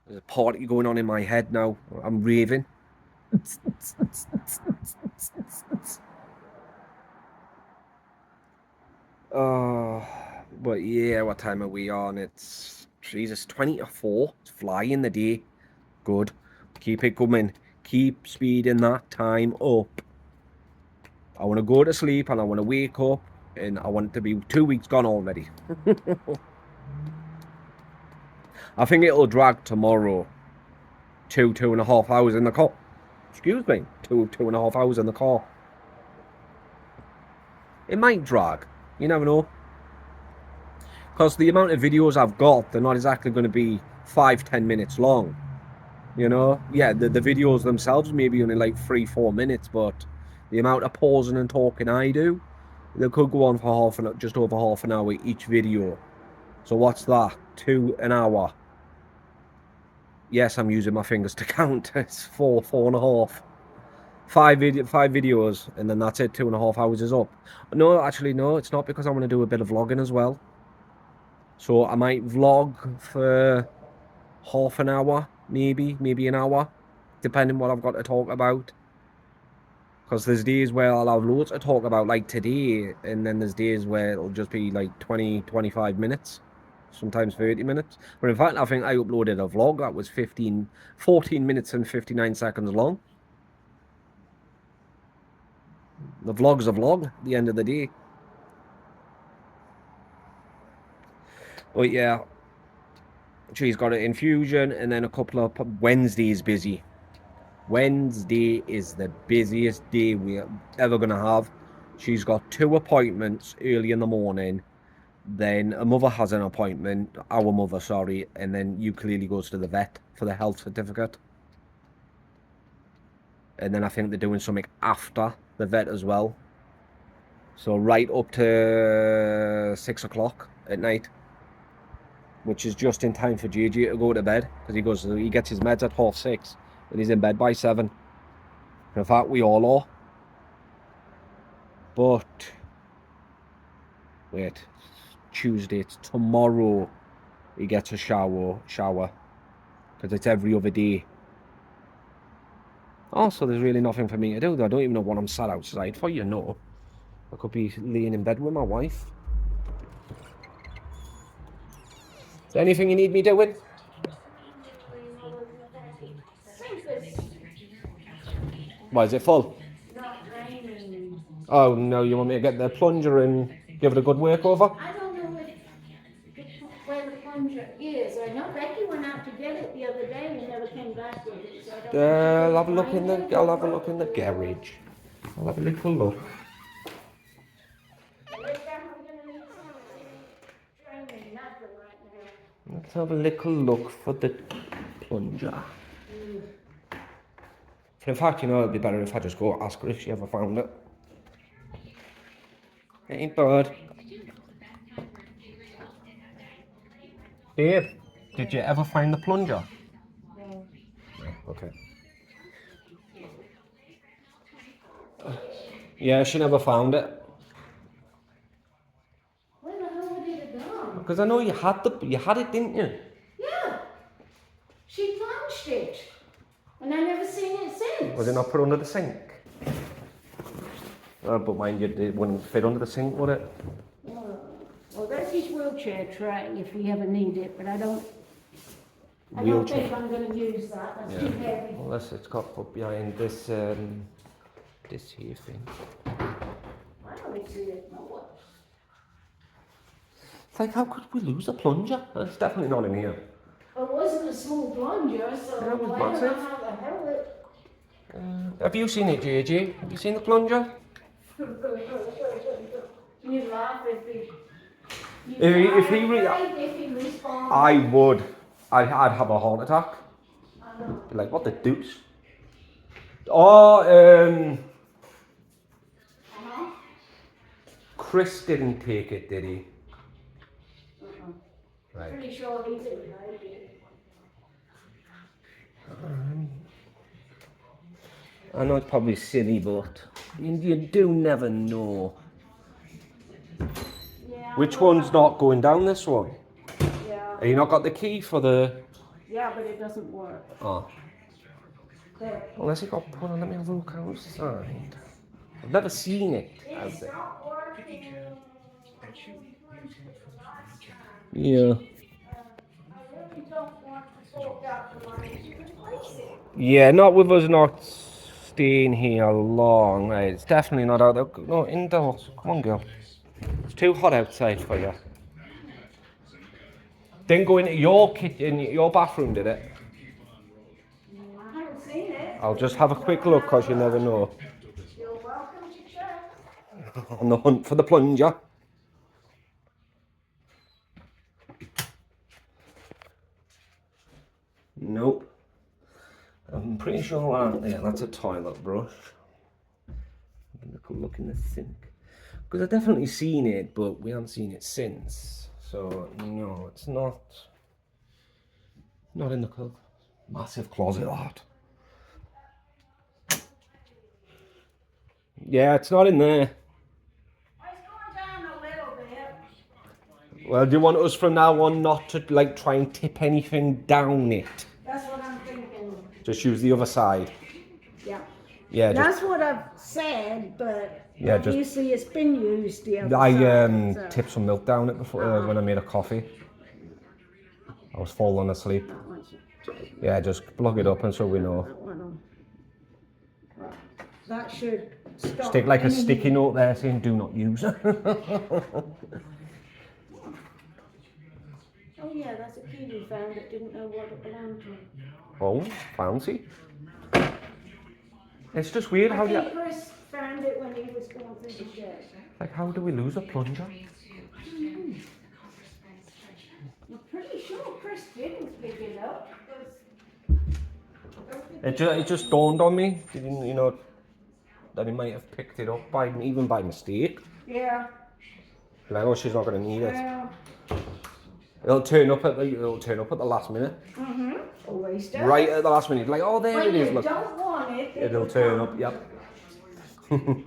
There's a party going on in my head now. I'm raving. But yeah, what time are we on? It's, Jesus, 20 to 4. It's flying the day. Good. Keep it coming. Keep speeding that time up. I want to go to sleep and I want to wake up and I want it to be 2 weeks gone already. I think it'll drag tomorrow. 2.5 hours in the car. Excuse me. 2.5 hours in the car. It might drag. You never know. Because the amount of videos I've got, they're not exactly going to be 5-10 minutes long. You know? Yeah, the videos themselves may be only like 3-4 minutes, but the amount of pausing and talking I do, they could go on for just over half an hour each video. So what's that? 2 an hour. Yes, I'm using my fingers to count. It's 4.5. 5 videos, and then that's it. 2.5 hours is up. No, actually, no, it's not, because I want to do a bit of vlogging as well. So I might vlog for half an hour, maybe an hour, depending what I've got to talk about. Because there's days where I'll have loads to talk about, like today, and then there's days where it'll just be like 20-25 minutes. Sometimes 30 minutes. But in fact, I think I uploaded a vlog that was 14 minutes and 59 seconds long. The vlog's a vlog at the end of the day. But yeah, she's got an infusion and then a couple of Wednesdays busy. Wednesday is the busiest day we're ever going to have. She's got 2 appointments early in the morning. Then her mother has an appointment, our mother, sorry, and then ukulele goes to the vet for the health certificate. And then I think they're doing something after the vet as well. So right up to 6 o'clock at night, which is just in time for JJ to go to bed, because he gets his meds at 6:30 and he's in bed by 7. In fact, we all are. But wait, Tuesday, it's tomorrow he gets a shower, because it's every other day. Also, there's really nothing for me to do. I don't even know what I'm sat outside for, you know. I could be laying in bed with my wife. Is there anything you need me doing? Why, is it full? Oh no, you want me to get the plunger and give it a good work over? I don't know where the plunger is. I know Becky went out to get it the other day and never came back with it. So I don't know I'll if have a she look in did the. find it. I'll have a look in the garage. I'll have a little look. We're definitely gonna need some training, nothing right now. Let's have a little look for the plunger. In fact, you know, it'd be better if I just go ask her if she ever found it. Hey, bud. Babe, did you ever find the plunger? No. Okay. Yeah, she never found it. Where the hell did it go? Because I know you had it, didn't you? Yeah. She plunged it. And I never seen it since. Was it not put under the sink? But mind you, it wouldn't fit under the sink, would it? Well, that's his wheelchair tray if we ever need it, but I don't Wheelchair. think I'm gonna use that. That's too heavy. Unless it's got put behind this this here thing. I don't see it nowhere. It's like, how could we lose a plunger? It's definitely not in here. Well, it wasn't a small plunger, so That was I don't massive. know how the hell it... Have you seen it, JJ? Have you seen the plunger? You'd laugh if he... If he responds. I would. I'd have a heart attack. Be like, what the deuce? Oh, Chris didn't take it, did he? Right. Pretty sure he didn't like it. I know it's probably silly, but you do never know. Yeah. Which one's not going down this one? Yeah. Have you not got the key for the... Yeah, but it doesn't work. Oh. There. Unless it got put on, let me have a look outside. I've never seen it. It's not working. Yeah. I really don't want to fork out the money to replace it. Yeah, not with us not staying here long. Right, it's definitely not out there. No, indoors. Come on, girl. It's too hot outside for you. Didn't go into your kitchen, your bathroom, did it? I haven't seen it. I'll just have a quick look, because you never know. You're welcome to check. On the hunt for the plunger. Nope. I'm pretty sure yeah, that's a toilet brush. Look in the sink. Because I've definitely seen it, but we haven't seen it since. So, no, it's not. Not in the massive closet, that. Yeah, it's not in there. It's going down a little bit. Well, do you want us from now on not to, like, try and tip anything down it? That's what I'm thinking. Just use the other side. Yeah. Yeah, just... That's what I've said, but Yeah, just- obviously it's been used the other I side. So. tipped some milk down it before when I made a coffee. I was falling asleep. Yeah, just plug it up and so we know. That should stop. Stick like a any- sticky note there saying do not use. Oh yeah, that's a key we found that didn't know what it belonged to. Oh, fancy. It's just weird I how think you... Chris found it when he was going through the shed. Like, how do we lose a plunger? I'm pretty sure Chris didn't pick it up. It just dawned on me, you know, that he might have picked it up even by mistake. Yeah. And I know she's not going to need it. Well, It'll turn up at the last minute. always does. Right at the last minute, like, oh, there When it is. you Look, don't want it, it'll turn up. Yep.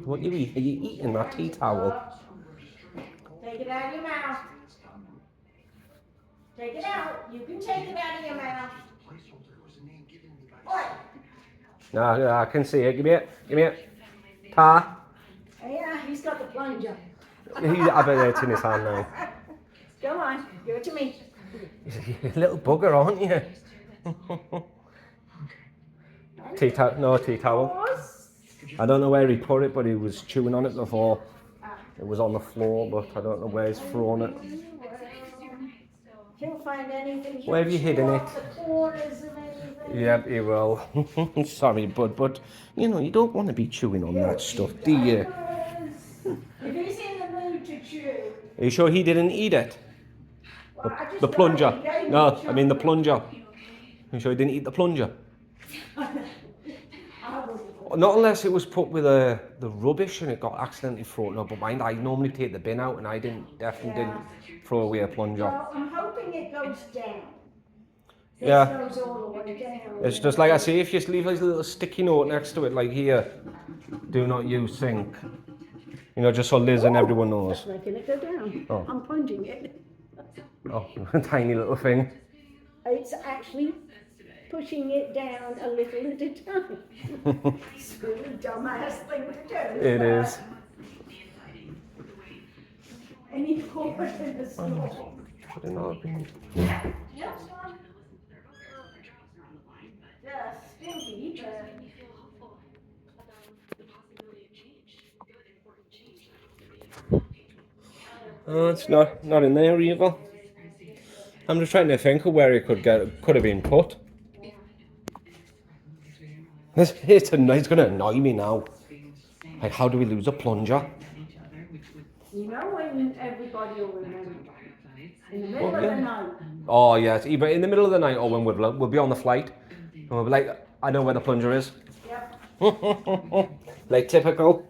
What you eat? Are you eating that tea towel? Take it out of your mouth. Take it out. You can take it out of your mouth. Oi. No, I can see it. Give me it. Give me it. Ta. Yeah, he's got the plunger. I bet it's in his hand now. Come on, give it to me. You're a little bugger, aren't you? Tea towel? No, tea towel. I don't know where he put it, but he was chewing on it before. It was on the floor, but I don't know where he's thrown it. He'll find anything. Where have you hidden it? The corners and anything. Yep, he will. Sorry, bud, but you know, you don't want to be chewing on that stuff, do you? If he's in the mood to chew. Are you sure he didn't eat it? Well, I just The plunger. thought he gave No, me I mean the chocolate. plunger. Are you sure he didn't eat the plunger? I wouldn't. Not unless it was put with the rubbish and it got accidentally thrown up. But mind, I normally take the bin out and I definitely didn't throw away a plunger. Well, I'm hoping it goes down. This Yeah. goes all the way down. It's just like I say, if you just leave a little sticky note next to it, like here, do not use sink. You know, just so Liz and everyone knows. That's making it go down. Oh. I'm plunging it. Oh, a tiny little thing. It's actually pushing it down a little at a time. It's a really dumbass thing to do. It is. Any corner in the store. Put it all in. Yes, Mom. Yeah, stinky, but. Oh, it's not in there either. I'm just trying to think of where it could have been put. It's going to annoy me now. Like, how do we lose a plunger? You know when everybody will remember? In the middle of the night. Oh yes, either in the middle of the night or when we'll be on the flight, and we'll be like, I know where the plunger is. Yep. Like typical.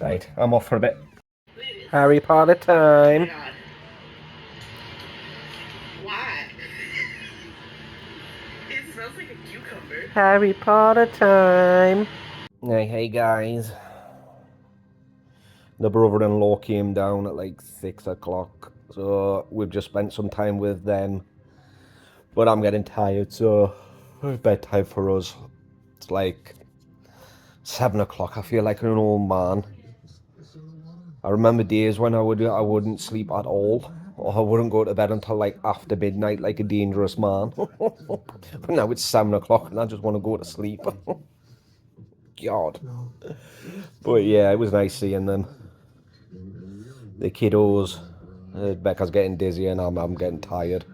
Right, I'm off for a bit. Harry Potter time. Why? It smells like a cucumber. Harry Potter time. Hey guys. The brother-in-law came down at like 6 o'clock, so we've just spent some time with them. But I'm getting tired, so it's bedtime for us. It's like 7 o'clock. I feel like an old man. I remember days when I wouldn't sleep at all, or I wouldn't go to bed until like after midnight, like a dangerous man. But now it's 7 o'clock and I just want to go to sleep. God. But yeah, it was nice seeing them. The kiddos. Becca's getting dizzy and I'm getting tired.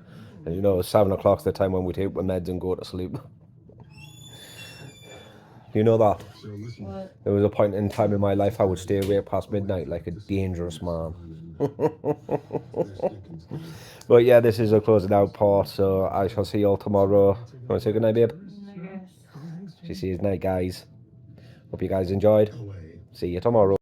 And you know, 7 o'clock's the time when we take our meds and go to sleep. You know that? What? There was a point in time in my life I would stay awake past midnight like a dangerous man. But yeah, this is a closing out part, so I shall see you all tomorrow. You want to say goodnight, babe? She says night, guys. Hope you guys enjoyed. See you tomorrow.